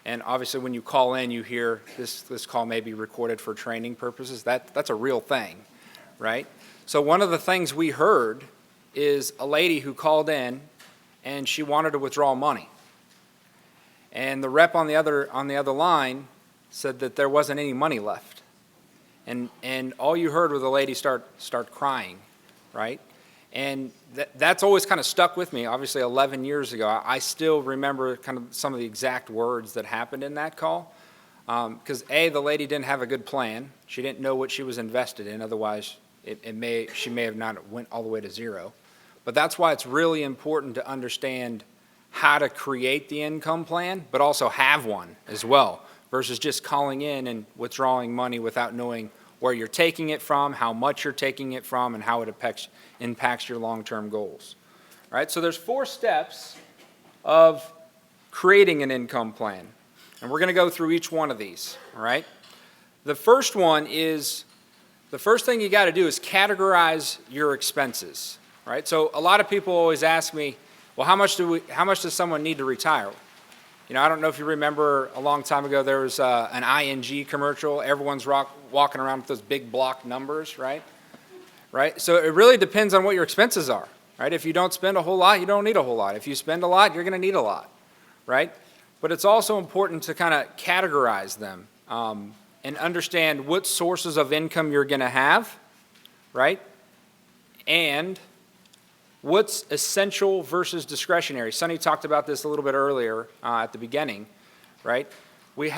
And obviously when you call in, you hear this call may be recorded for training purposes. That's a real thing, right? So one of the things we heard is a lady who called in and she wanted to withdraw money. And the rep on the other line said that there wasn't any money left. And all you heard was the lady start crying, right? And that's always kind of stuck with me. Obviously 11 years ago, I still remember kind of some of the exact words that happened in that call. Because the lady didn't have a good plan. She didn't know what she was invested in. Otherwise, she may have not went all the way to zero. But that's why it's really important to understand how to create the income plan, but also have one as well, versus just calling in and withdrawing money without knowing where you're taking it from, how much you're taking it from, and how it impacts your long-term goals. All right, so there's 4 steps of creating an income plan, and we're going to go through each one of these. All right, the first one is the first thing you got to do is categorize your expenses. All right, so a lot of people always ask me, well, how much does someone need to retire? You know, I don't know if you remember a long time ago there was an ING commercial. Everyone's walking around with those big block numbers, right? Right? So it really depends on what your expenses are, right? If you don't spend a whole lot, you don't need a whole lot. If you spend a lot, you're going to need a lot, right? But it's also important to kind of categorize them and understand what sources of income you're going to have, right? And what's essential versus discretionary. Sonny talked about this a little bit earlier at the beginning, right? You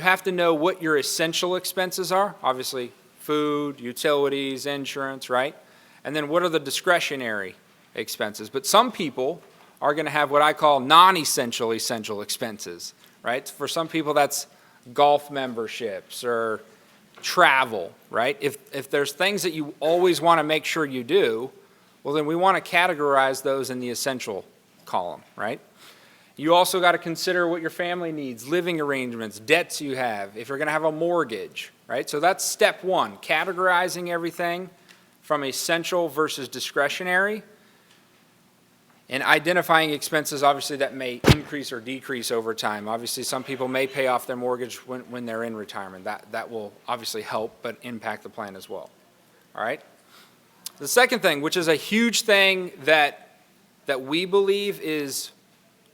have to know what your essential expenses are, obviously food, utilities, insurance, right? And then what are the discretionary expenses? But some people are going to have what I call non-essential essential expenses, right? For some people that's golf memberships or travel, right? If there's things that you always want to make sure you do, well, then we want to categorize those in the essential column, right? You also got to consider what your family needs, living arrangements, debts you have, if you're going to have a mortgage, right? So that's step 1, categorizing everything from essential versus discretionary and identifying expenses, obviously, that may increase or decrease over time. Obviously, some people may pay off their mortgage when they're in retirement. That will obviously help, but impact the plan as well, all right? The second thing, which is a huge thing that we believe is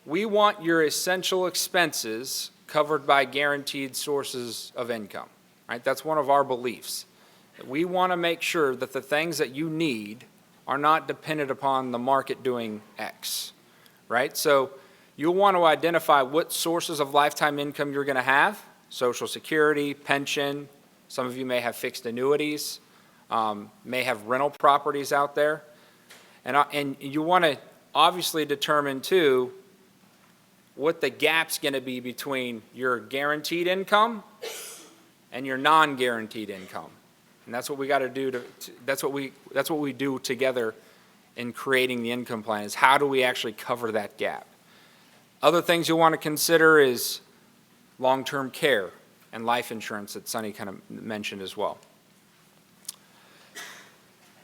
we want your essential expenses covered by guaranteed sources of income, right? That's one of our beliefs. We want to make sure that the things that you need are not dependent upon the market doing X, right? So you'll want to identify what sources of lifetime income you're going to have, Social Security, pension. Some of you may have fixed annuities. May have rental properties out there. And you want to obviously determine, too, what the gap's going to be between your guaranteed income and your non-guaranteed income. And that's what we got to do. That's what we do together in creating the income plan, is how do we actually cover that gap. Other things you'll want to consider is long-term care and life insurance that Sonny kind of mentioned as well.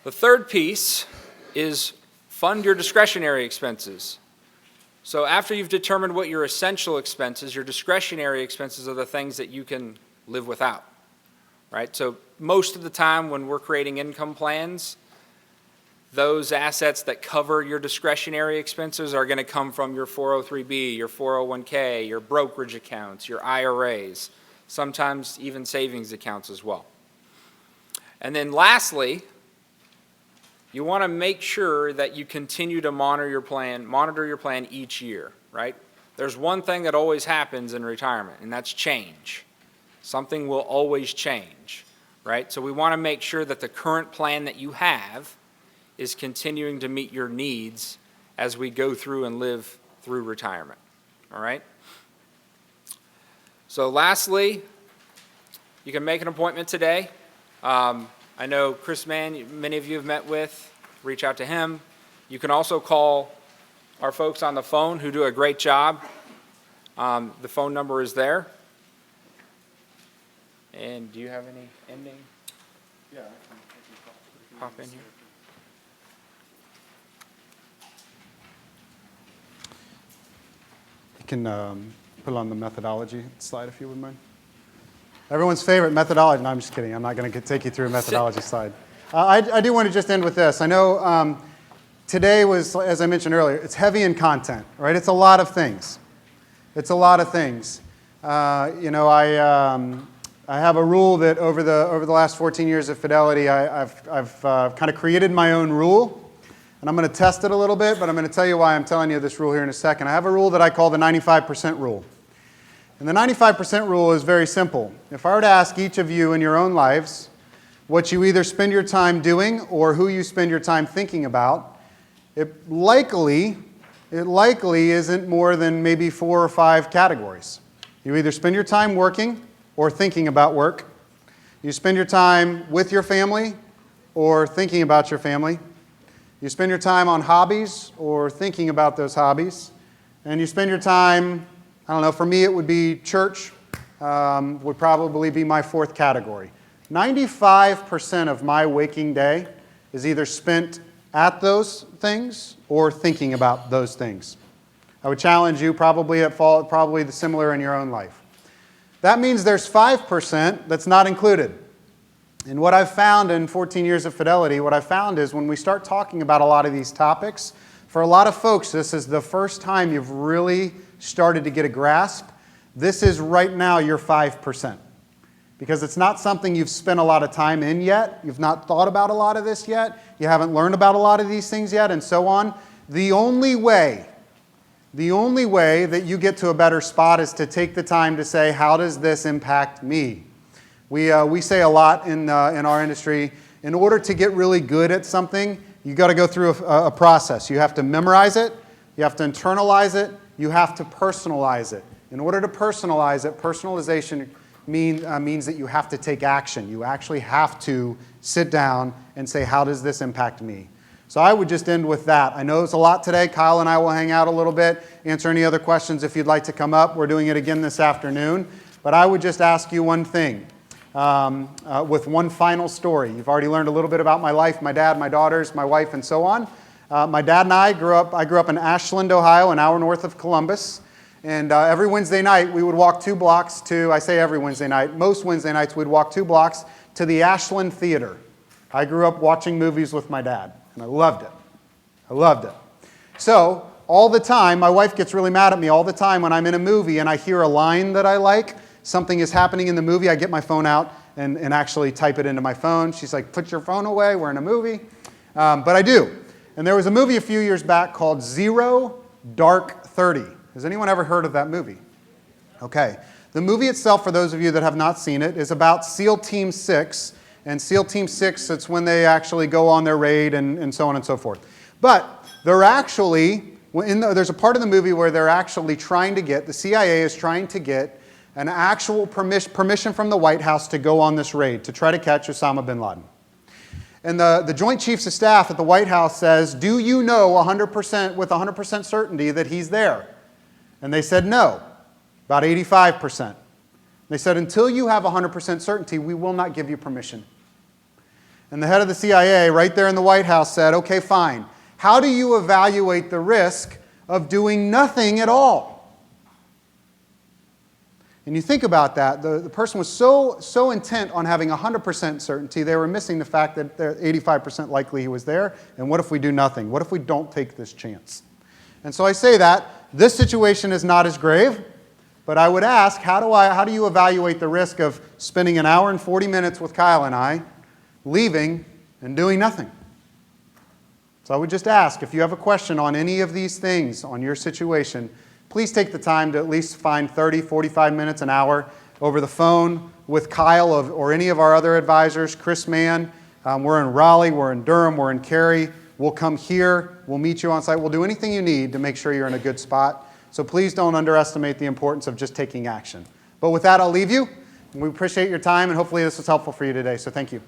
The third piece is fund your discretionary expenses. So after you've determined what your essential expenses, your discretionary expenses are the things that you can live without, right? So most of the time when we're creating income plans, those assets that cover your discretionary expenses are going to come from your 403B, your 401K, your brokerage accounts, your IRAs, sometimes even savings accounts as well. And then lastly, you want to make sure that you continue to monitor your plan each year, right? There's one thing that always happens in retirement, and that's change. Something will always change, right? So we want to make sure that the current plan that you have is continuing to meet your needs as we go through and live through retirement, all right? So lastly, you can make an appointment today. I know Chris Mann, many of you have met with, reach out to him. You can also call our folks on the phone who do a great job. The phone number is there. And do you have any ending? Yeah, I can Pop in here. You can put on the methodology slide if you wouldn't mind. Everyone's favorite methodology. No, I'm just kidding. I'm not going to take you through a methodology slide. I do want to just end with this. I know today was, as I mentioned earlier, it's heavy in content, right? It's a lot of things. It's a lot of things. You know, I have a rule that over the last 14 years of Fidelity, I've kind of created my own rule. And I'm going to test it a little bit, but I'm going to tell you why I'm telling you this rule here in a second. I have a rule that I call the 95% rule. And the 95% rule is very simple. If I were to ask each of you in your own lives what you either spend your time doing or who you spend your time thinking about, it likely isn't more than maybe 4 or 5 categories. You either spend your time working or thinking about work. You spend your time with your family or thinking about your family. You spend your time on hobbies or thinking about those hobbies. And you spend your time, I don't know, for me it would be church, would probably be my 4th category. 95% of my waking day is either spent at those things or thinking about those things. I would challenge you probably the similar in your own life. That means there's 5% that's not included. And what I've found in 14 years of Fidelity, what I've found is when we start talking about a lot of these topics, for a lot of folks, this is the first time you've really started to get a grasp. This is right now your 5%. Because it's not something you've spent a lot of time in yet. You've not thought about a lot of this yet. You haven't learned about a lot of these things yet, and so on. The only way that you get to a better spot is to take the time to say, how does this impact me? We say a lot in our industry, in order to get really good at something, you've got to go through a process. You have to memorize it, you have to internalize it, you have to personalize it. In order to personalize it, personalization means that you have to take action. You actually have to sit down and say, how does this impact me? So I would just end with that. I know it's a lot today. Kyle and I will hang out a little bit, answer any other questions if you'd like to come up. We're doing it again this afternoon. But I would just ask you one thing. With one final story. You've already learned a little bit about my life, my dad, my daughters, my wife, and so on. My dad and I grew up in Ashland, Ohio, an hour north of Columbus. And every Wednesday night, we would walk 2 blocks to, I say every Wednesday night, most Wednesday nights we'd walk 2 blocks to the Ashland Theater. I grew up watching movies with my dad, and I loved it. I loved it. So, all the time, my wife gets really mad at me all the time when I'm in a movie and I hear a line that I like. Something is happening in the movie, I get my phone out and actually type it into my phone. She's like, put your phone away, we're in a movie. But I do. And there was a movie a few years back called Zero Dark 30. Has anyone ever heard of that movie? Okay. The movie itself, for those of you that have not seen it, is about SEAL Team 6. And SEAL Team 6, it's when they actually go on their raid and so on and so forth. But they're actually, there's a part of the movie where they're actually trying to get, the CIA is trying to get an actual permission from the White House to go on this raid, to try to catch Osama bin Laden. And the Joint Chiefs of Staff at the White House says, do you know 100% with 100% certainty that he's there? And they said no, about 85%. They said, until you have 100% certainty, we will not give you permission. And the head of the CIA right there in the White House said, okay, fine. How do you evaluate the risk of doing nothing at all? And you think about that, the person was so intent on having 100% certainty, they were missing the fact that they're 85% likely he was there. And what if we do nothing? What if we don't take this chance? And so I say that this situation is not as grave, but I would ask, how do you evaluate the risk of spending an hour and 40 minutes with Kyle and I, leaving and doing nothing? So I would just ask, if you have a question on any of these things, on your situation, please take the time to at least find 30, 45 minutes, an hour over the phone with Kyle or any of our other advisors, Chris Mann. We're in Raleigh, we're in Durham, we're in Cary. We'll come here, we'll meet you on site. We'll do anything you need to make sure you're in a good spot. So please don't underestimate the importance of just taking action. But with that, I'll leave you. We appreciate your time, and hopefully this was helpful for you today. So thank you.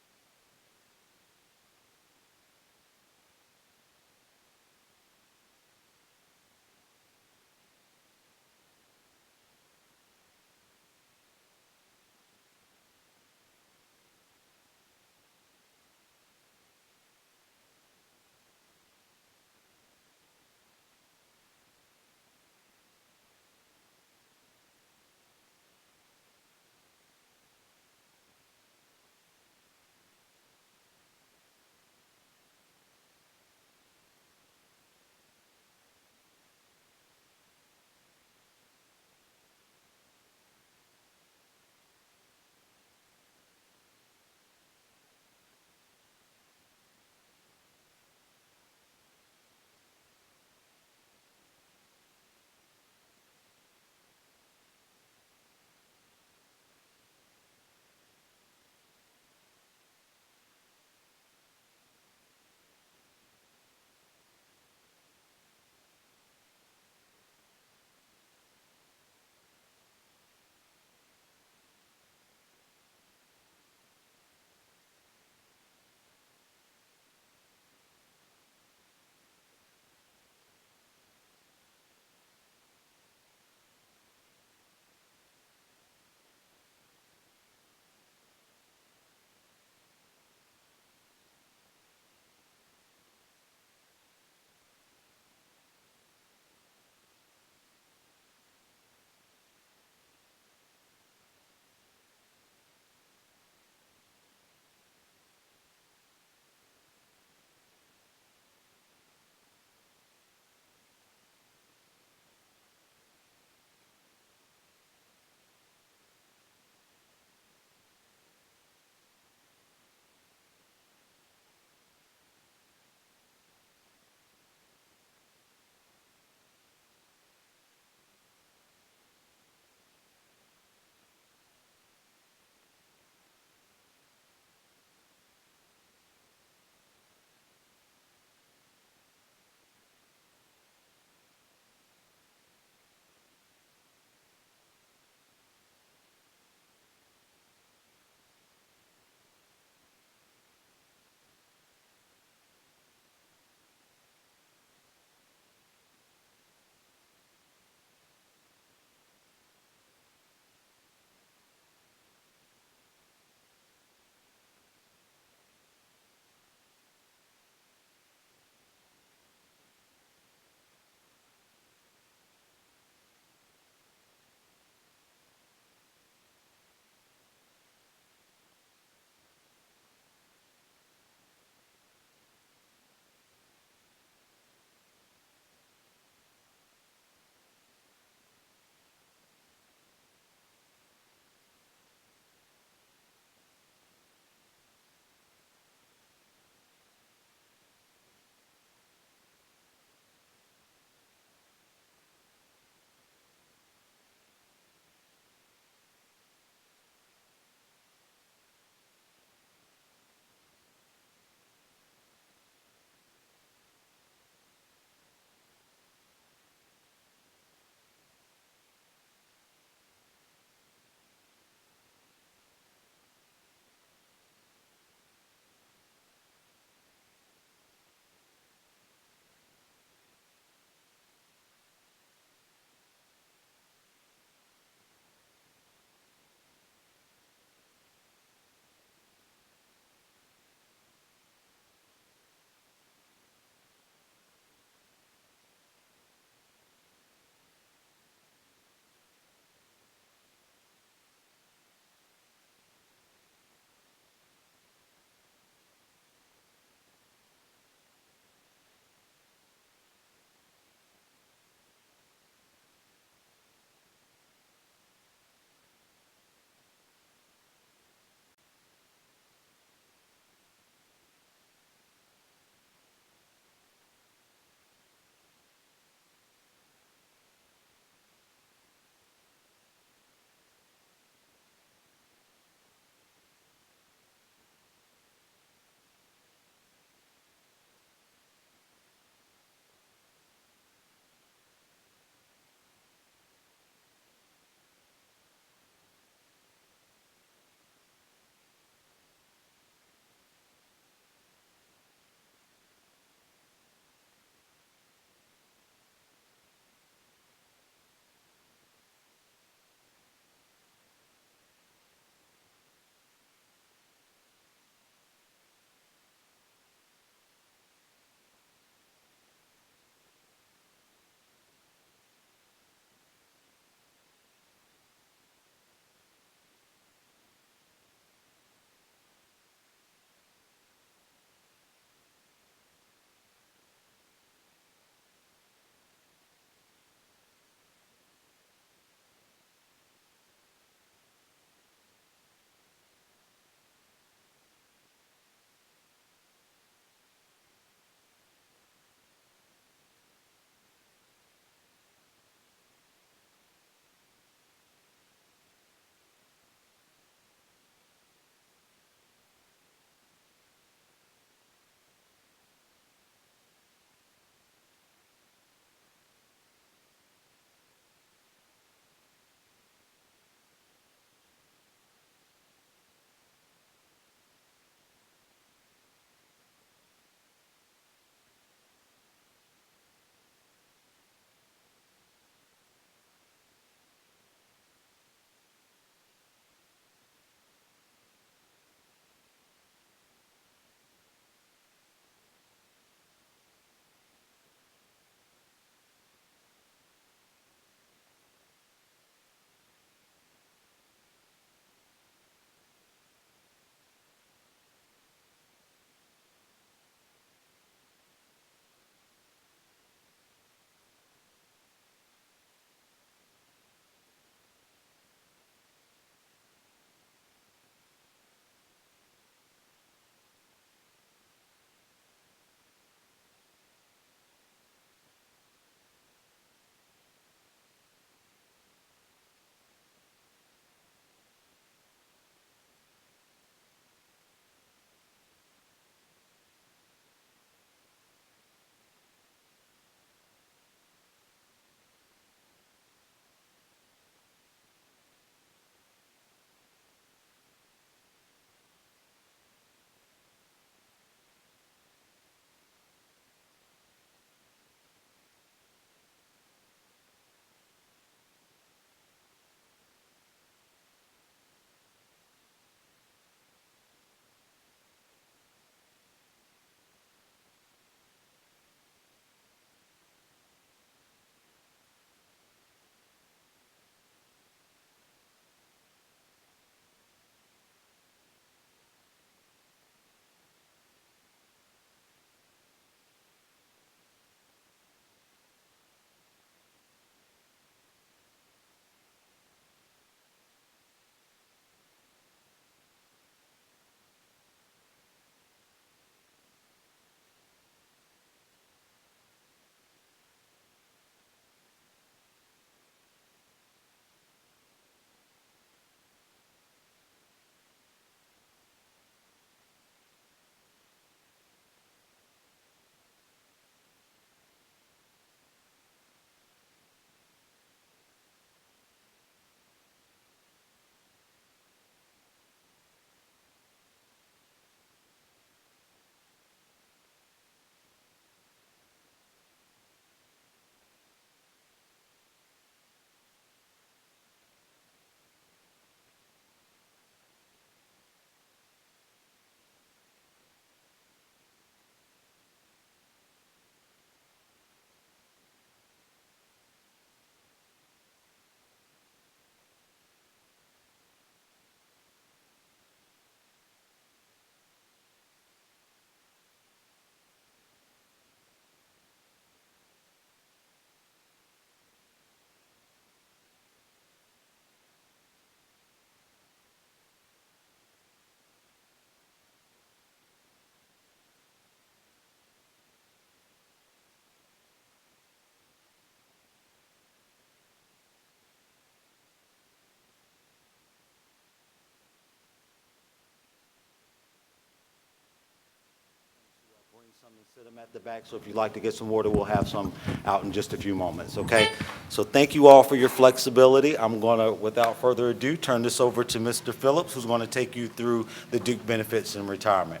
some and sit them at the back, so if you'd like to get some water, we'll have some out in just a few moments, okay? So thank you all for your flexibility. I'm going to, without further ado, turn this over to Mr. Phillips, who's going to take you through the Duke benefits and retirement.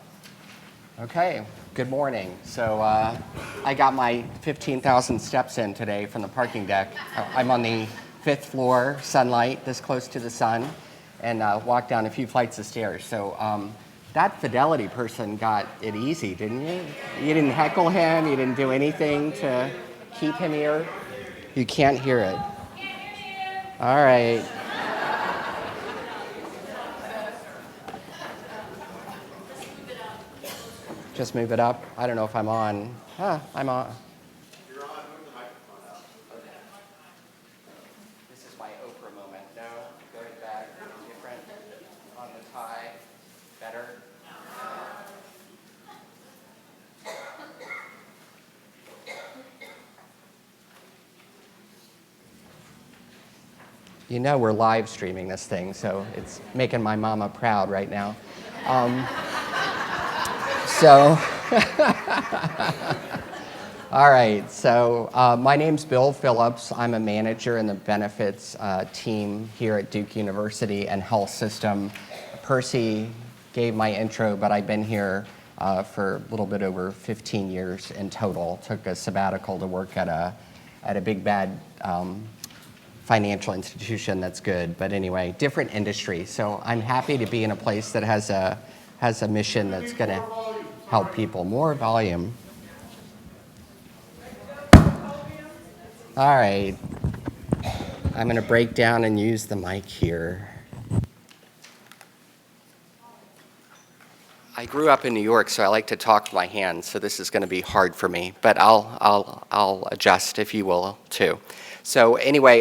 Okay, good morning. So I got my 15,000 steps in today from the parking deck. I'm on the 5th floor, sunlight, this close to the sun, and walked down a few flights of stairs. So that Fidelity person got it easy, didn't you? You didn't heckle him, you didn't do anything to keep him here. You can't hear it. All right. Just move it up. I don't know if I'm on. I'm on. You're on. Move the microphone up. Okay. This is my Oprah moment. No, go back. Different. On the tie. Better. You know we're live streaming this thing, so it's making my mama proud right now. So, all right, so my name's Bill Phillips. I'm a manager in the benefits team here at Duke University and Health System. Percy gave my intro, but I've been here for a little bit over 15 years in total. Took a sabbatical to work at a big bad financial institution that's good. But anyway, different industry. So I'm happy to be in a place that has a mission that's going to help people. More volume. All right. I'm going to break down and use the mic here. I grew up in New York, so I like to talk with my hands, so this is going to be hard for me, but I'll adjust, if you will, too. So anyway,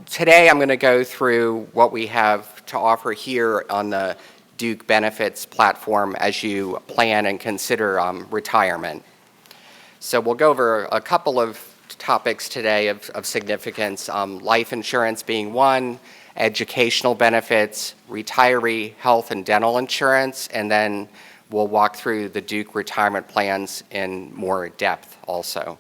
today I'm going to go through what we have to offer here on the Duke Benefits platform as you plan and consider retirement. So we'll go over a couple of topics today of significance, life insurance being one, educational benefits, retiree health and dental insurance, and then we'll walk through the Duke retirement plans in more depth also.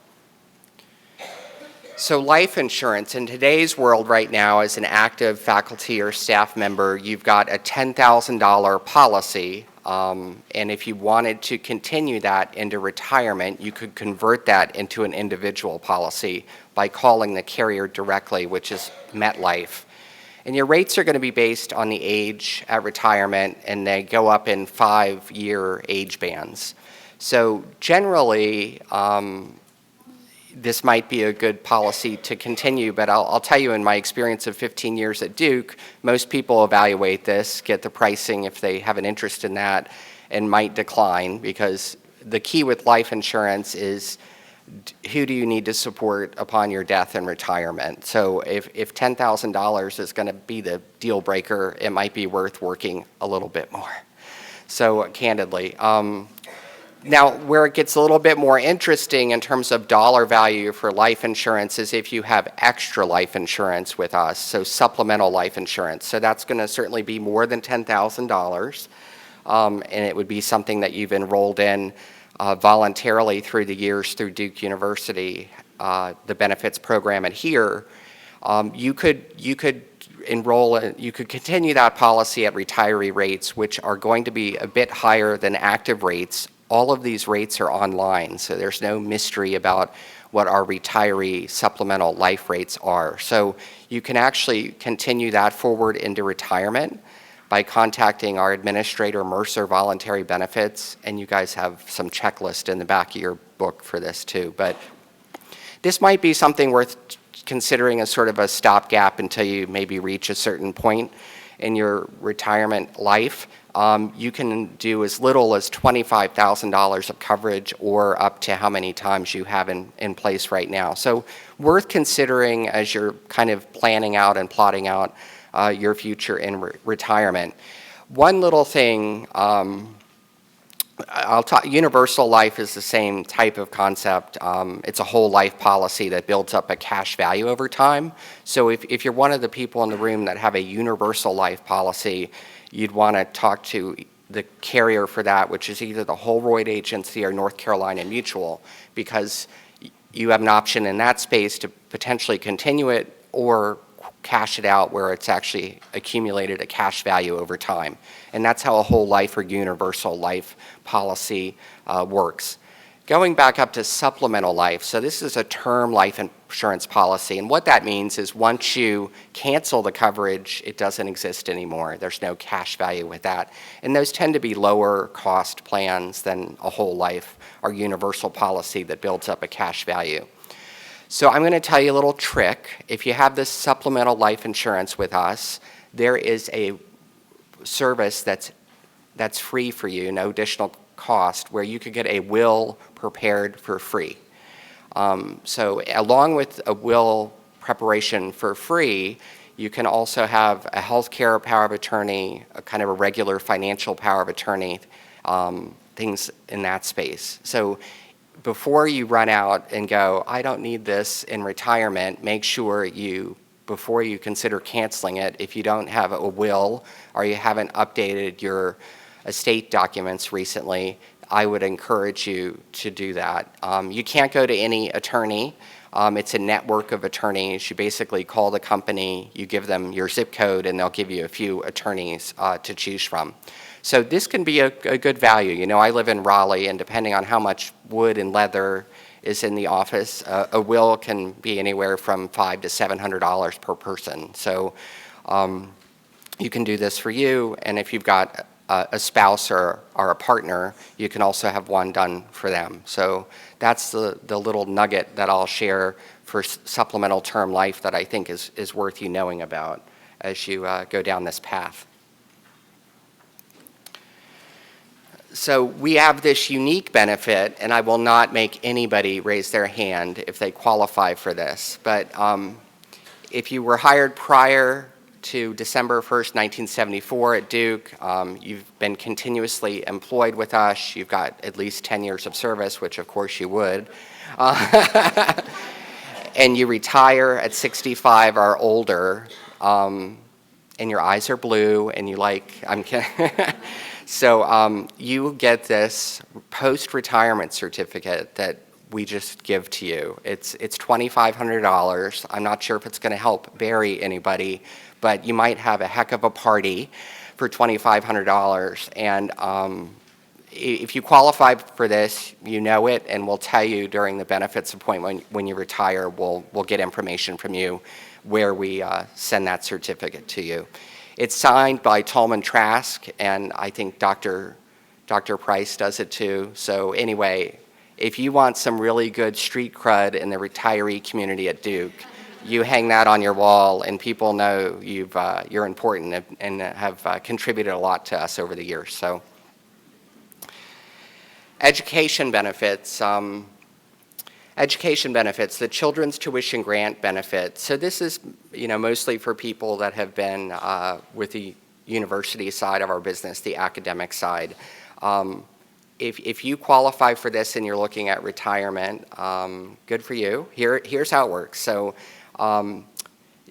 So life insurance, in today's world right now, as an active faculty or staff member, you've got a $10,000 policy, and if you wanted to continue that into retirement, you could convert that into an individual policy by calling the carrier directly, which is MetLife. And your rates are going to be based on the age at retirement, and they go up in 5-year age bands. So generally, this might be a good policy to continue, but I'll tell you in my experience of 15 years at Duke, most people evaluate this, get the pricing if they have an interest in that, and might decline, because the key with life insurance is who do you need to support upon your death and retirement. So if $10,000 is going to be the deal breaker, it might be worth working a little bit more. So candidly. Now, where it gets a little bit more interesting in terms of dollar value for life insurance is if you have extra life insurance with us, so supplemental life insurance. So that's going to certainly be more than $10,000, and it would be something that you've enrolled in voluntarily through the years through Duke University, the benefits program. And here, you could enroll, you could continue that policy at retiree rates, which are going to be a bit higher than active rates. All of these rates are online, so there's no mystery about what our retiree supplemental life rates are. So you can actually continue that forward into retirement by contacting our administrator, Mercer Voluntary Benefits, and you guys have some checklist in the back of your book for this too. But this might be something worth considering as sort of a stopgap until you maybe reach a certain point in your retirement life. You can do as little as $25,000 of coverage or up to how many times you have in place right now. So worth considering as you're kind of planning out and plotting out your future in retirement. One little thing, universal life is the same type of concept. It's a whole life policy that builds up a cash value over time. So if you're one of the people in the room that have a universal life policy, you'd want to talk to the carrier for that, which is either the Holroyd Agency or North Carolina Mutual, because you have an option in that space to potentially continue it or cash it out where it's actually accumulated a cash value over time. And that's how a whole life or universal life policy works. Going back up to supplemental life, so this is a term life insurance policy, and what that means is once you cancel the coverage, it doesn't exist anymore. There's no cash value with that. And those tend to be lower cost plans than a whole life or universal policy that builds up a cash value. So I'm going to tell you a little trick. If you have this supplemental life insurance with us, there is a service that's free for you, no additional cost, where you could get a will prepared for free. So along with a will preparation for free, you can also have a healthcare power of attorney, a kind of a regular financial power of attorney, things in that space. So before you run out and go, I don't need this in retirement, make sure before you consider canceling it, if you don't have a will or you haven't updated your estate documents recently, I would encourage you to do that. You can't go to any attorney. It's a network of attorneys. You basically call the company, you give them your zip code, and they'll give you a few attorneys to choose from. So this can be a good value. You know, I live in Raleigh, and depending on how much wood and leather is in the office, a will can be anywhere from $500 to $700 per person. So you can do this for you, and if you've got a spouse or a partner, you can also have one done for them. So that's the little nugget that I'll share for supplemental term life that I think is worth you knowing about as you go down this path. So we have this unique benefit, and I will not make anybody raise their hand if they qualify for this, but if you were hired prior to December 1st, 1974 at Duke, you've been continuously employed with us, you've got at least 10 years of service, which of course you would, and you retire at 65 or older, and your eyes are blue, and you like, I'm kidding. So you get this post-retirement certificate that we just give to you. It's $2,500. I'm not sure if it's going to help bury anybody, but you might have a heck of a party for $2,500. And if you qualify for this, you know it, and we'll tell you during the benefits appointment when you retire. We'll get information from you where we send that certificate to you. It's signed by Tolman Trask, and I think Dr. Price does it too. So anyway, if you want some really good street crud in the retiree community at Duke, you hang that on your wall, and people know you're important and have contributed a lot to us over the years. So, education benefits. Education benefits, the Children's Tuition Grant benefit. So this is, mostly for people that have been with the university side of our business, the academic side. If you qualify for this and you're looking at retirement, good for you. Here's how it works. So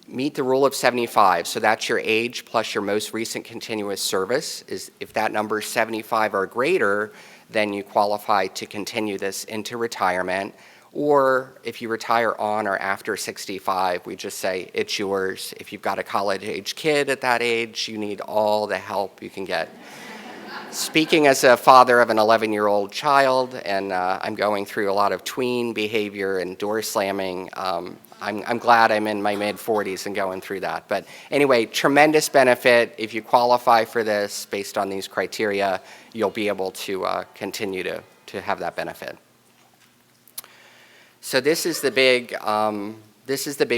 meet the rule of 75. So that's your age plus your most recent continuous service. If that number is 75 or greater, then you qualify to continue this into retirement. Or if you retire on or after 65, we just say it's yours. If you've got a college-age kid at that age, you need all the help you can get. Speaking as a father of an 11-year-old child, and I'm going through a lot of tween behavior and door slamming, I'm glad I'm in my mid-40s and going through that. But anyway, tremendous benefit. If you qualify for this based on these criteria, you'll be able to continue to have that benefit. So this is the big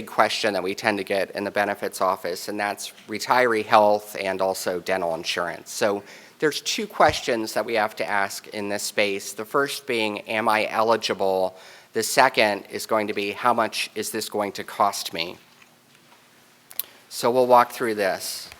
question that we tend to get in the benefits office, and that's retiree health and also dental insurance. So there's two questions that we have to ask in this space. The first being, am I eligible? The second is going to be, how much is this going to cost me? So we'll walk through this.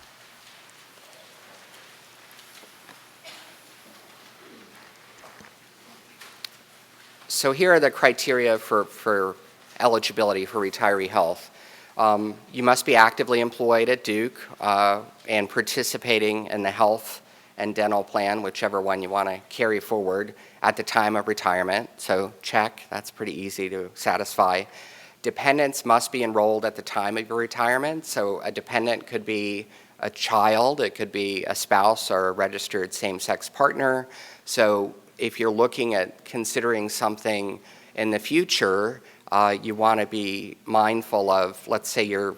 So here are the criteria for eligibility for retiree health. You must be actively employed at Duke and participating in the health and dental plan, whichever one you want to carry forward at the time of retirement. So check, that's pretty easy to satisfy. Dependents must be enrolled at the time of your retirement. So a dependent could be a child, it could be a spouse or a registered same-sex partner. So if you're looking at considering something in the future, you want to be mindful of, let's say your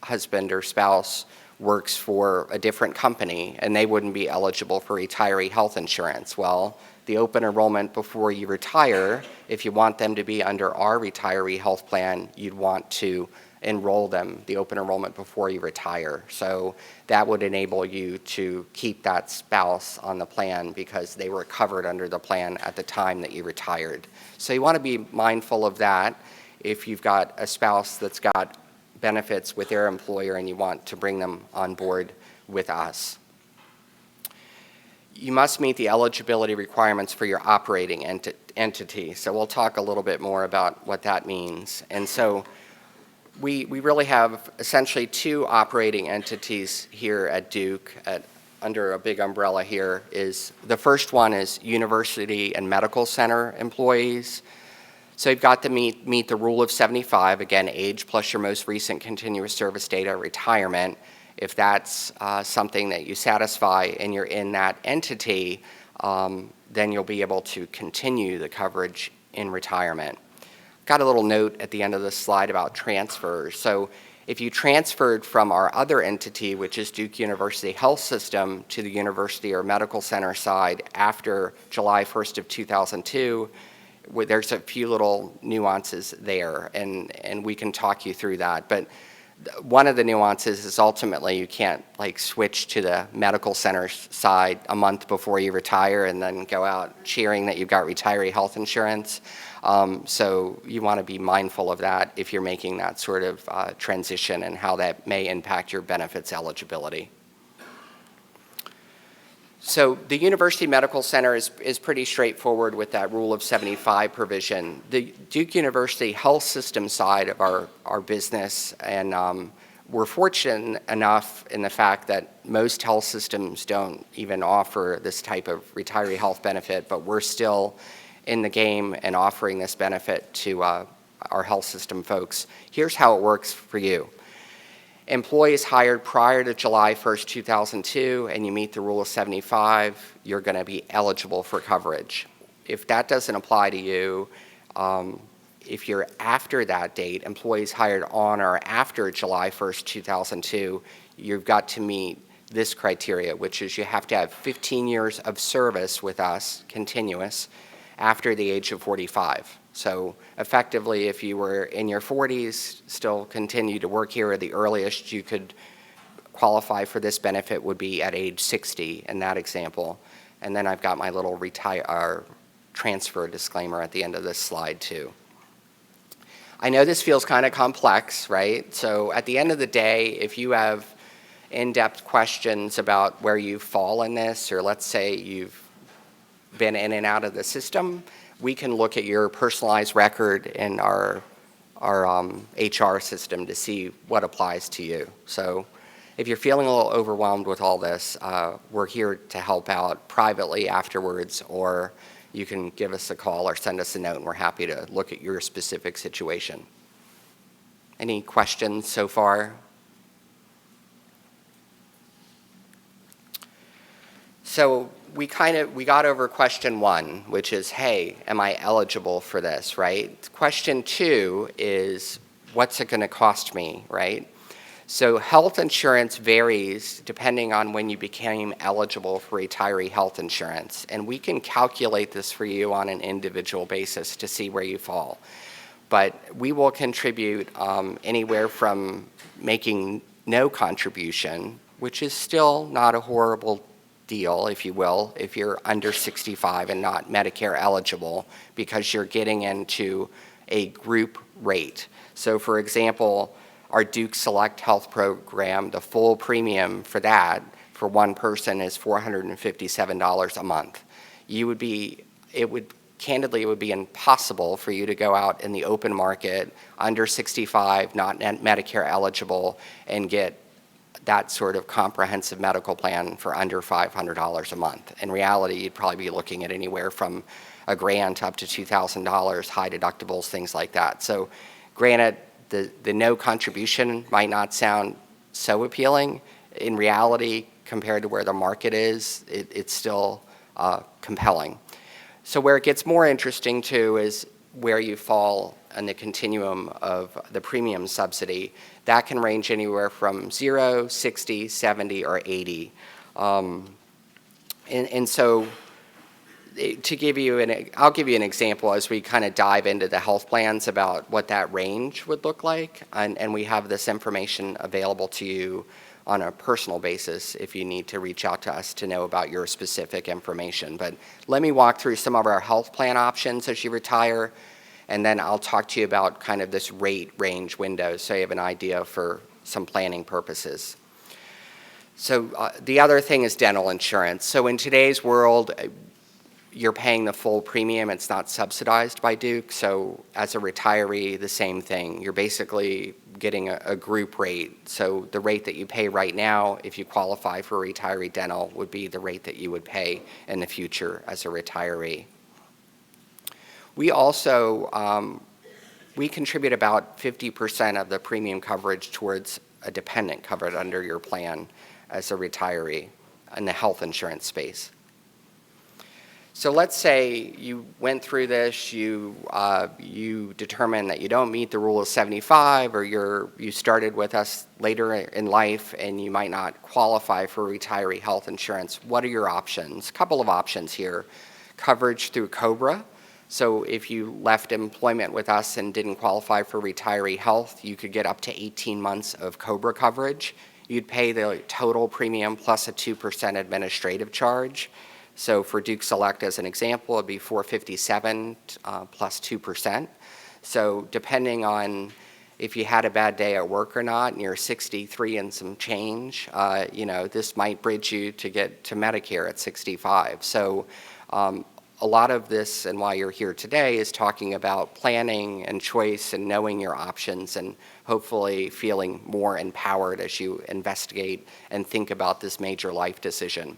husband or spouse works for a different company and they wouldn't be eligible for retiree health insurance. Well, the open enrollment before you retire, if you want them to be under our retiree health plan, you'd want to enroll them, the open enrollment before you retire. So that would enable you to keep that spouse on the plan because they were covered under the plan at the time that you retired. So you want to be mindful of that if you've got a spouse that's got benefits with their employer and you want to bring them on board with us. You must meet the eligibility requirements for your operating entity. So we'll talk a little bit more about what that means. And so we really have essentially two operating entities here at Duke under a big umbrella here. The first one is university and medical center employees. So you've got to meet the rule of 75, again, age plus your most recent continuous service date at retirement. If that's something that you satisfy and you're in that entity, then you'll be able to continue the coverage in retirement. Got a little note at the end of this slide about transfers. So if you transferred from our other entity, which is Duke University Health System, to the university or medical center side after July 1st of 2002, there's a few little nuances there, and we can talk you through that. But one of the nuances is ultimately you can't switch to the medical center side a month before you retire and then go out cheering that you've got retiree health insurance. So you want to be mindful of that if you're making that sort of transition and how that may impact your benefits eligibility. So the University Medical Center is pretty straightforward with that Rule of 75 provision. The Duke University Health System side of our business, and we're fortunate enough in the fact that most health systems don't even offer this type of retiree health benefit, but we're still in the game and offering this benefit to our health system folks. Here's how it works for you. Employees hired prior to July 1st, 2002, and you meet the Rule of 75, you're going to be eligible for coverage. If that doesn't apply to you, if you're after that date, employees hired on or after July 1st, 2002, you've got to meet this criteria, which is you have to have 15 years of service with us, continuous, after the age of 45. So effectively, if you were in your 40s, still continue to work here, the earliest you could qualify for this benefit would be at age 60 in that example. And then I've got my little transfer disclaimer at the end of this slide too. I know this feels kind of complex, right? So at the end of the day, if you have in-depth questions about where you fall in this, or let's say you've been in and out of the system, we can look at your personalized record in our HR system to see what applies to you. So if you're feeling a little overwhelmed with all this, we're here to help out privately afterwards, or you can give us a call or send us a note, and we're happy to look at your specific situation. Any questions so far? So we got over question one, which is, hey, am I eligible for this, right? Question two is, what's it going to cost me, right? So health insurance varies depending on when you became eligible for retiree health insurance, and we can calculate this for you on an individual basis to see where you fall. But we will contribute anywhere from making no contribution, which is still not a horrible deal, if you will, if you're under 65 and not Medicare eligible, because you're getting into a group rate. So for example, our Duke Select Health program, the full premium for that for one person is $457 a month. Candidly, it would be impossible for you to go out in the open market under 65, not Medicare eligible, and get that sort of comprehensive medical plan for under $500 a month. In reality, you'd probably be looking at anywhere from $1,000 to up to $2,000, high deductibles, things like that. So granted, the no contribution might not sound so appealing. In reality, compared to where the market is, it's still compelling. So where it gets more interesting too is where you fall on the continuum of the premium subsidy. That can range anywhere from 0, 60, 70, or 80. And so to give you I'll give you an example as we kind of dive into the health plans about what that range would look like. And we have this information available to you on a personal basis if you need to reach out to us to know about your specific information. But let me walk through some of our health plan options as you retire, and then I'll talk to you about kind of this rate range window so you have an idea for some planning purposes. So the other thing is dental insurance. So in today's world, you're paying the full premium. It's not subsidized by Duke. So as a retiree, the same thing. You're basically getting a group rate. So the rate that you pay right now, if you qualify for retiree dental, would be the rate that you would pay in the future as a retiree. We also, we contribute about 50% of the premium coverage towards a dependent covered under your plan as a retiree in the health insurance space. So let's say you went through this, you determined that you don't meet the rule of 75, or you started with us later in life and you might not qualify for retiree health insurance. What are your options? A couple of options here. Coverage through COBRA. So if you left employment with us and didn't qualify for retiree health, you could get up to 18 months of COBRA coverage. You'd pay the total premium plus a 2% administrative charge. So for Duke Select, as an example, it'd be $457 plus 2%. So depending on if you had a bad day at work or not, and you're 63 and some change, this might bridge you to get to Medicare at 65. So a lot of this, and why you're here today, is talking about planning and choice and knowing your options and hopefully feeling more empowered as you investigate and think about this major life decision.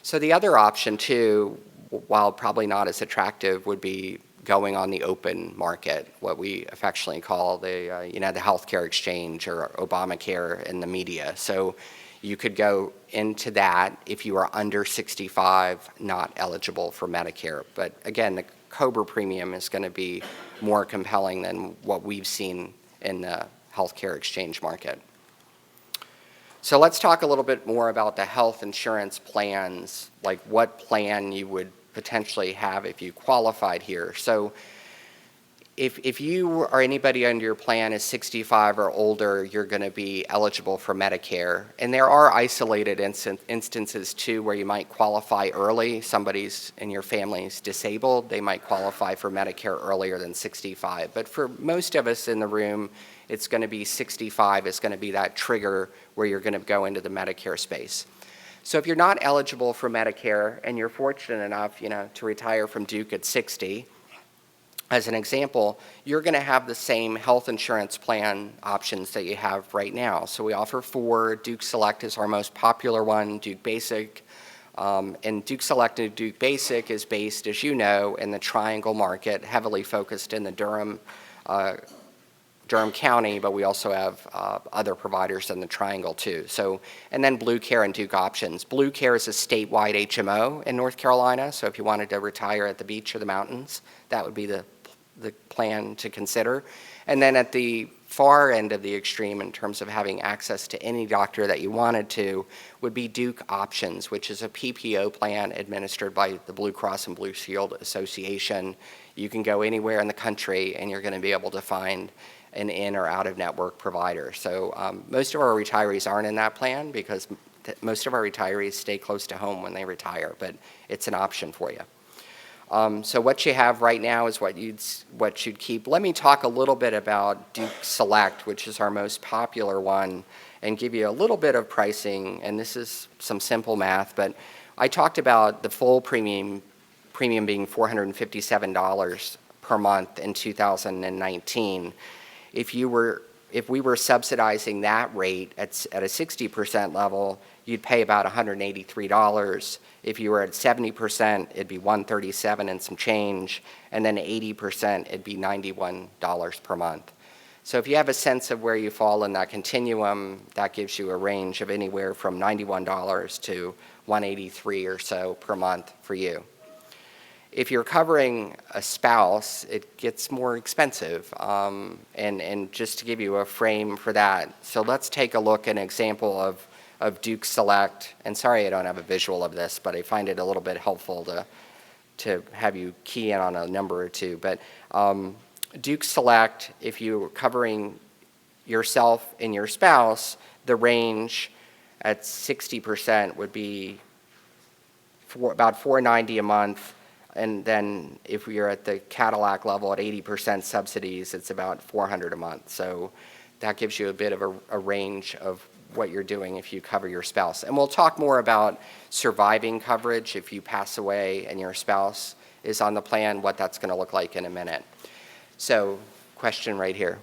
So the other option too, while probably not as attractive, would be going on the open market, what we affectionately call the healthcare exchange or Obamacare in the media. So you could go into that if you are under 65, not eligible for Medicare. But again, the COBRA premium is going to be more compelling than what we've seen in the healthcare exchange market. So let's talk a little bit more about the health insurance plans, like what plan you would potentially have if you qualified here. So if you or anybody under your plan is 65 or older, you're going to be eligible for Medicare. And there are isolated instances too where you might qualify early. Somebody's in your family is disabled, they might qualify for Medicare earlier than 65. But for most of us in the room, it's going to be 65 is going to be that trigger where you're going to go into the Medicare space. So if you're not eligible for Medicare and you're fortunate enough, to retire from Duke at 60, as an example, you're going to have the same health insurance plan options that you have right now. So we offer 4. Duke Select is our most popular one, Duke Basic. And Duke Select and Duke Basic is based, as you know, in the Triangle market, heavily focused in the Durham County, but we also have other providers in the Triangle too. So, and then Blue Care and Duke Options. Blue Care is a statewide HMO in North Carolina, so if you wanted to retire at the beach or the mountains, that would be the plan to consider. And then at the far end of the extreme in terms of having access to any doctor that you wanted to would be Duke Options, which is a PPO plan administered by the Blue Cross and Blue Shield Association. You can go anywhere in the country and you're going to be able to find an in or out of network provider. So most of our retirees aren't in that plan because most of our retirees stay close to home when they retire, but it's an option for you. So what you have right now is what you'd keep. Let me talk a little bit about Duke Select, which is our most popular one, and give you a little bit of pricing. And this is some simple math, but I talked about the full premium being $457 per month in 2019. If you were if we were subsidizing that rate at a 60% level, you'd pay about $183. If you were at 70%, it'd be $137 and some change, and then 80%, it'd be $91 per month. So if you have a sense of where you fall in that continuum, that gives you a range of anywhere from $91 to $183 or so per month for you. If you're covering a spouse, it gets more expensive. And just to give you a frame for that, so let's take a look at an example of Duke Select. And sorry I don't have a visual of this, but I find it a little bit helpful to have you key in on a number or two. But Duke Select, if you're covering yourself and your spouse, the range at 60% would be about $490 a month. And then if you're at the Cadillac level at 80% subsidies, it's about $400 a month. So that gives you a bit of a range of what you're doing if you cover your spouse. And we'll talk more about surviving coverage if you pass away and your spouse is on the plan, what that's going to look like in a minute. So, question right here.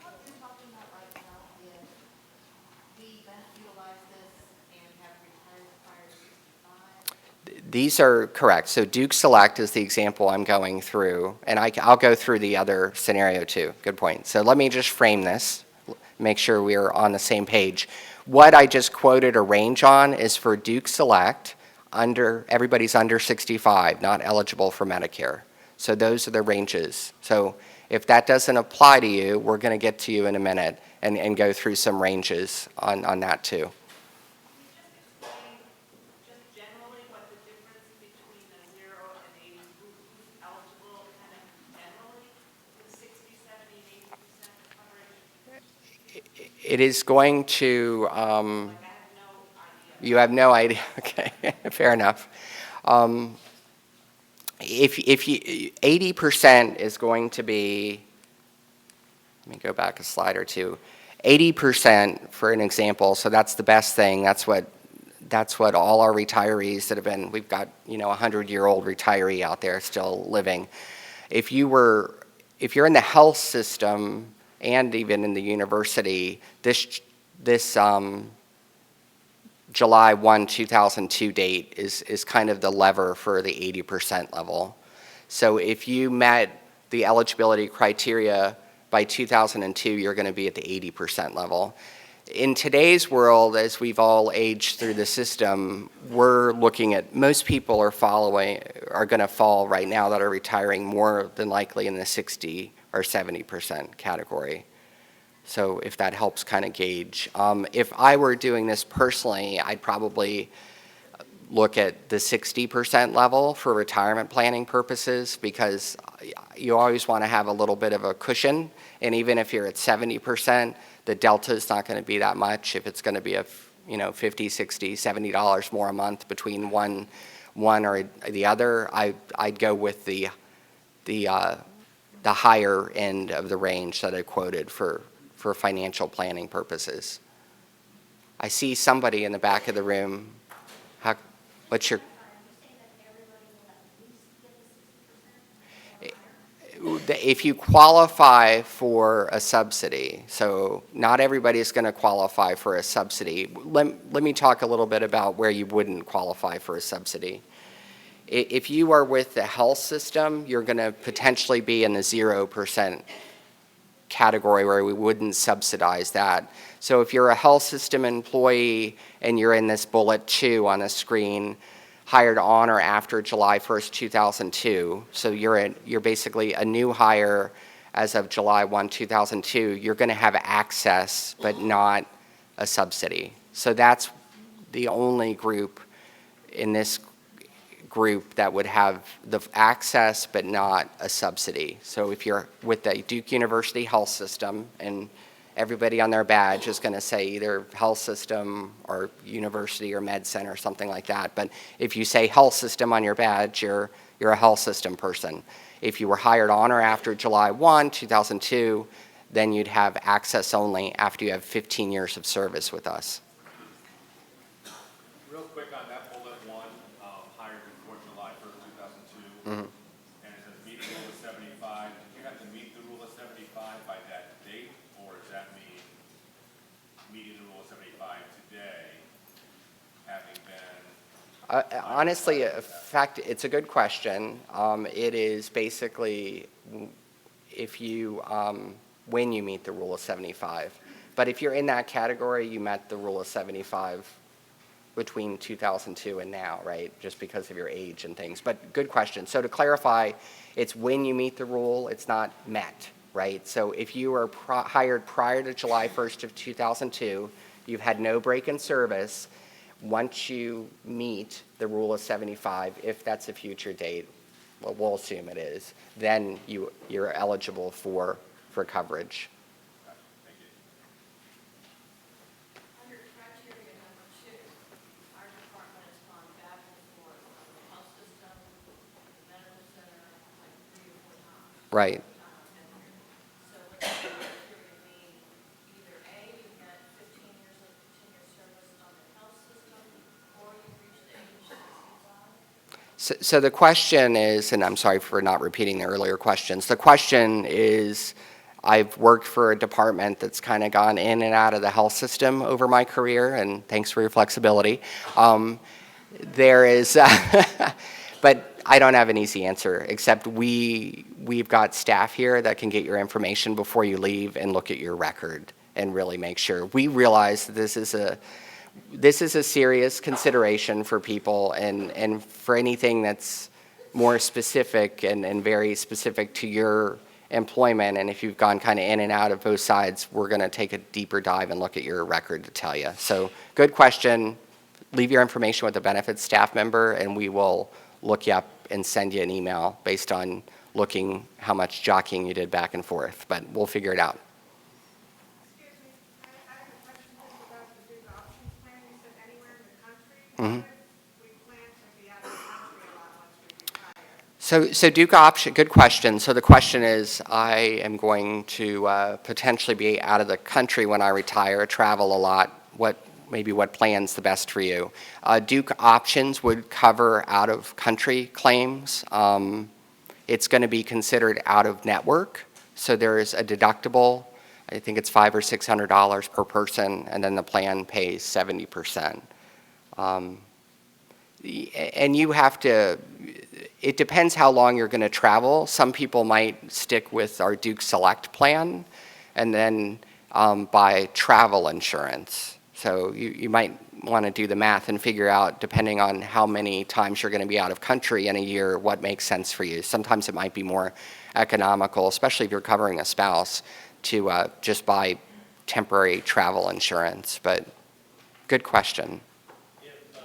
What you're talking about right now, if we then utilize this and have retired prior to 65? These are correct. So Duke Select is the example I'm going through, and I'll go through the other scenario too. Good point. So let me just frame this, make sure we're on the same page. What I just quoted a range on is for Duke Select, everybody's under 65, not eligible for Medicare. So those are the ranges. So if that doesn't apply to you, we're going to get to you in a minute and go through some ranges on that too. Can you just explain, just generally, what the difference between a 0 and 80, who's eligible, kind of generally, the 60, 70, 80% coverage? It is going to, Like, I have no idea. you have no idea, okay, fair enough. If you, 80% is going to be, let me go back a slide or two. 80% for an example, so that's the best thing. That's what all our retirees that have been, we've got, 100-year-old retiree out there still living. If you're in the health system and even in the university, this July 1, 2002 date is kind of the lever for the 80% level. So if you met the eligibility criteria by 2002, you're going to be at the 80% level. In today's world, as we've all aged through the system, we're looking at, most people are going to fall right now that are retiring more than likely in the 60 or 70% category. So if that helps kind of gauge. If I were doing this personally, I'd probably look at the 60% level for retirement planning purposes, because you always want to have a little bit of a cushion. And even if you're at 70%, the delta is not going to be that much. If it's going to be a $50, $60, $70 more a month between one or the other, I'd go with the higher end of the range that I quoted for financial planning purposes. I see somebody in the back of the room. What's your? If you qualify for a subsidy, so not everybody is going to qualify for a subsidy. Let me talk a little bit about where you wouldn't qualify for a subsidy. If you are with the health system, you're going to potentially be in the 0% category where we wouldn't subsidize that. So if you're a health system employee and you're in this bullet 2 on the screen, hired on or after July 1st, 2002, so you're basically a new hire as of July 1, 2002, you're going to have access but not a subsidy. So that's the only group in this group that would have the access but not a subsidy. So if you're with the Duke University Health System, and everybody on their badge is going to say either health system or university or med center or something like that. But if you say health system on your badge, you're a health system person. If you were hired on or after July 1, 2002, then you'd have access only after you have 15 years of service with us. Real quick on that bullet 1, hired before July 1st, 2002, Mm-hmm. and it says meet the rule of 75. Did you have to meet the rule of 75 by that date, or does that mean Honestly, in fact, it's a good question. It is basically if you, when you meet the rule of 75. But if you're in that category, you met the rule of 75 between 2002 and now, right? Just because of your age and things. But good question. So to clarify, it's when you meet the rule, it's not met, right? So if you were hired prior to July 1st of 2002, you've had no break in service. Once you meet the rule of 75, if that's a future date, well, we'll assume it is, then you're eligible for coverage. Under criteria number 2, our department has gone back and forth on the health system, the medical center, like 3 or 4 times. Right. So what does the criteria mean? Either A, you get 15 years of continuous service on the health system, or you reach the age of 65? So the question is, and I'm sorry for not repeating the earlier questions, the question is, I've worked for a department that's kind of gone in and out of the health system over my career, and thanks for your flexibility. There is, but I don't have an easy answer, except we've got staff here that can get your information before you leave and look at your record and really make sure. We realize that this is a serious consideration for people, and for anything that's more specific and very specific to your employment, and if you've gone kind of in and out of both sides, we're going to take a deeper dive and look at your record to tell you. So good question. Leave your information with the benefits staff member, and we will look you up and send you an email based on looking how much jockeying you did back and forth, but we'll figure it out. Excuse me, I have a question just about the Duke options plan. You said anywhere in the country? Mhm. What if we plan to be out of the country a lot once we retire? So Duke option, good question. So the question is, I am going to potentially be out of the country when I retire, travel a lot. What plan's the best for you? Duke options would cover out-of-country claims. It's going to be considered out-of-network, so there is a deductible. I think it's $500 or $600 per person, and then the plan pays 70%. And you have to, it depends how long you're going to travel. Some people might stick with our Duke Select plan and then buy travel insurance. So you might want to do the math and figure out, depending on how many times you're going to be out of country in a year, what makes sense for you. Sometimes it might be more economical, especially if you're covering a spouse, to just buy temporary travel insurance. But good question. If you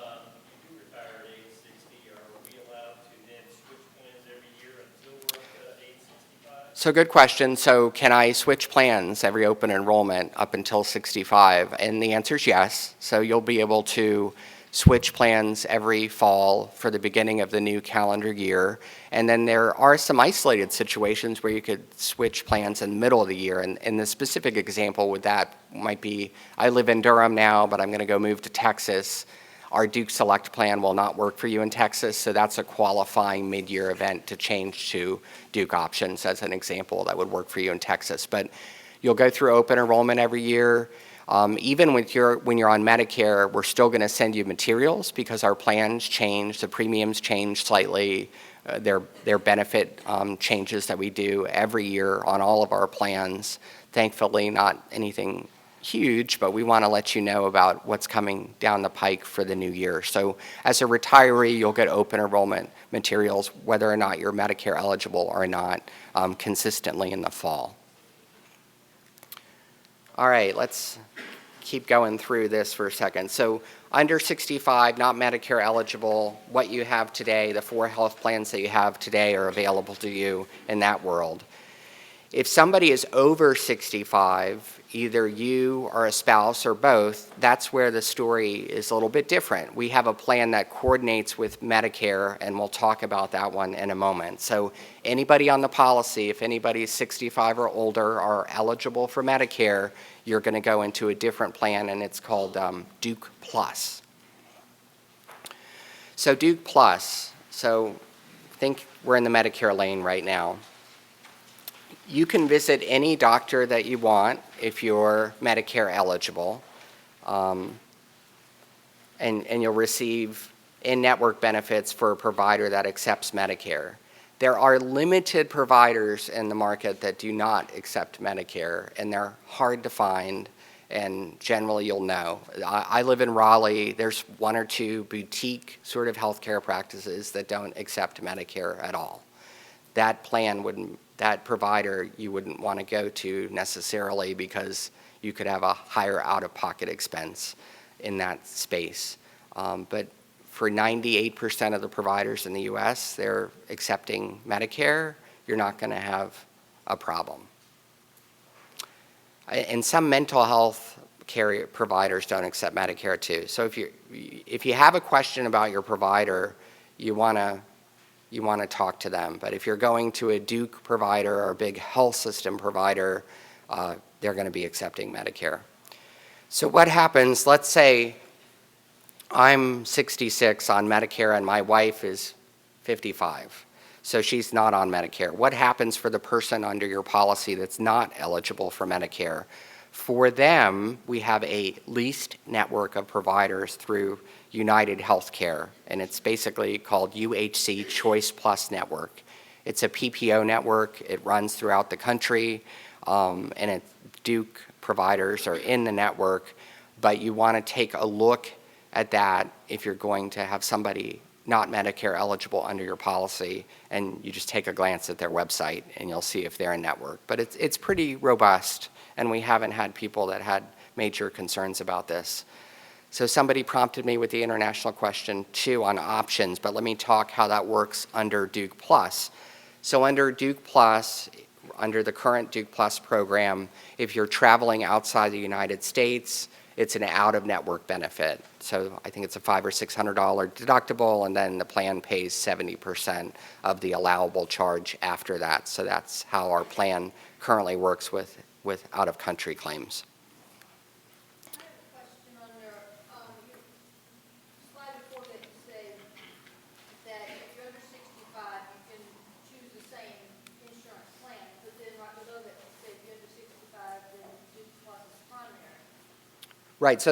do retire at age 60, are we allowed to then switch plans every year until we're up to age 65? So good question. So can I switch plans every open enrollment up until 65? And the answer is yes. So you'll be able to switch plans every fall for the beginning of the new calendar year. And then there are some isolated situations where you could switch plans in the middle of the year. And the specific example with that might be, I live in Durham now, but I'm going to go move to Texas. Our Duke Select plan will not work for you in Texas, so that's a qualifying mid-year event to change to Duke options as an example that would work for you in Texas. But you'll go through open enrollment every year. Even when you're on Medicare, we're still going to send you materials because our plans change, the premiums change slightly. Their benefit changes that we do every year on all of our plans. Thankfully, not anything huge, but we want to let you know about what's coming down the pike for the new year. So as a retiree, you'll get open enrollment materials, whether or not you're Medicare eligible or not, consistently in the fall. All right, let's keep going through this for a second. So under 65, not Medicare eligible, what you have today, the 4 health plans that you have today are available to you in that world. If somebody is over 65, either you or a spouse or both, that's where the story is a little bit different. We have a plan that coordinates with Medicare, and we'll talk about that one in a moment. So anybody on the policy, if anybody is 65 or older are eligible for Medicare, you're going to go into a different plan, and it's called Duke Plus. So Duke Plus, so think we're in the Medicare lane right now. You can visit any doctor that you want if you're Medicare eligible, and you'll receive in-network benefits for a provider that accepts Medicare. There are limited providers in the market that do not accept Medicare, and they're hard to find, and generally you'll know. I live in Raleigh. There's one or two boutique sort of healthcare practices that don't accept Medicare at all. That provider you wouldn't want to go to necessarily because you could have a higher out-of-pocket expense in that space. But for 98% of the providers in the US, they're accepting Medicare. You're not going to have a problem. And some mental health care providers don't accept Medicare too. So if you have a question about your provider, you want to talk to them. But if you're going to a Duke provider or a big health system provider, they're going to be accepting Medicare. So what happens, let's say I'm 66 on Medicare and my wife is 55. So she's not on Medicare. What happens for the person under your policy that's not eligible for Medicare? For them, we have a leased network of providers through United Healthcare, and it's basically called UHC Choice Plus Network. It's a PPO network. It runs throughout the country, and Duke providers are in the network, but you want to take a look at that if you're going to have somebody not Medicare eligible under your policy, and you just take a glance at their website and you'll see if they're in network. But it's pretty robust, and we haven't had people that had major concerns about this. So somebody prompted me with the international question too on options, but let me talk how that works under Duke Plus. So under Duke Plus, under the current Duke Plus program, if you're traveling outside the United States, it's an out-of-network benefit. So I think it's a $500 or $600 deductible, and then the plan pays 70% of the allowable charge after that. So that's how our plan currently works with out-of-country claims. I have a question on your slide before that you say that if you're under 65, you can choose the same insurance plan, but then right below that you say if you're under 65, then Duke Plus is primary. Right, so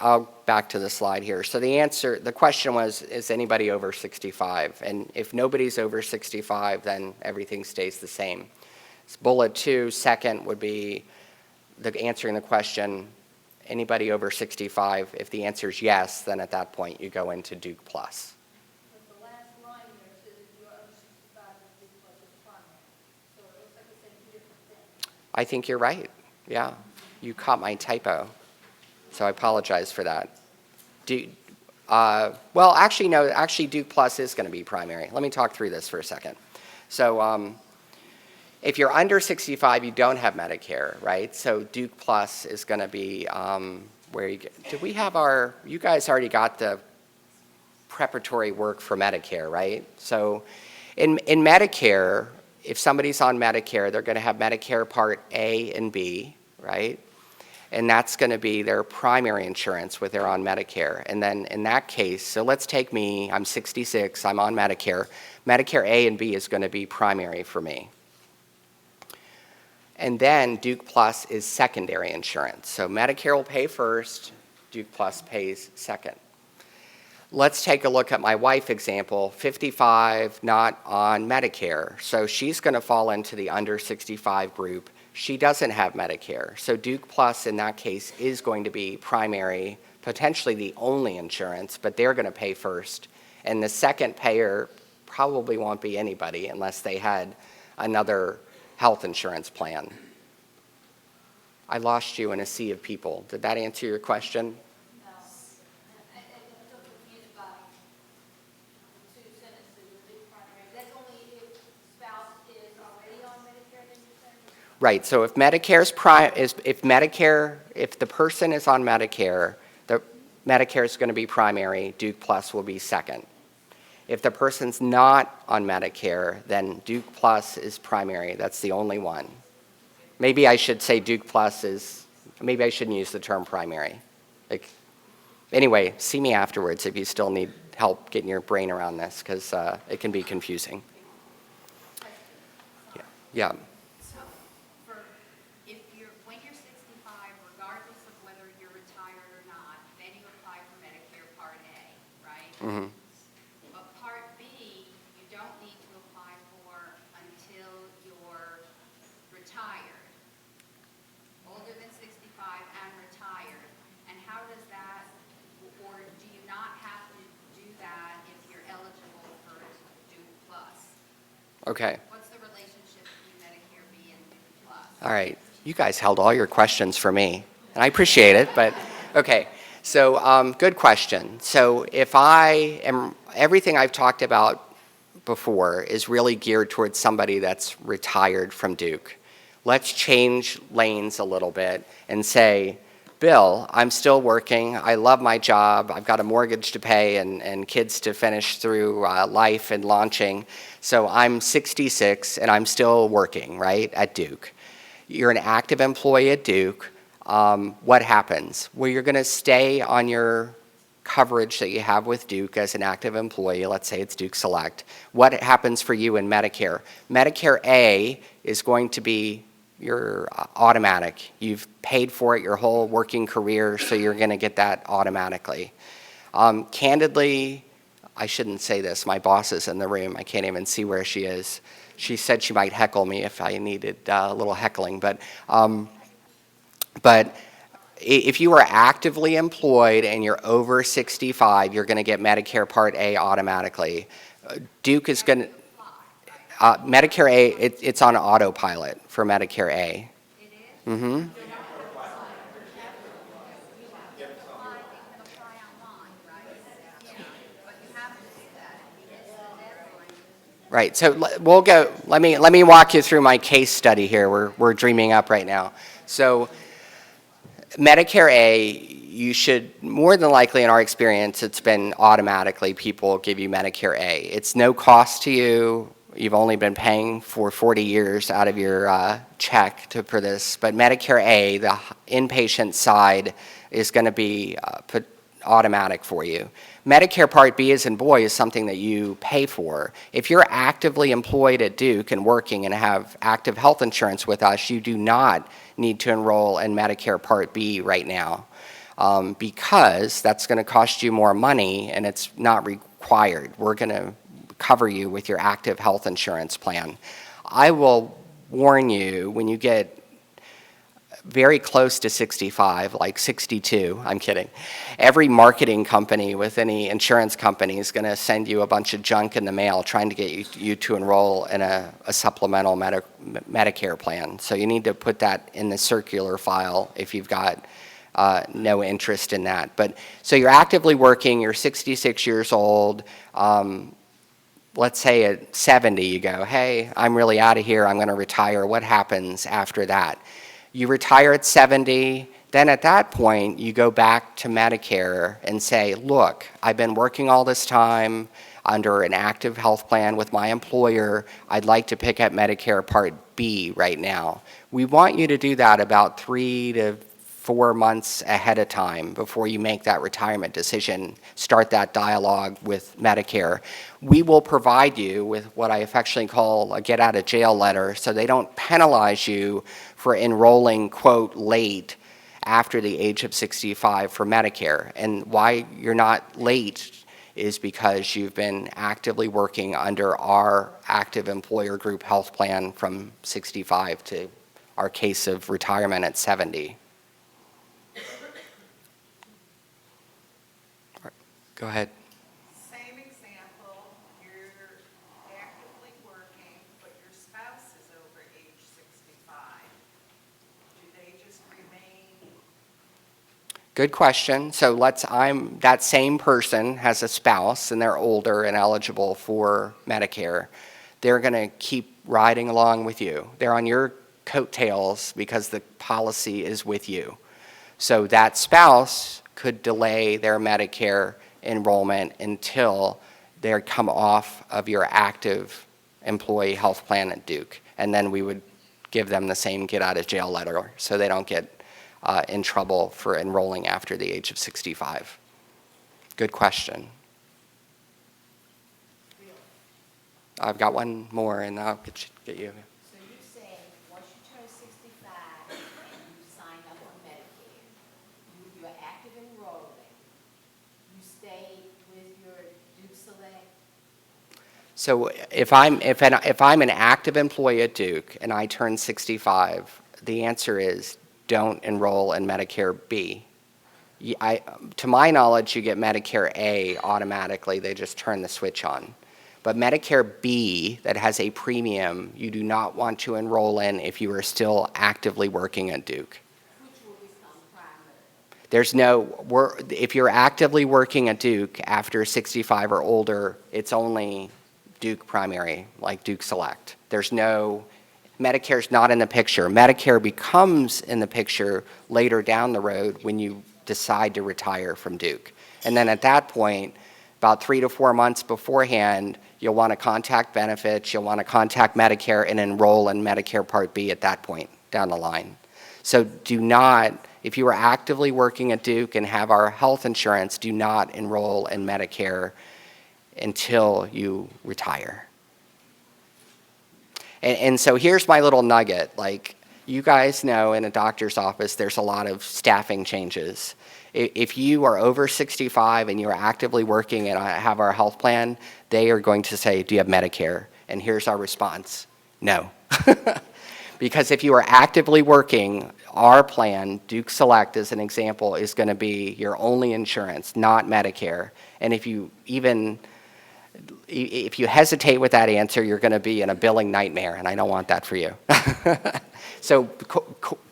I'll back to the slide here. So the question was, is anybody over 65? And if nobody's over 65, then everything stays the same. Bullet 2, second, would be answering the question, anybody over 65? If the answer is yes, then at that point you go into Duke Plus. But the last line there says if you're under 65, then Duke Plus is primary. So it looks like it's saying two different things. I think you're right. Yeah, you caught my typo. So I apologize for that. Well, actually, no. Actually, Duke Plus is going to be primary. Let me talk through this for a second. So if you're under 65, you don't have Medicare, right? So Duke Plus is going to be where you get. Do we have you guys already got the preparatory work for Medicare, right? So in Medicare, if somebody's on Medicare, they're going to have Medicare Part A and B, right? And that's going to be their primary insurance when they're on Medicare. And then in that case, so let's take me, I'm 66, I'm on Medicare. Medicare A and B is going to be primary for me. And then Duke Plus is secondary insurance. So Medicare will pay first, Duke Plus pays second. Let's take a look at my wife example, 55, not on Medicare. So she's going to fall into the under 65 group. She doesn't have Medicare. So Duke Plus in that case is going to be primary, potentially the only insurance, but they're going to pay first. And the second payer probably won't be anybody unless they had another health insurance plan. I lost you in a sea of people. Did that answer your question? No. I'm so confused by the two sentences of Duke primary. That's only if spouse is already on Medicare, then you're saying? Right, so if the person is on Medicare, Medicare is going to be primary, Duke Plus will be second. If the person's not on Medicare, then Duke Plus is primary, that's the only one. Maybe I should say Duke Plus maybe I shouldn't use the term primary. Anyway, see me afterwards if you still need help getting your brain around this, because it can be confusing. Yeah. So, when you're 65, regardless of whether you're retired or not, then you apply for Medicare Part A, right? But Part B, you don't need to apply for until you're retired, older than 65 and retired. And how does that, or do you not have to do that if you're eligible for Duke Plus? Okay. What's the relationship between Medicare B and Duke Plus? All right. You guys held all your questions for me, and I appreciate it, but okay. So good question. So if I am, everything I've talked about before is really geared towards somebody that's retired from Duke. Let's change lanes a little bit and say, Bill, I'm still working. I love my job. I've got a mortgage to pay and kids to finish through life and launching. So I'm 66 and I'm still working, right, at Duke. You're an active employee at Duke. What happens? Well, you're going to stay on your coverage that you have with Duke as an active employee. Let's say it's Duke Select. What happens for you in Medicare? Medicare A is going to be your automatic. You've paid for it your whole working career, so you're going to get that automatically. Candidly, I shouldn't say this. My boss is in the room. I can't even see where she is. She said she might heckle me if I needed a little heckling, but if you are actively employed and you're over 65, you're going to get Medicare Part A automatically. Duke is going to, Medicare A, it's on autopilot for Medicare A. Mm-hmm. Right. So we'll go. Let me walk you through my case study here. We're dreaming up right now. So Medicare A, you should more than likely, in our experience, it's been automatically people give you Medicare A. It's no cost to you. You've only been paying for 40 years out of your check for this. But Medicare A, the inpatient side, is going to be put automatic for you. Medicare Part B, as in boy, is something that you pay for. If you're actively employed at Duke and working and have active health insurance with us, you do not need to enroll in Medicare Part B right now because that's going to cost you more money and it's not required. We're going to cover you with your active health insurance plan. I will warn you, when you get very close to 65, like 62, I'm kidding. Every marketing company with any insurance company is going to send you a bunch of junk in the mail trying to get you to enroll in a supplemental Medicare plan. So you need to put that in the circular file if you've got no interest in that. But so you're actively working, you're 66 years old. Let's say at 70 you go, hey, I'm really out of here, I'm going to retire. What happens after that? You retire at 70, then at that point, you go back to Medicare and say, look, I've been working all this time under an active health plan with my employer. I'd like to pick up Medicare Part B right now. We want you to do that about 3 to 4 months ahead of time before you make that retirement decision. Start that dialogue with Medicare. We will provide you with what I affectionately call a get out of jail letter so they don't penalize you for enrolling, quote, late after the age of 65 for Medicare. And why you're not late is because you've been actively working under our active employer group health plan from 65 to our case of retirement at 70. Go ahead. Same example, you're actively working, but your spouse is over age 65. Do they just remain? Good question. So that same person has a spouse and they're older and eligible for Medicare. They're going to keep riding along with you. They're on your coattails because the policy is with you. So that spouse could delay their Medicare enrollment until they come off of your active employee health plan at Duke. And then we would give them the same get out of jail letter so they don't get in trouble for enrolling after the age of 65. Good question. I've got one more and I'll get you. So you say, once you turn 65 and you sign up for Medicare, you're active enrolling, you stay with your So if I'm an active employee at Duke and I turn 65, the answer is don't enroll in Medicare B. To my knowledge, you get Medicare A automatically. They just turn the switch on. But Medicare B, that has a premium, you do not want to enroll in if you are still actively working at Duke. Which will become primary. If you're actively working at Duke after 65 or older, it's only Duke primary, like Duke Select. Medicare's not in the picture. Medicare becomes in the picture later down the road when you decide to retire from Duke. And then at that point, about 3 to 4 months beforehand, you'll want to contact benefits, you'll want to contact Medicare and enroll in Medicare Part B at that point down the line. So do not, if you are actively working at Duke and have our health insurance, do not enroll in Medicare until you retire. And so here's my little nugget. Like, you guys know in a doctor's office, there's a lot of staffing changes. If you are over 65 and you're actively working and have our health plan, they are going to say, do you have Medicare? And here's our response, no. Because if you are actively working, our plan, Duke Select as an example, is going to be your only insurance, not Medicare. And if you hesitate with that answer, you're going to be in a billing nightmare, and I don't want that for you. So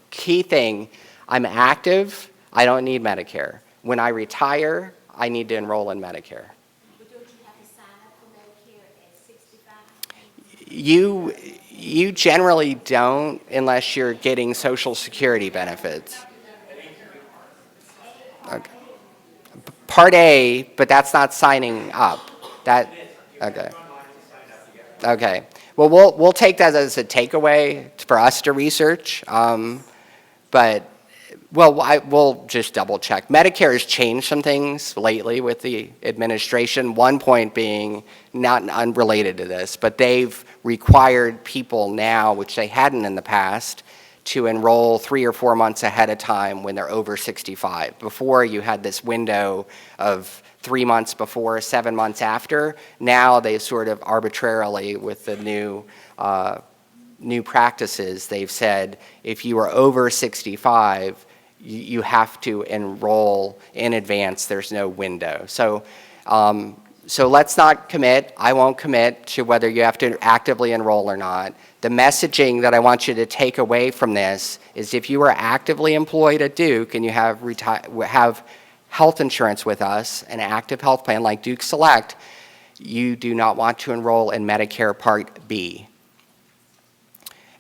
key thing, I'm active, I don't need Medicare. When I retire, I need to enroll in Medicare. But don't you have to sign up for Medicare at 65? You generally don't unless you're getting Social Security benefits. Okay. Part A, but that's not signing up. Okay. Okay. Well, we'll take that as a takeaway for us to research. We'll just double check. Medicare has changed some things lately with the administration. One point being not unrelated to this, but they've required people now, which they hadn't in the past, to enroll 3 or 4 months ahead of time when they're over 65. Before, you had this window of 3 months before, 7 months after. Now they sort of arbitrarily, with the new practices, they've said if you are over 65, you have to enroll in advance. There's no window. So let's not commit. I won't commit to whether you have to actively enroll or not. The messaging that I want you to take away from this is if you are actively employed at Duke and you have health insurance with us, an active health plan like Duke Select, you do not want to enroll in Medicare Part B.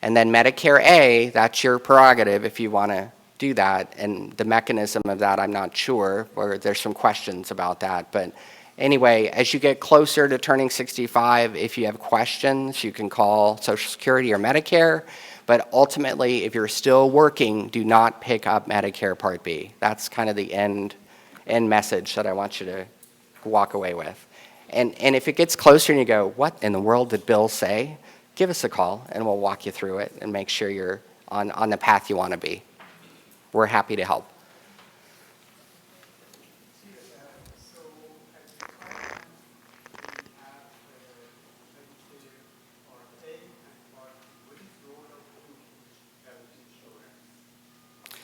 And then Medicare A, that's your prerogative if you want to do that. And the mechanism of that, I'm not sure, or there's some questions about that. But anyway, as you get closer to turning 65, if you have questions, you can call Social Security or Medicare. But ultimately, if you're still working, do not pick up Medicare Part B. That's kind of the end message that I want you to walk away with. And if it gets closer and you go, what in the world did Bill say? Give us a call and we'll walk you through it and make sure you're on the path you want to be. We're happy to help.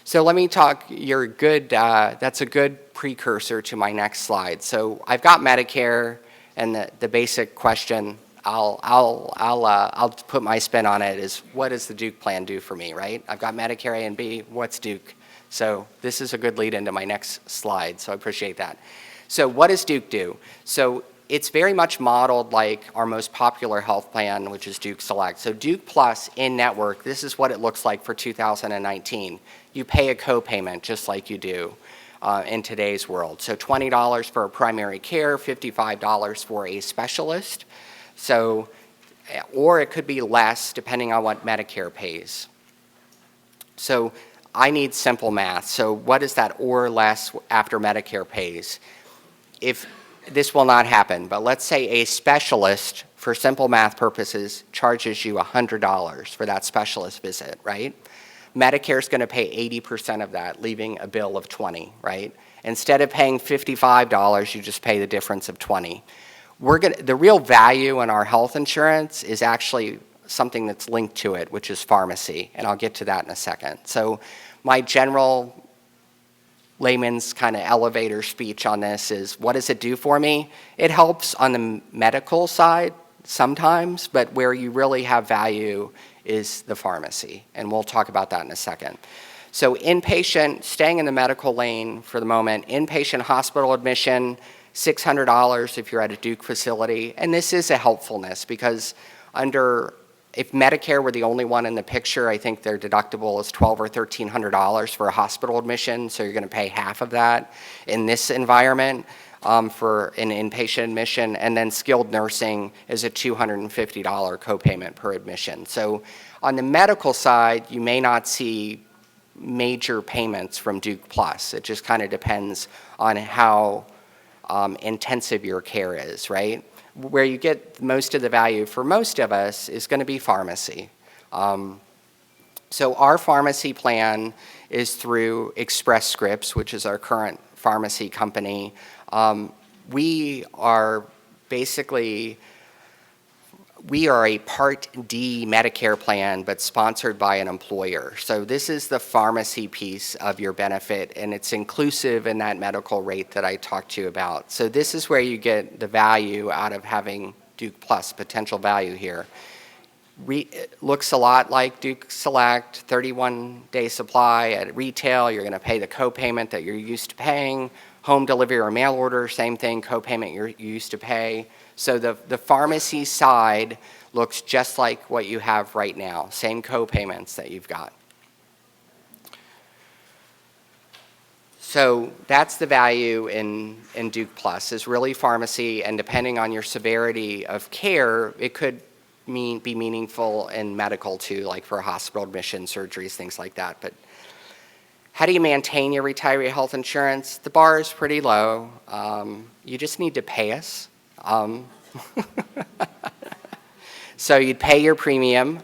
So let me talk, that's a good precursor to my next slide. So I've got Medicare and the basic question, I'll put my spin on it is what does the Duke plan do for me, right? I've got Medicare A and B, what's Duke? So this is a good lead into my next slide, so I appreciate that. So what does Duke do? So it's very much modeled like our most popular health plan, which is Duke Select. So Duke Plus in-network, this is what it looks like for 2019. You pay a copayment just like you do in today's world. So $20 for primary care, $55 for a specialist. So, or it could be less depending on what Medicare pays. So I need simple math. So what is that or less after Medicare pays? If this will not happen, but let's say a specialist, for simple math purposes, charges you $100 for that specialist visit, right? Medicare is going to pay 80% of that, leaving a bill of $20, right? Instead of paying $55, you just pay the difference of $20. the real value in our health insurance is actually something that's linked to it, which is pharmacy, and I'll get to that in a second. So my general layman's kind of elevator speech on this is, what does it do for me? It helps on the medical side sometimes, but where you really have value is the pharmacy, and we'll talk about that in a second. So inpatient, staying in the medical lane for the moment, inpatient hospital admission, $600 if you're at a Duke facility, and this is a helpfulness because if Medicare were the only one in the picture, I think their deductible is $1,200 or $1,300 for a hospital admission, so you're going to pay half of that in this environment for an inpatient admission, and then skilled nursing is a $250 copayment per admission. So on the medical side, you may not see major payments from Duke Plus. It just kind of depends on how intensive your care is, right? Where you get most of the value for most of us is going to be pharmacy. So our pharmacy plan is through Express Scripts, which is our current pharmacy company. We are a Part D Medicare plan, but sponsored by an employer. So this is the pharmacy piece of your benefit, and it's inclusive in that medical rate that I talked to you about. So this is where you get the value out of having Duke Plus, potential value here. It looks a lot like Duke Select, 31-day supply at retail. You're going to pay the copayment that you're used to paying. Home delivery or mail order, same thing, copayment you're used to pay. So the pharmacy side looks just like what you have right now, same co-payments that you've got. So that's the value in Duke Plus, is really pharmacy, and depending on your severity of care, it could be meaningful in medical too, like for hospital admission, surgeries, things like that. But how do you maintain your retiree health insurance? The bar is pretty low. You just need to pay us. So you'd pay your premium.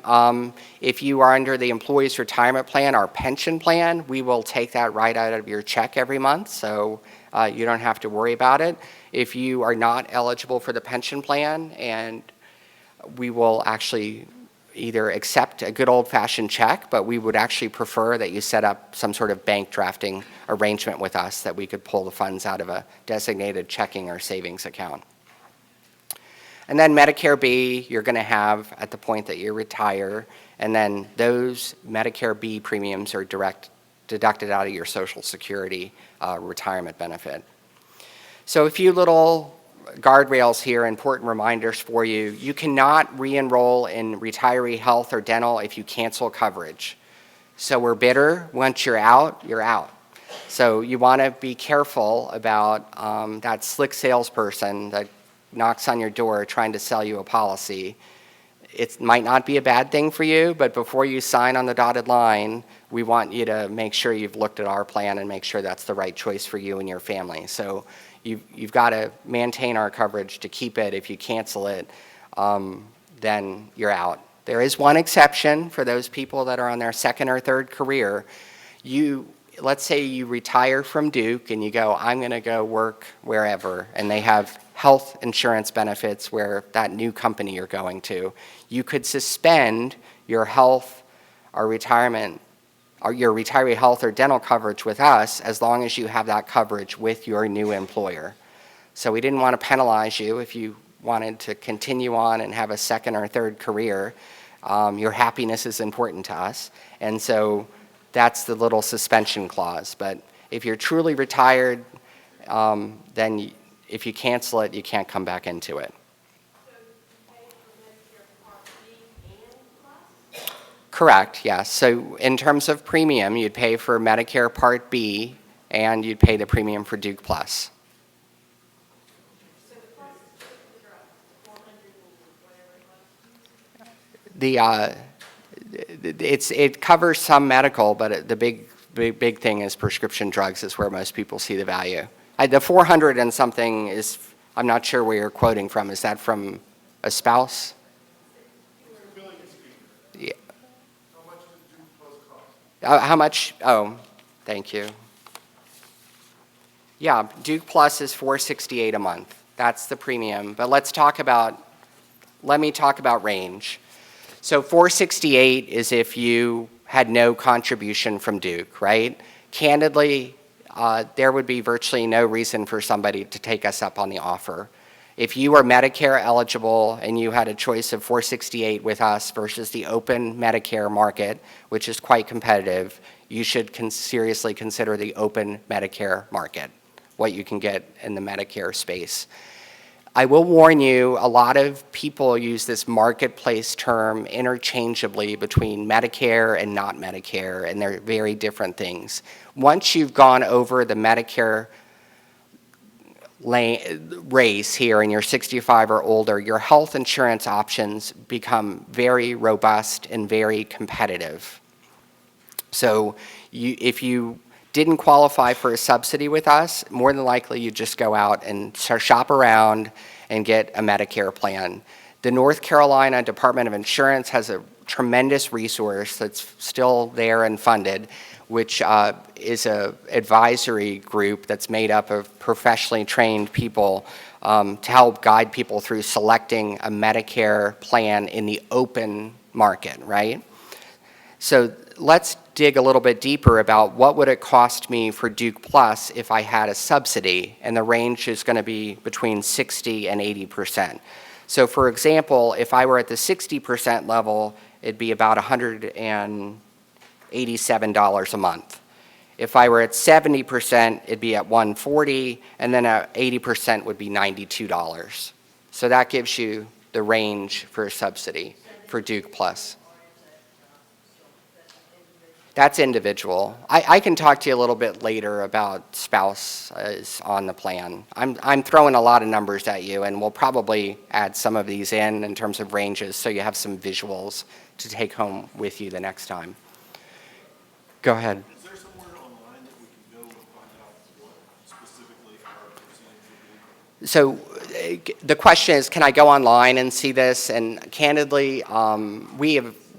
If you are under the employee's retirement plan, our pension plan, we will take that right out of your check every month, so you don't have to worry about it. If you are not eligible for the pension plan, and we will actually either accept a good old-fashioned check, but we would actually prefer that you set up some sort of bank drafting arrangement with us that we could pull the funds out of a designated checking or savings account. And then Medicare B, you're going to have at the point that you retire, and then those Medicare B premiums are deducted out of your Social Security retirement benefit. So a few little guardrails here, important reminders for you. You cannot re-enroll in retiree health or dental if you cancel coverage. So we're bitter. Once you're out, you're out. So you want to be careful about that slick salesperson that knocks on your door trying to sell you a policy. It might not be a bad thing for you, but before you sign on the dotted line, we want you to make sure you've looked at our plan and make sure that's the right choice for you and your family. So you've got to maintain our coverage to keep it. If you cancel it, then you're out. There is one exception for those people that are on their second or third career. Let's say you retire from Duke and you go, I'm going to go work wherever, and they have health insurance benefits where that new company you're going to. You could suspend your health or retirement or your retiree health or dental coverage with us as long as you have that coverage with your new employer. So we didn't want to penalize you if you wanted to continue on and have a second or third career. Your happiness is important to us, and so that's the little suspension clause. But if you're truly retired, then if you cancel it, you can't come back into it. Correct, yes. So in terms of premium, you'd pay for Medicare Part B, and you'd pay the premium for Duke Plus. So the cost is $400 and whatever it was? It covers some medical, but the big thing is prescription drugs is where most people see the value. The 400 and something is, I'm not sure where you're quoting from. Is that from a spouse? Yeah. How much does Duke Plus cost? How much? Oh, thank you. Yeah, Duke Plus is $468 a month. That's the premium. But let me talk about range. So 468 is if you had no contribution from Duke, right? Candidly, there would be virtually no reason for somebody to take us up on the offer. If you were Medicare eligible and you had a choice of 468 with us versus the open Medicare market, which is quite competitive, you should seriously consider the open Medicare market, what you can get in the Medicare space. I will warn you, a lot of people use this marketplace term interchangeably between Medicare and not Medicare, and they're very different things. Once you've gone over the Medicare race here and you're 65 or older, your health insurance options become very robust and very competitive. So if you didn't qualify for a subsidy with us, more than likely you just go out and shop around and get a Medicare plan. The North Carolina Department of Insurance has a tremendous resource that's still there and funded, which is an advisory group that's made up of professionally trained people to help guide people through selecting a Medicare plan in the open market, right? So let's dig a little bit deeper about what would it cost me for Duke Plus if I had a subsidy, and the range is going to be between 60 and 80%. So for example, if I were at the 60% level, it'd be about $187 a month. If I were at 70%, it'd be at $140, and then at 80% would be $92. So that gives you the range for a subsidy for Duke Plus. That's individual. I can talk to you a little bit later about spouses on the plan. I'm throwing a lot of numbers at you, and we'll probably add some of these in terms of ranges so you have some visuals to take home with you the next time. Go ahead. Is there somewhere online that we can go and find out what specifically our percentage would be? So the question is, can I go online and see this? And candidly,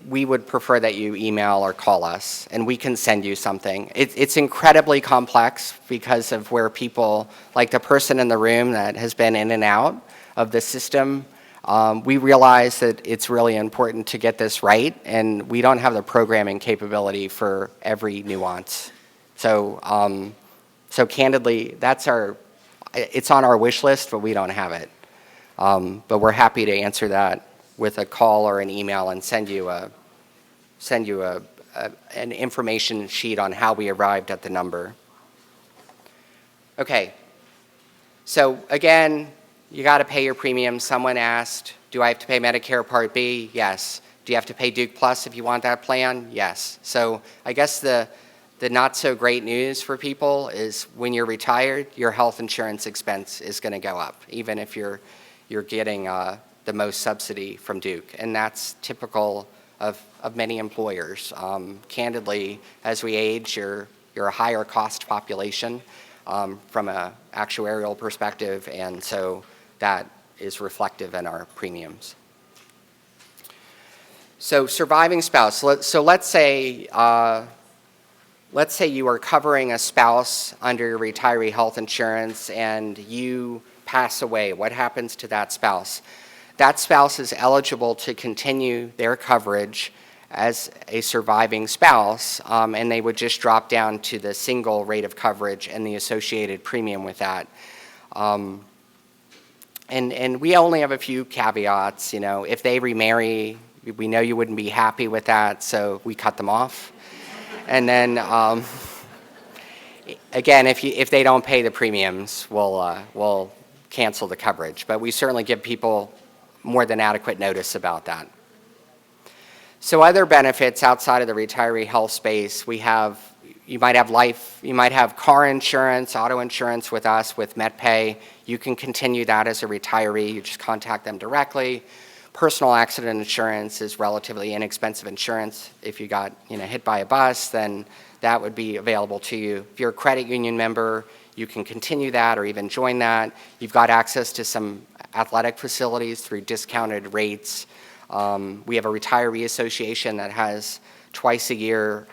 we would prefer that you email or call us, and we can send you something. It's incredibly complex because of where people, like the person in the room that has been in and out of the system, we realize that it's really important to get this right, and we don't have the programming capability for every nuance. So, so candidly, it's on our wish list, but we don't have it. But we're happy to answer that with a call or an email and send you an information sheet on how we arrived at the number. Okay, so again, you got to pay your premium. Someone asked, do I have to pay Medicare Part B? Yes. Do you have to pay Duke Plus if you want that plan? Yes. So I guess the not so great news for people is when you're retired, your health insurance expense is going to go up, even if you're getting the most subsidy from Duke, and that's typical of many employers. Candidly, as we age, you're a higher cost population from an actuarial perspective, and so that is reflective in our premiums. So surviving spouse. So let's say you are covering a spouse under your retiree health insurance and you pass away. What happens to that spouse? That spouse is eligible to continue their coverage as a surviving spouse, and they would just drop down to the single rate of coverage and the associated premium with that. And we only have a few caveats. You know, if they remarry, we know you wouldn't be happy with that, so we cut them off. And then, again, if they don't pay the premiums, we'll cancel the coverage. But we certainly give people more than adequate notice about that. So other benefits outside of the retiree health space, you might have life, you might have car insurance, auto insurance with us, with MetPay. You can continue that as a retiree. You just contact them directly. Personal accident insurance is relatively inexpensive insurance. If you got hit by a bus, then that would be available to you. If you're a credit union member, you can continue that or even join that. You've got access to some athletic facilities through discounted rates. We have a retiree association that has twice a year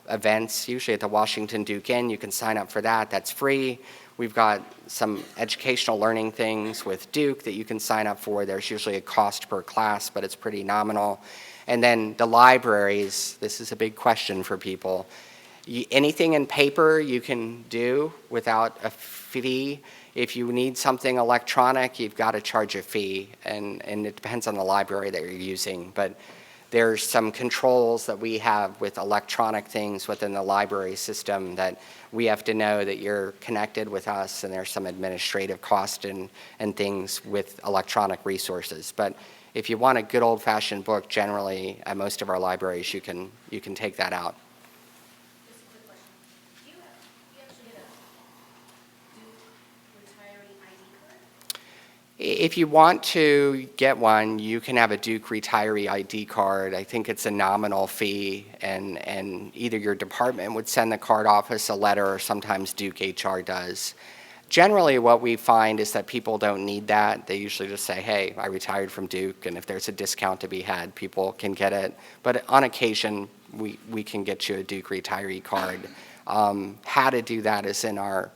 events, usually at the Washington Duke Inn. You can sign up for that. That's free. We've got some educational learning things with Duke that you can sign up for. There's usually a cost per class, but it's pretty nominal. And then the libraries, this is a big question for people. Anything in paper you can do without a fee. If you need something electronic, you've got to charge a fee, and it depends on the library that you're using. But there's some controls that we have with electronic things within the library system that we have to know that you're connected with us, and there's some administrative cost and things with electronic resources. But if you want a good old-fashioned book, generally at most of our libraries, you can take that out. Just a quick question. Do you actually get a Duke retiree ID card? If you want to get one, you can have a Duke retiree ID card. I think it's a nominal fee, and either your department would send the card office a letter, or sometimes Duke HR does. Generally, what we find is that people don't need that. They usually just say, hey, I retired from Duke, and if there's a discount to be had, people can get it. But on occasion, we can get you a Duke retiree card. How to do that is in our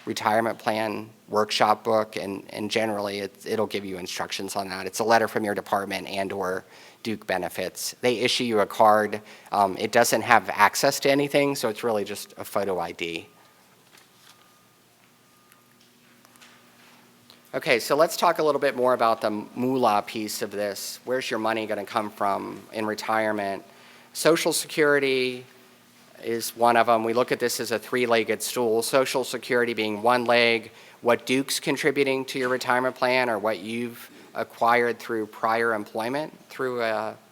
retirement plan workshop book, and generally it'll give you instructions on that. It's a letter from your department and/or Duke benefits. They issue you a card. It doesn't have access to anything, so it's really just a photo ID. Okay, so let's talk a little bit more about the moolah piece of this. Where's your money going to come from in retirement? Social Security is one of them. We look at this as a three-legged stool. Social Security being one leg, what Duke's contributing to your retirement plan or what you've acquired through prior employment, through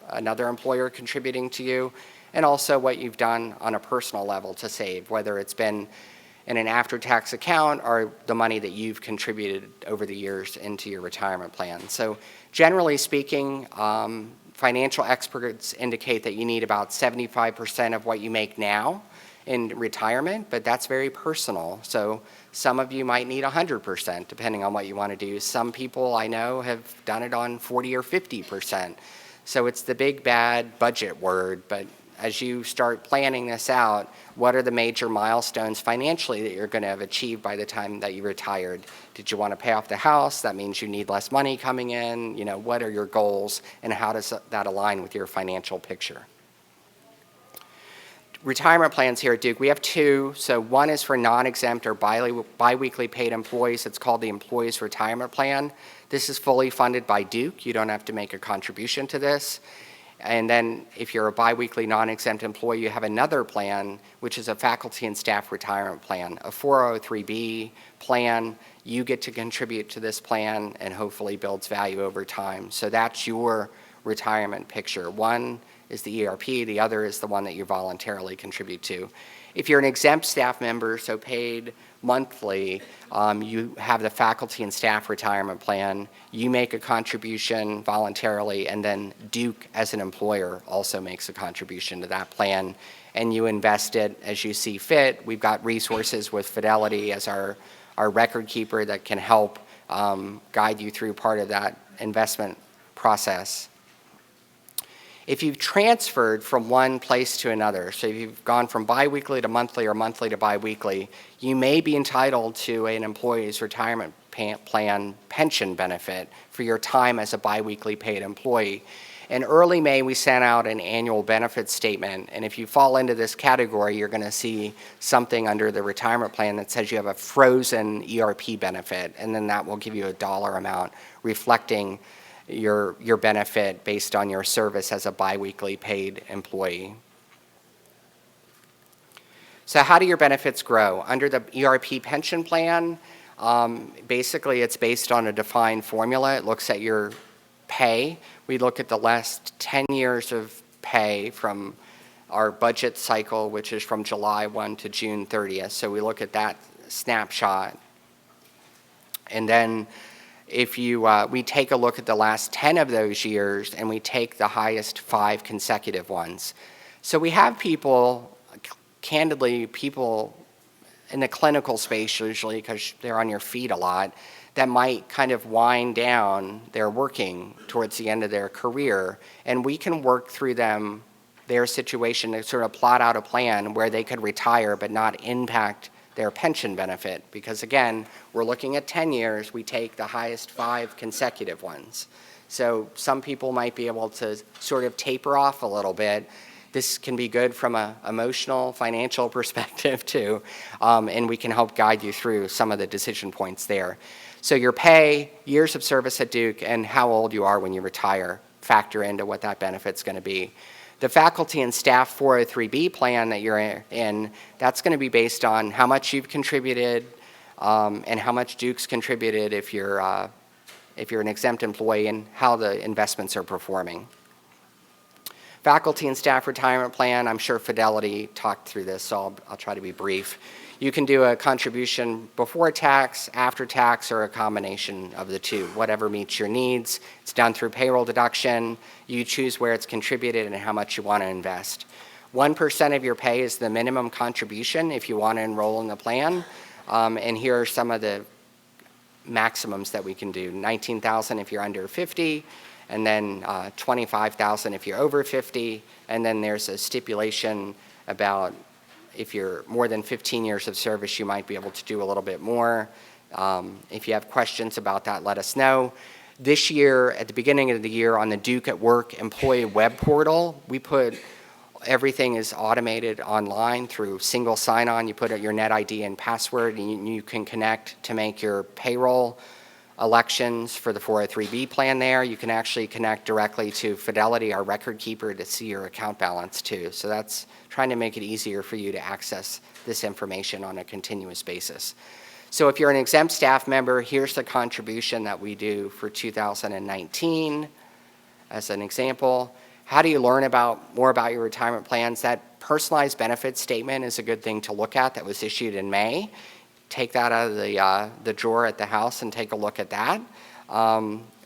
another employer contributing to you, and also what you've done on a personal level to save, whether it's been in an after-tax account or the money that you've contributed over the years into your retirement plan. So generally speaking, financial experts indicate that you need about 75% of what you make now in retirement, but that's very personal. So some of you might need 100%, depending on what you want to do. Some people I know have done it on 40 or 50%. So it's the big bad budget word, but as you start planning this out, what are the major milestones financially that you're going to have achieved by the time that you retired? Did you want to pay off the house? That means you need less money coming in. You know, what are your goals, and how does that align with your financial picture? Retirement plans here at Duke, we have two. So one is for non-exempt or biweekly paid employees. It's called the Employees Retirement Plan. This is fully funded by Duke. You don't have to make a contribution to this. And then if you're a biweekly non-exempt employee, you have another plan, which is a faculty and staff retirement plan, a 403B plan. You get to contribute to this plan and hopefully builds value over time. So that's your retirement picture. One is the ERP, the other is the one that you voluntarily contribute to. If you're an exempt staff member, so paid monthly, you have the faculty and staff retirement plan. You make a contribution voluntarily, and then Duke as an employer also makes a contribution to that plan, and you invest it as you see fit. We've got resources with Fidelity as our record keeper that can help guide you through part of that investment process. If you've transferred from one place to another, so if you've gone from biweekly to monthly or monthly to biweekly, you may be entitled to an employee's retirement plan pension benefit for your time as a biweekly paid employee. In early May, we sent out an annual benefits statement, and if you fall into this category, you're going to see something under the retirement plan that says you have a frozen ERP benefit, and then that will give you a dollar amount reflecting your benefit based on your service as a biweekly paid employee. So how do your benefits grow? Under the ERP pension plan, basically it's based on a defined formula. It looks at your pay. We look at the last 10 years of pay from our budget cycle, which is from July 1 to June 30th. So we look at that snapshot. And then if you, we take a look at the last 10 of those years, and we take the highest 5 consecutive ones. So we have people, candidly, people in the clinical space usually, because they're on your feet a lot, that might kind of wind down. They're working towards the end of their career, and we can work through their situation to sort of plot out a plan where they could retire but not impact their pension benefit, because again, we're looking at 10 years, we take the highest 5 consecutive ones. So some people might be able to sort of taper off a little bit. This can be good from an emotional, financial perspective too, and we can help guide you through some of the decision points there. So your pay, years of service at Duke, and how old you are when you retire factor into what that benefit's going to be. The faculty and staff 403B plan that you're in, that's going to be based on how much you've contributed and how much Duke's contributed if you're an exempt employee, and how the investments are performing. Faculty and staff retirement plan, I'm sure Fidelity talked through this, so I'll try to be brief. You can do a contribution before tax, after tax, or a combination of the two, whatever meets your needs. It's done through payroll deduction. You choose where it's contributed and how much you want to invest. 1% of your pay is the minimum contribution if you want to enroll in the plan. And here are some of the maximums that we can do. $19,000 if you're under 50, and then $25,000 if you're over 50, and then there's a stipulation about if you're more than 15 years of service, you might be able to do a little bit more. If you have questions about that, let us know. This year, at the beginning of the year, on the Duke at Work employee web portal, we put everything is automated online through single sign-on. You put your net ID and password, and you can connect to make your payroll elections for the 403B plan there. You can actually connect directly to Fidelity, our record keeper, to see your account balance too. So that's trying to make it easier for you to access this information on a continuous basis. So if you're an exempt staff member, here's the contribution that we do for 2019 as an example. How do you learn more about your retirement plans? That personalized benefits statement is a good thing to look at that was issued in May. Take that out of the drawer at the house and take a look at that.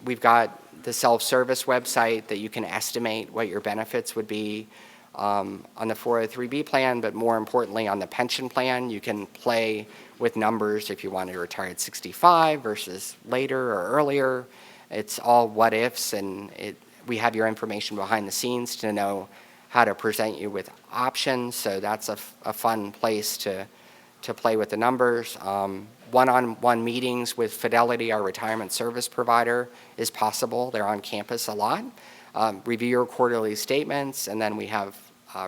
We've got the self-service website that you can estimate what your benefits would be on the 403B plan, but more importantly on the pension plan. You can play with numbers if you want to retire at 65 versus later or earlier. It's all what ifs, and we have your information behind the scenes to know how to present you with options, so that's a fun place to play with the numbers. One-on-one meetings with Fidelity, our retirement service provider, is possible. They're on campus a lot. Review your quarterly statements, and then we have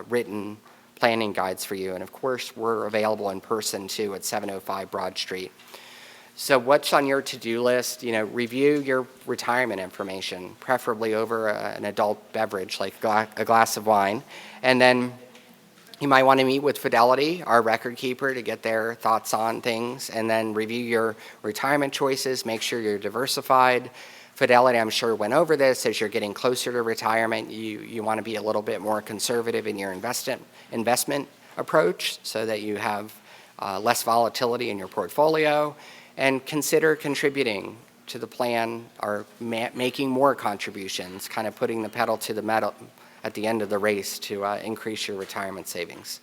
written planning guides for you. And of course, we're available in person too at 705 Broad Street. So what's on your to-do list? Review your retirement information, preferably over an adult beverage like a glass of wine. And then you might want to meet with Fidelity, our record keeper, to get their thoughts on things, and then review your retirement choices, make sure you're diversified. Fidelity, I'm sure, went over this. As you're getting closer to retirement, you want to be a little bit more conservative in your investment approach so that you have less volatility in your portfolio, and consider contributing to the plan or making more contributions, kind of putting the pedal to the metal at the end of the race to increase your retirement savings.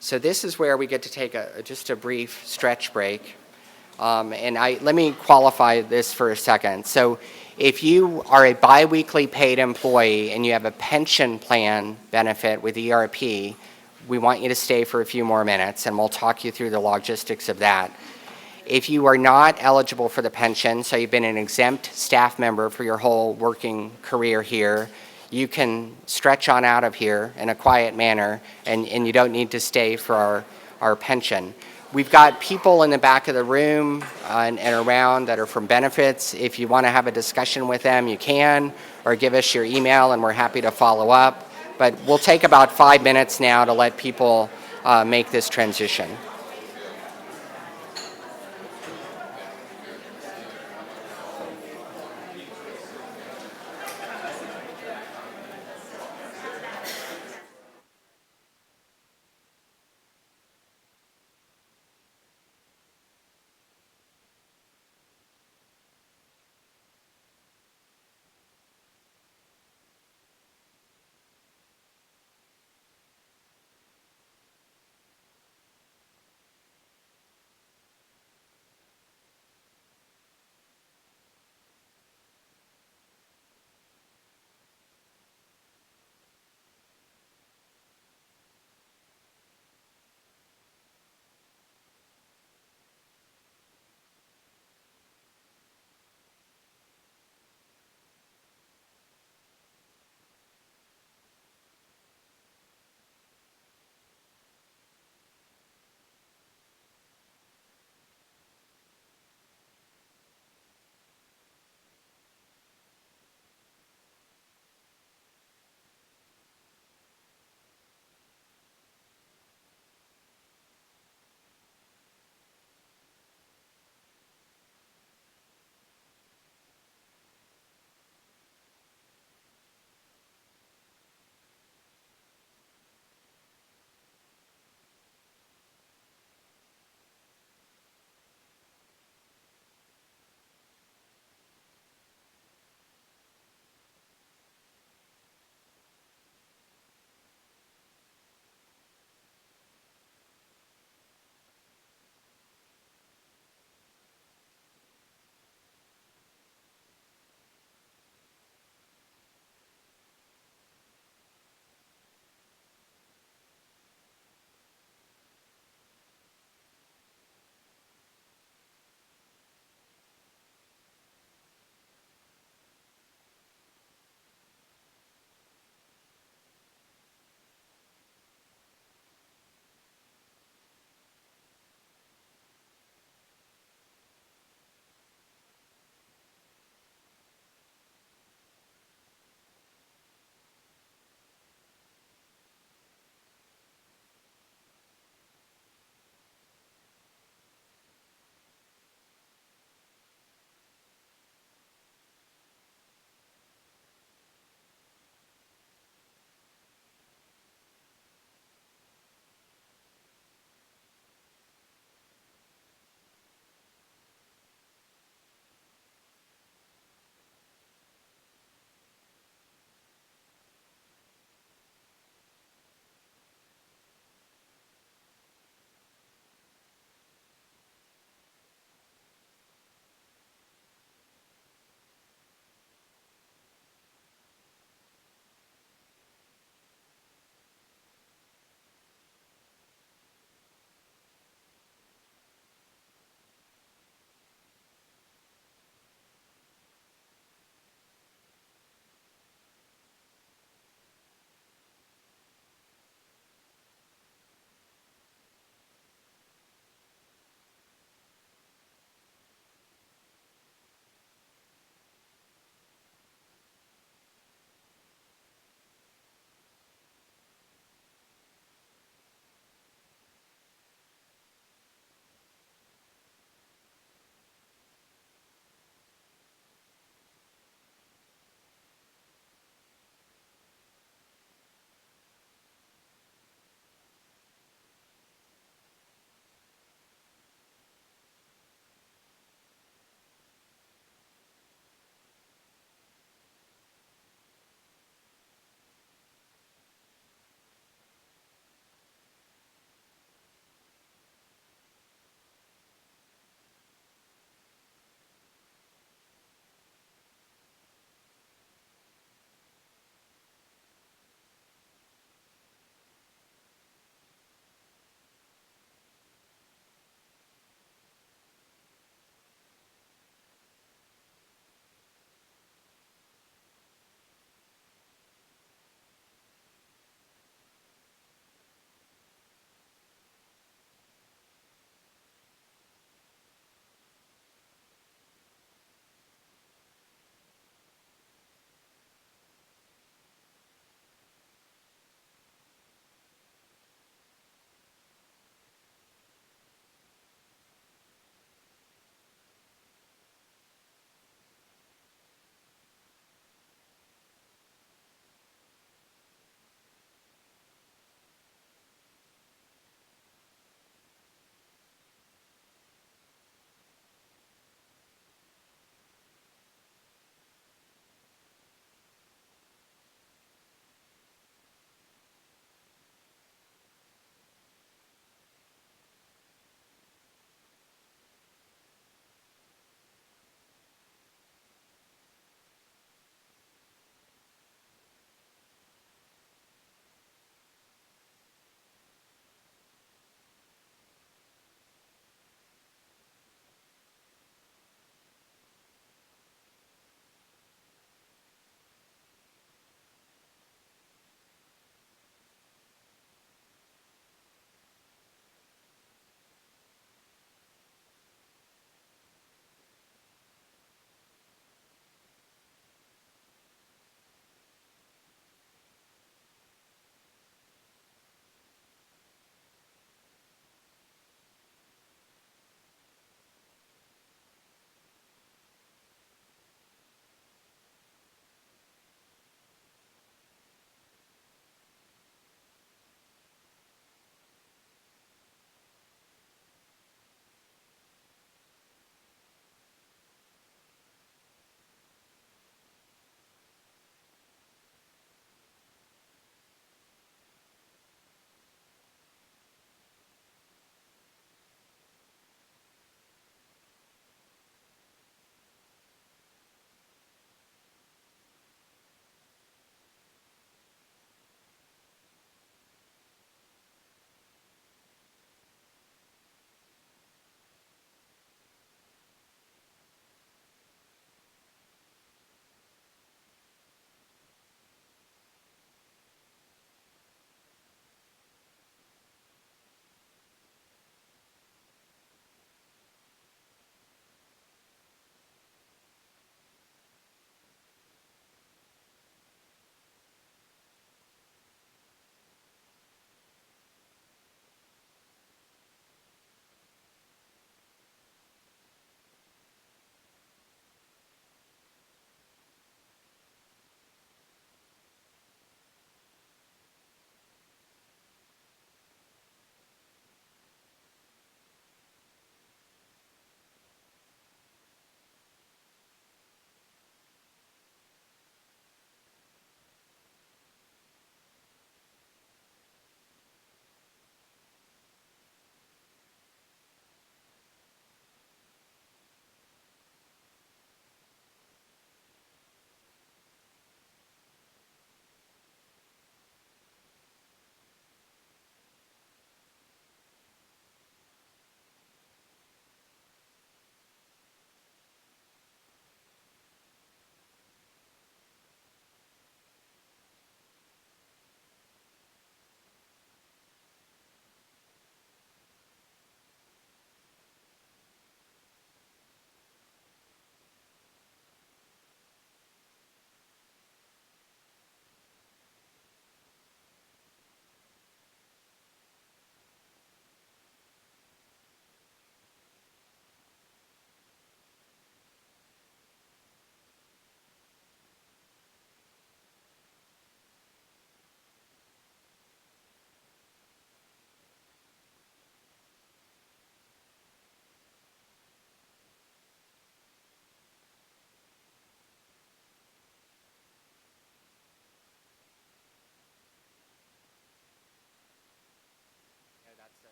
So this is where we get to take just a brief stretch break. Let me qualify this for a second. So if you are a biweekly paid employee and you have a pension plan benefit with ERP, we want you to stay for a few more minutes, and we'll talk you through the logistics of that. If you are not eligible for the pension, so you've been an exempt staff member for your whole working career here, you can stretch on out of here in a quiet manner, and you don't need to stay for our pension. We've got people in the back of the room and around that are from benefits. If you want to have a discussion with them, you can, or give us your email, and we're happy to follow up. But we'll take about 5 minutes now to let people make this transition.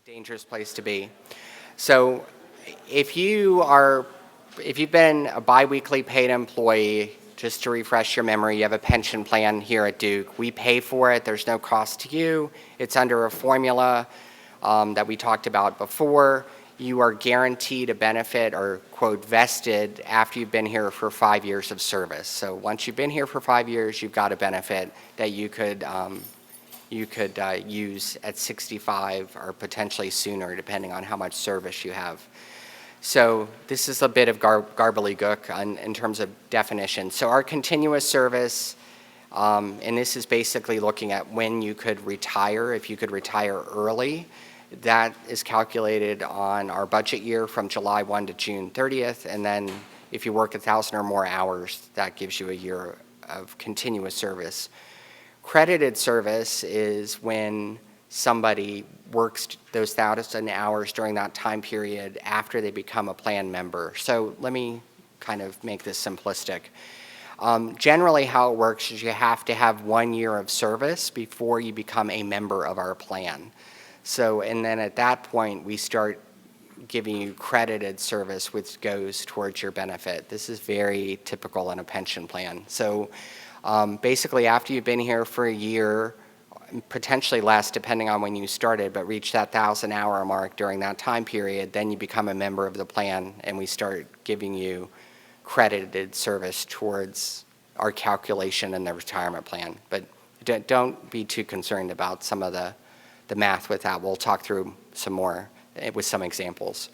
dangerous place to be. So if you've been a biweekly paid employee, just to refresh your memory, you have a pension plan here at Duke. We pay for it. There's no cost to you. It's under a formula that we talked about before. You are guaranteed a benefit or, quote, vested after you've been here for 5 years of service. So once you've been here for 5 years, you've got a benefit that you could use at 65 or potentially sooner, depending on how much service you have. So this is a bit of garbly-gook in terms of definition. So our continuous service, and this is basically looking at when you could retire, if you could retire early. That is calculated on our budget year from July 1 to June 30th, and then if you work 1,000 or more hours, that gives you a year of continuous service. Credited service is when somebody works those 1,000 hours during that time period after they become a plan member. So let me kind of make this simplistic. Generally how it works is you have to have 1 year of service before you become a member of our plan. So, and then at that point, we start giving you credited service, which goes towards your benefit. This is very typical in a pension plan. So basically, after you've been here for a year, potentially less depending on when you started, but reach that 1,000-hour mark during that time period, then you become a member of the plan, and we start giving you credited service towards our calculation in the retirement plan. But don't be too concerned about some of the math with that. We'll talk through some more with some examples.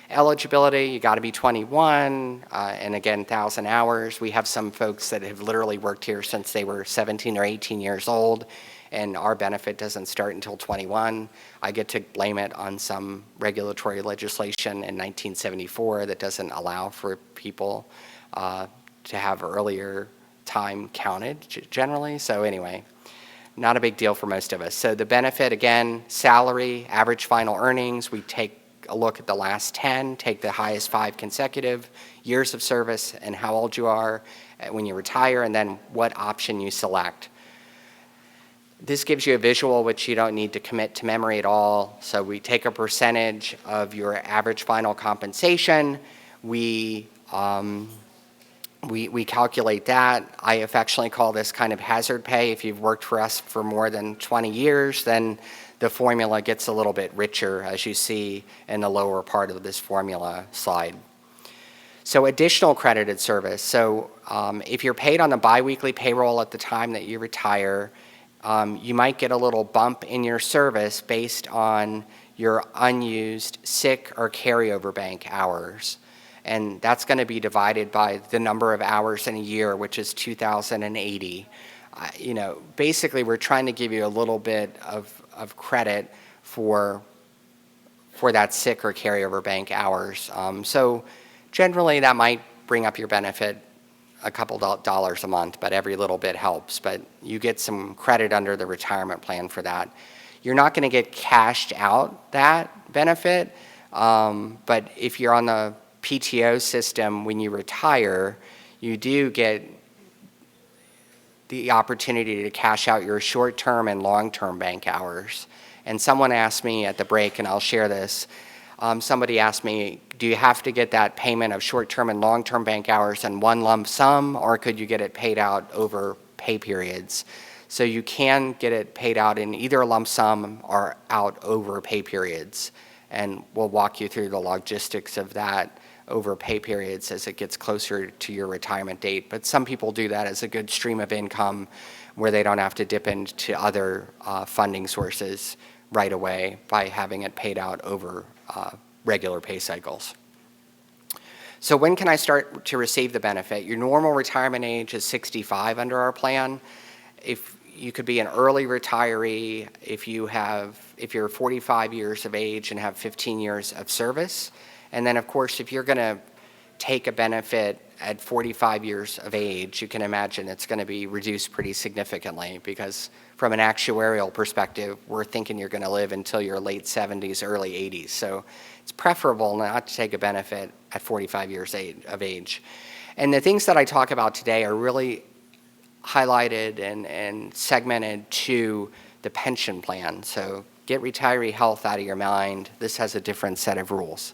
Eligibility, you got to be 21, and again, 1,000 hours. We have some folks that have literally worked here since they were 17 or 18 years old, and our benefit doesn't start until 21. I get to blame it on some regulatory legislation in 1974 that doesn't allow for people to have earlier time counted generally. So anyway, not a big deal for most of us. So the benefit, again, salary, average final earnings. We take a look at the last 10, take the highest 5 consecutive years of service and how old you are when you retire, and then what option you select. This gives you a visual which you don't need to commit to memory at all. So we take a percentage of your average final compensation. We calculate that. I affectionately call this kind of hazard pay. If you've worked for us for more than 20 years, then the formula gets a little bit richer, as you see in the lower part of this formula slide. So additional credited service. So if you're paid on the biweekly payroll at the time that you retire, you might get a little bump in your service based on your unused sick or carryover bank hours. And that's going to be divided by the number of hours in a year, which is 2,080. Basically, we're trying to give you a little bit of credit for that sick or carryover bank hours. So generally, that might bring up your benefit a couple dollars a month, but every little bit helps. But you get some credit under the retirement plan for that. You're not going to get cashed out that benefit, but if you're on the PTO system when you retire, you do get the opportunity to cash out your short-term and long-term bank hours. And someone asked me at the break, and I'll share this, somebody asked me, do you have to get that payment of short-term and long-term bank hours in one lump sum, or could you get it paid out over pay periods? So you can get it paid out in either a lump sum or out over pay periods. And we'll walk you through the logistics of that over pay periods as it gets closer to your retirement date. But some people do that as a good stream of income where they don't have to dip into other funding sources right away by having it paid out over regular pay cycles. So when can I start to receive the benefit? Your normal retirement age is 65 under our plan. If you could be an early retiree if you're 45 years of age and have 15 years of service. And then, of course, if you're going to take a benefit at 45 years of age, you can imagine it's going to be reduced pretty significantly because from an actuarial perspective, we're thinking you're going to live until your late 70s, early 80s. So it's preferable not to take a benefit at 45 years of age. And the things that I talk about today are really highlighted and segmented to the pension plan. So Get retiree health out of your mind. This has a different set of rules.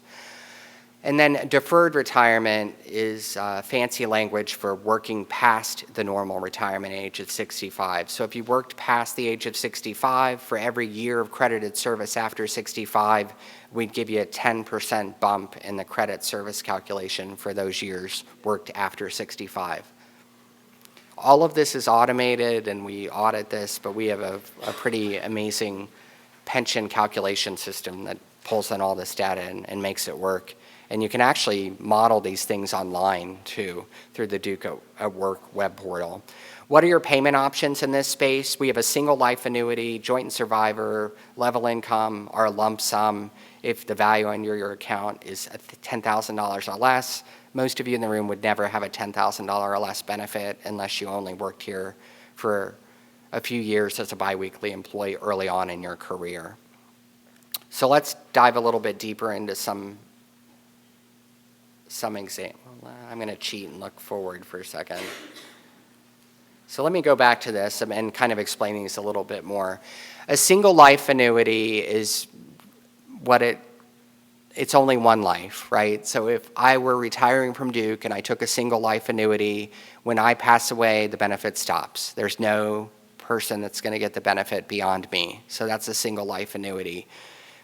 And then deferred retirement is fancy language for working past the normal retirement age of 65. So if you worked past the age of 65, for every year of credited service after 65, we'd give you a 10% bump in the credit service calculation for those years worked after 65. All of this is automated, and we audit this, but we have a pretty amazing pension calculation system that pulls in all this data and makes it work. And you can actually model these things online, too, through the Duke at Work web portal. What are your payment options in this space? We have a single life annuity, joint and survivor, level income, or a lump sum if the value on your account is $10,000 or less. Most of you in the room would never have a $10,000 or less benefit unless you only worked here for a few years as a biweekly employee early on in your career. So let's dive a little bit deeper into some example. I'm going to cheat and look forward for a second. So let me go back to this and kind of explain these a little bit more. A single life annuity is it's only one life, right? So if I were retiring from Duke and I took a single life annuity, when I pass away, the benefit stops. There's no person that's going to get the benefit beyond me. So that's a single life annuity.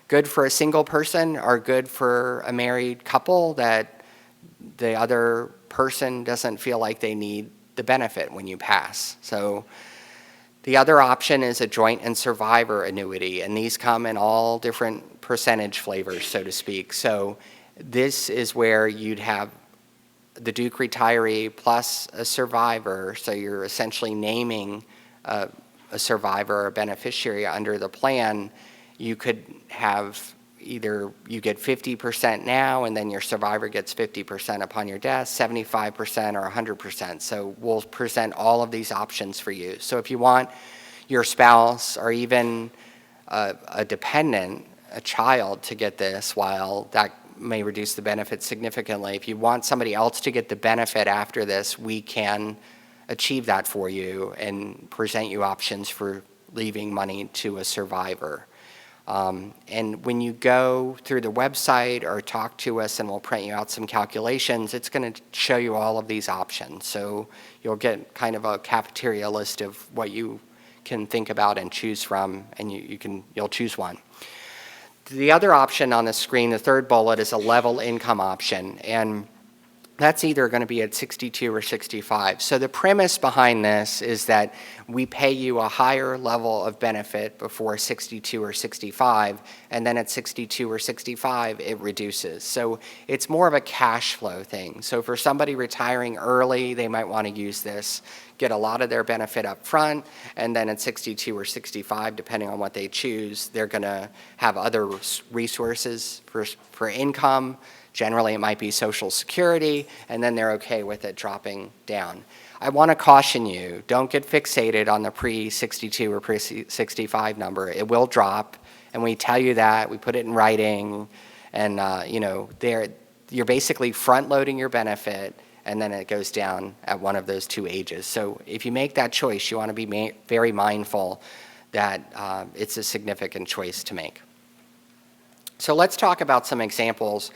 Good for a single person or good for a married couple that the other person doesn't feel like they need the benefit when you pass. So the other option is a joint and survivor annuity, and these come in all different percentage flavors, so to speak. So this is where you'd have the Duke retiree plus a survivor, so you're essentially naming a survivor or beneficiary under the plan. You could have either you get 50% now and then your survivor gets 50% upon your death, 75% or 100%. So we'll present all of these options for you. So if you want your spouse or even a dependent, a child to get this, while that may reduce the benefit significantly, if you want somebody else to get the benefit after this, we can achieve that for you and present you options for leaving money to a survivor. And when you go through the website or talk to us and we'll print you out some calculations, it's going to show you all of these options. So you'll get kind of a cafeteria list of what you can think about and choose from, and you'll choose one. The other option on the screen, the third bullet, is a level income option. And that's either going to be at 62 or 65. So the premise behind this is that we pay you a higher level of benefit before 62 or 65, and then at 62 or 65, it reduces. So it's more of a cash flow thing. So for somebody retiring early, they might want to use this, get a lot of their benefit up front, and then at 62 or 65, depending on what they choose, they're going to have other resources for income. Generally, it might be Social Security, and then they're okay with it dropping down. I want to caution you, don't get fixated on the pre-62 or pre-65 number. It will drop, and we tell you that. We put it in writing, and you're basically front-loading your benefit, and then it goes down at one of those two ages. So if you make that choice, you want to be very mindful that it's a significant choice to make. So let's talk about some examples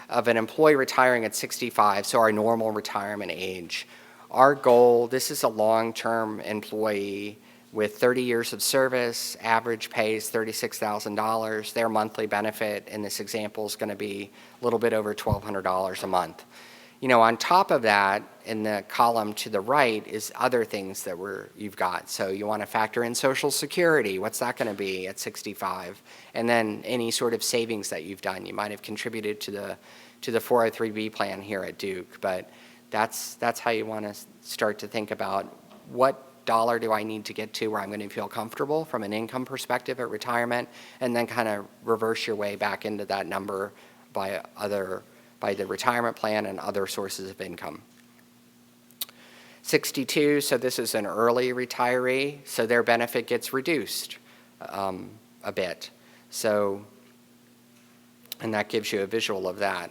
of an employee retiring at 65, so our normal retirement age. Our goal, this is a long-term employee with 30 years of service, average pay is $36,000. Their monthly benefit in this example is going to be a little bit over $1,200 a month. On top of that, in the column to the right is other things that you've got. So you want to factor in Social Security. What's that going to be at 65? And then any sort of savings that you've done. You might have contributed to the 403B plan here at Duke, but that's how you want to start to think about what dollar do I need to get to where I'm going to feel comfortable from an income perspective at retirement, and then kind of reverse your way back into that number by the retirement plan and other sources of income. 62, so this is an early retiree, so their benefit gets reduced a bit. And that gives you a visual of that.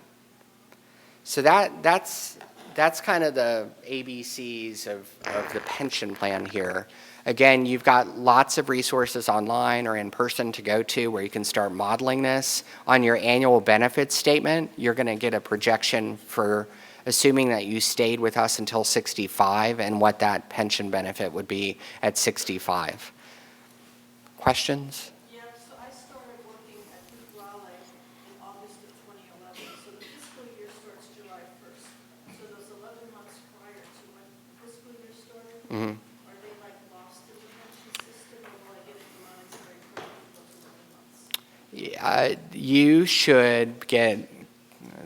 So that's that's kind of the ABCs of the pension plan here. Again, you've got lots of resources online or in person to go to where you can start modeling this. On your annual benefits statement, you're going to get a projection for assuming that you stayed with us until 65 and what that pension benefit would be at 65. Questions? Yeah, so I started working at Raleigh in August of 2011, so the fiscal year starts July 1st. So those 11 months prior to when the fiscal year started, are they like lost in the pension system, or will I get a monetary credit for those 11 months? You should get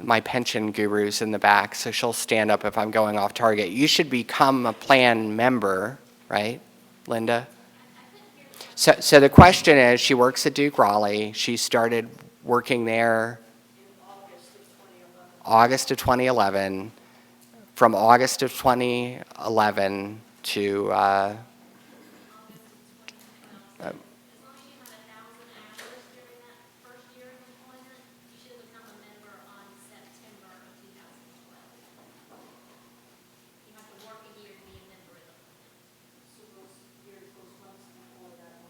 my pension guru's in the back, so she'll stand up if I'm going off target. You should become a plan member, right, Linda? So the question is, she works at Duke Raleigh. She started working there August of 2011. From August of 2011 to As long as you had 1,000 hours during that first year of employment, you should become a member on September of 2012. You have to work a year to be a member of the plan. So those years, those months before that,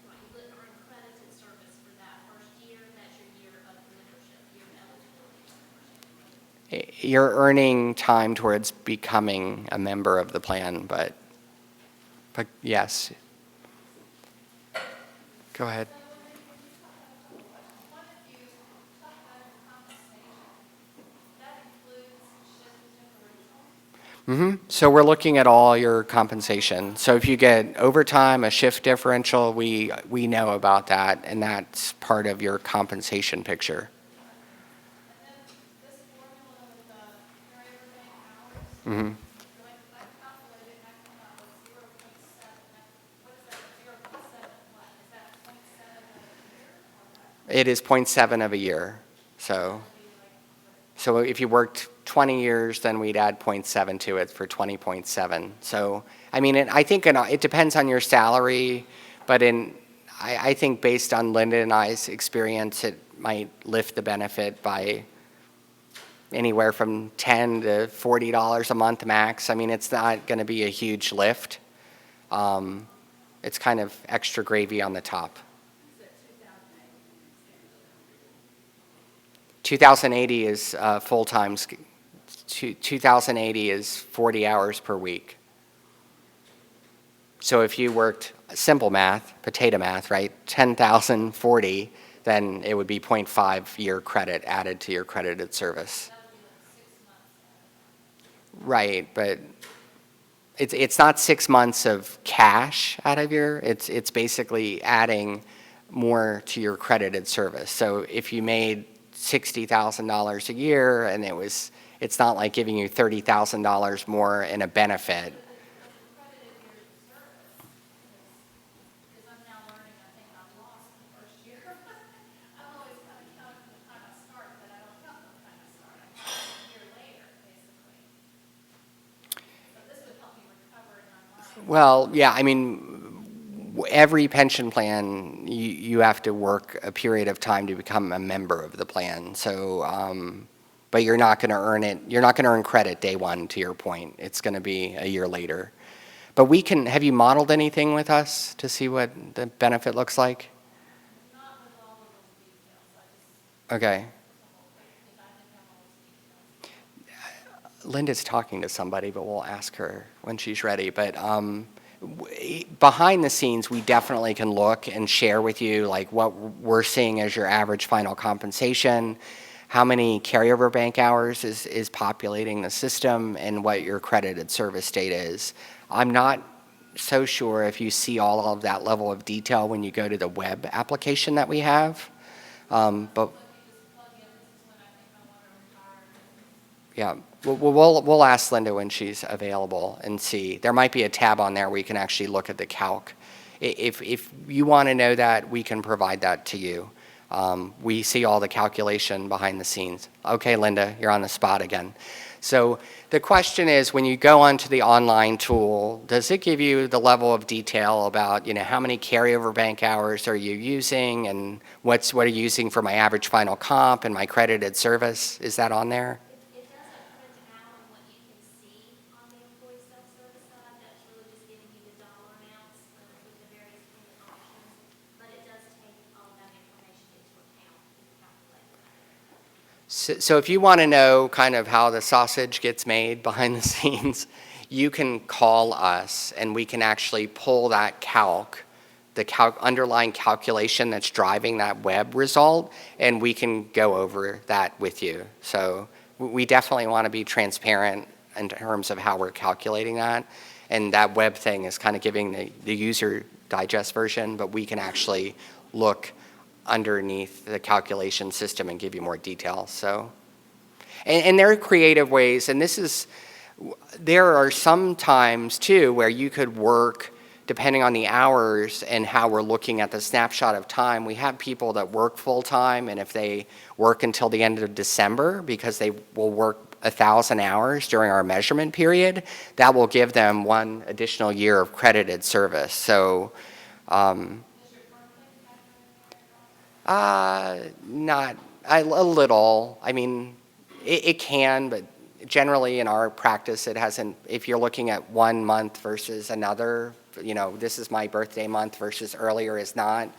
Right, you couldn't earn credited service for that first year, that's your year of membership, year of eligibility. you're earning time towards becoming a member of the plan, but yes. Go ahead. One of you talked about compensation. That includes shift differential. So we're looking at all your compensation. So if you get overtime, a shift differential, we know about that, and that's part of your compensation picture. And then this formula with the carryover bank hours. Mm-hmm. Like I calculated, I come out with 0.7. What is that, 0.7 what? Is that 0.7 of a year or what? It is 0.7 of a year. So if you worked 20 years, then we'd add 0.7 to it for 20.7. So, I mean, I think it depends on your salary, but I think based on Linda and I's experience, it might lift the benefit by anywhere from $10 to $40 a month max. I mean, it's not going to be a huge lift. It's kind of extra gravy on the top. 2080 is full-time. 2080 is 40 hours per week. So if you worked simple math, potato math, right, 10,040, then it would be 0.5 year credit added to your credited service. That would be like 6 months. Right, but it's not 6 months of cash out of your, it's basically adding more to your credited service. So if you made $60,000 a year and it's not like giving you $30,000 more in a benefit. Credited years of service, because I'm now learning, I think I'm lost in the first year. I'm always kind of counting from the time I start, but I don't count from the time I start. I count a year later, basically. So this would help me recover in my mind. Well, yeah, I mean, every pension plan, you have to work a period of time to become a member of the plan. So, but you're not going to earn it. You're not going to earn credit day one, to your point. It's going to be a year later. But have you modeled anything with us to see what the benefit looks like? Not with all of those details, I just, Okay. because I didn't have all those details. Linda's talking to somebody, but we'll ask her when she's ready. But behind the scenes, we definitely can look and share with you like what we're seeing as your average final compensation, how many carryover bank hours is populating the system, and what your credited service date is. I'm not so sure if you see all of that level of detail when you go to the web application that we have. But yeah, we'll ask Linda when she's available and see. There might be a tab on there where you can actually look at the calc. If you want to know that, we can provide that to you. We see all the calculation behind the scenes. Okay, Linda, you're on the spot again. So the question is, when you go onto the online tool, does it give you the level of detail about, how many carryover bank hours are you using, and what are you using for my average final comp and my credited service? Is that on there? It doesn't print out So if you want to know kind of how the sausage gets made behind the scenes, you can call us and we can actually pull that underlying calculation that's driving that web result, and we can go over that with you. So we definitely want to be transparent in terms of how we're calculating that. And that web thing is kind of giving the user digest version, but we can actually look underneath the calculation system and give you more details. So, and there are creative ways, and there are some times too where you could work depending on the hours and how we're looking at the snapshot of time. We have people that work full time, and if they work until the end of December, because they will work 1,000 hours during our measurement period, that will give them 1 additional year of credited service. So, not a little. I mean, it can, but generally in our practice, it hasn't. If you're looking at 1 month versus another, this is my birthday month versus earlier is not.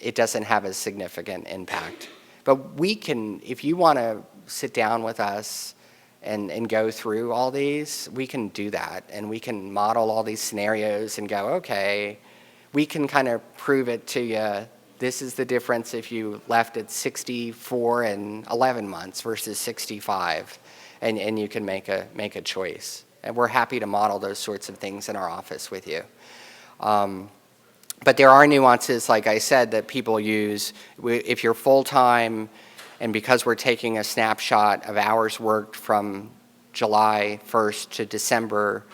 It doesn't have a significant impact. But we can, if you want to sit down with us and go through all these, we can do that, and we can model all these scenarios and go, okay, we can kind of prove it to you. This is the difference if you left at 64 and 11 months versus 65, and you can make a choice. And we're happy to model those sorts of things in our office with you. But there are nuances, like I said, that people use. If you're full-time, and because we're taking a snapshot of hours worked from July 1st to December,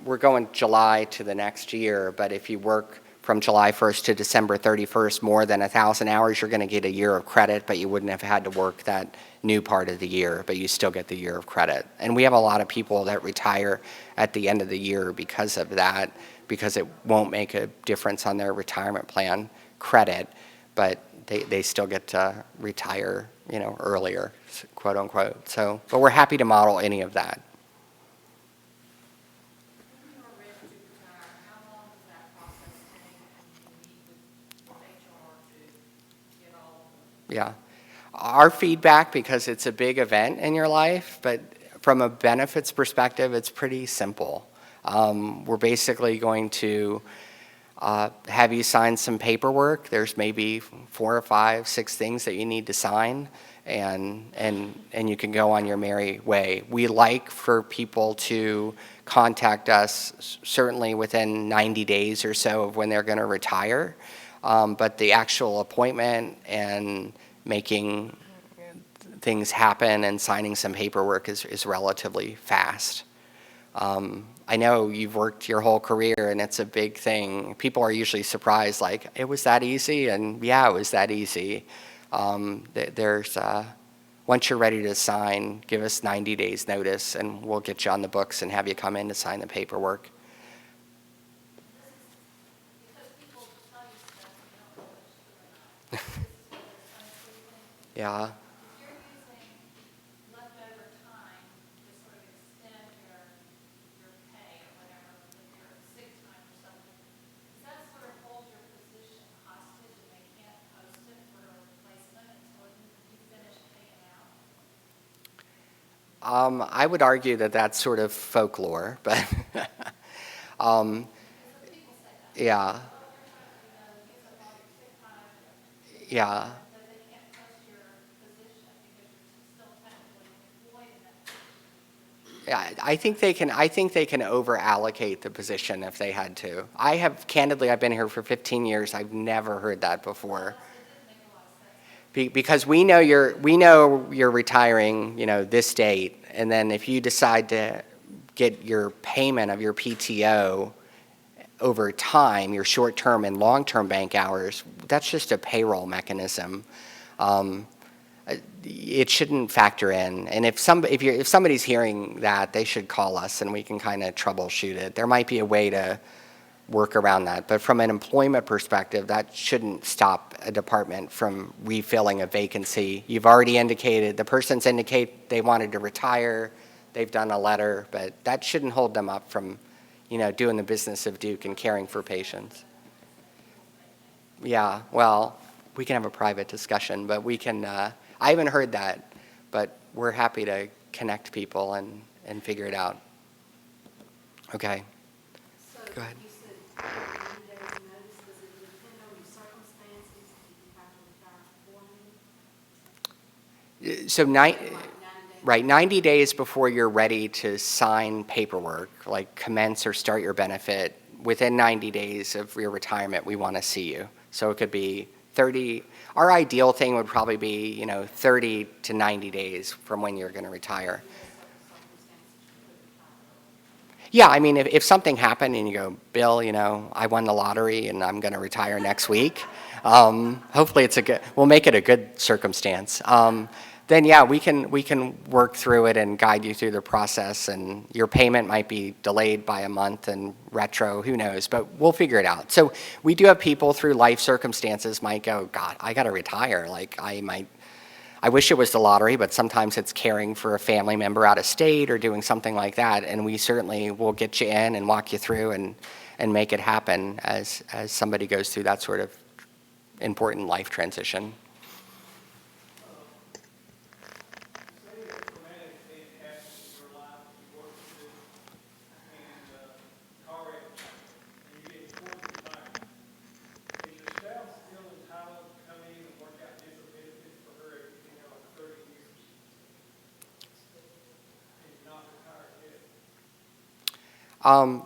we're going July to the next year, but if you work from July 1st to December 31st more than 1,000 hours, you're going to get a year of credit, but you wouldn't have had to work that new part of the year, but you still get the year of credit. And we have a lot of people that retire at the end of the year because of that, because it won't make a difference on their retirement plan credit, but they still get to retire, earlier, quote unquote. So, but we're happy to model any of that. When you're ready to retire, how long does that process take? And you meet with HR to get all of the Yeah. Our feedback, because it's a big event in your life, but from a benefits perspective, it's pretty simple. We're basically going to have you sign some paperwork. There's maybe 4 or 5, 6 things that you need to sign, and you can go on your merry way. We like for people to contact us certainly within 90 days or so of when they're going to retire, but the actual appointment and making things happen and signing some paperwork is relatively fast. I know you've worked your whole career and it's a big thing. People are usually surprised, like, it was that easy? And yeah, it was that easy. Once you're ready to sign, give us 90 days notice and we'll get you on the books and have you come in to sign the paperwork. Because people tell you stuff and you don't know what's true or not. This is what they're untrue. Yeah. If you're using leftover time to sort of extend your pay or whatever, if you're sick time or something, does that sort of hold your position hostage and they can't post it for a replacement until you finish paying out? I would argue that that's sort of folklore, but Some people say that. yeah, Use up all your sick time and yeah. that they can't post your position because you're still technically employed in that position. Yeah, I think they can over allocate the position if they had to. I've been here for 15 years. I've never heard that before. Because we know you're retiring, this date, and then if you decide to get your payment of your PTO over time, your short-term and long-term bank hours, that's just a payroll mechanism. It shouldn't factor in. And if somebody's hearing that, they should call us and we can kind of troubleshoot it. There might be a way to work around that. But from an employment perspective, that shouldn't stop a department from refilling a vacancy. You've already indicated, the person's indicate they wanted to retire, they've done a letter, but that shouldn't hold them up from, doing the business of Duke and caring for patients. Yeah, well, we can have a private discussion, but we can, I haven't heard that, but we're happy to connect people and figure it out. Okay. Go ahead. You said 90 days notice, does it depend on your circumstances? Do you have to retire before then? So right, 90 days before you're ready to sign paperwork, like commence or start your benefit, within 90 days of your retirement, we want to see you. So it could be 30, our ideal thing would probably be, 30 to 90 days from when you're going to retire. Yeah, I mean, if something happened and you go, Bill, I won the lottery and I'm going to retire next week, hopefully we'll make it a good circumstance. Then yeah, we can work through it and guide you through the process, and your payment might be delayed by a month and retro, who knows, but we'll figure it out. So we do have people through life circumstances might go, God, I got to retire. Like I wish it was the lottery, but sometimes it's caring for a family member out of state or doing something like that, and we certainly will get you in and walk you through and make it happen as somebody goes through that sort of important life transition. Say a traumatic event happens in your life, you work with it, and car accident, and you get forced to retire. Is your spouse still entitled to come in and work out different benefits for her, 30 years? And you're not retired yet?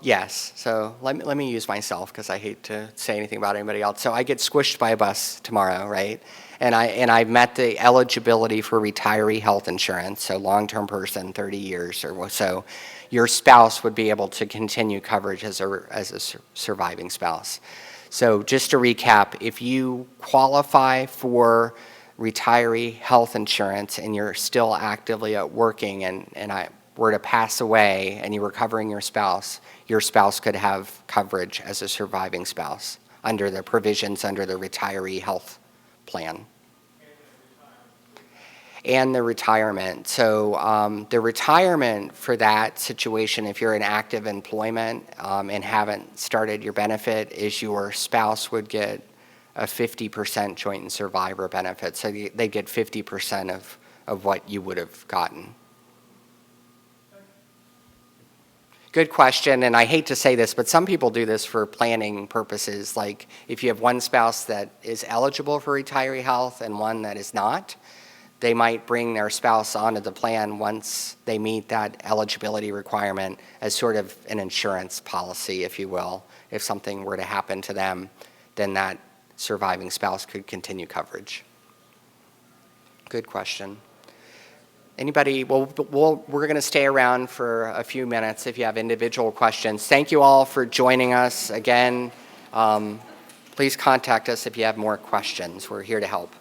Yes, so let me use myself because I hate to say anything about anybody else. So I get squished by a bus tomorrow, right? And I met the eligibility for retiree health insurance, so long-term person, 30 years or so. Your spouse would be able to continue coverage as a surviving spouse. So just to recap, if you qualify for retiree health insurance and you're still actively working and I were to pass away and you were covering your spouse could have coverage as a surviving spouse under the provisions under the retiree health plan. And the retirement. So the retirement for that situation, if you're in active employment and haven't started your benefit, is your spouse would get a 50% joint and survivor benefit. So they get 50% of what you would have gotten. Good question, and I hate to say this, but some people do this for planning purposes. Like if you have one spouse that is eligible for retiree health and one that is not, they might bring their spouse onto the plan once they meet that eligibility requirement as sort of an insurance policy, if you will. If something were to happen to them, then that surviving spouse could continue coverage. Good question. Anybody? Well, we're going to stay around for a few minutes if you have individual questions. Thank you all for joining us. Again, please contact us if you have more questions. We're here to help.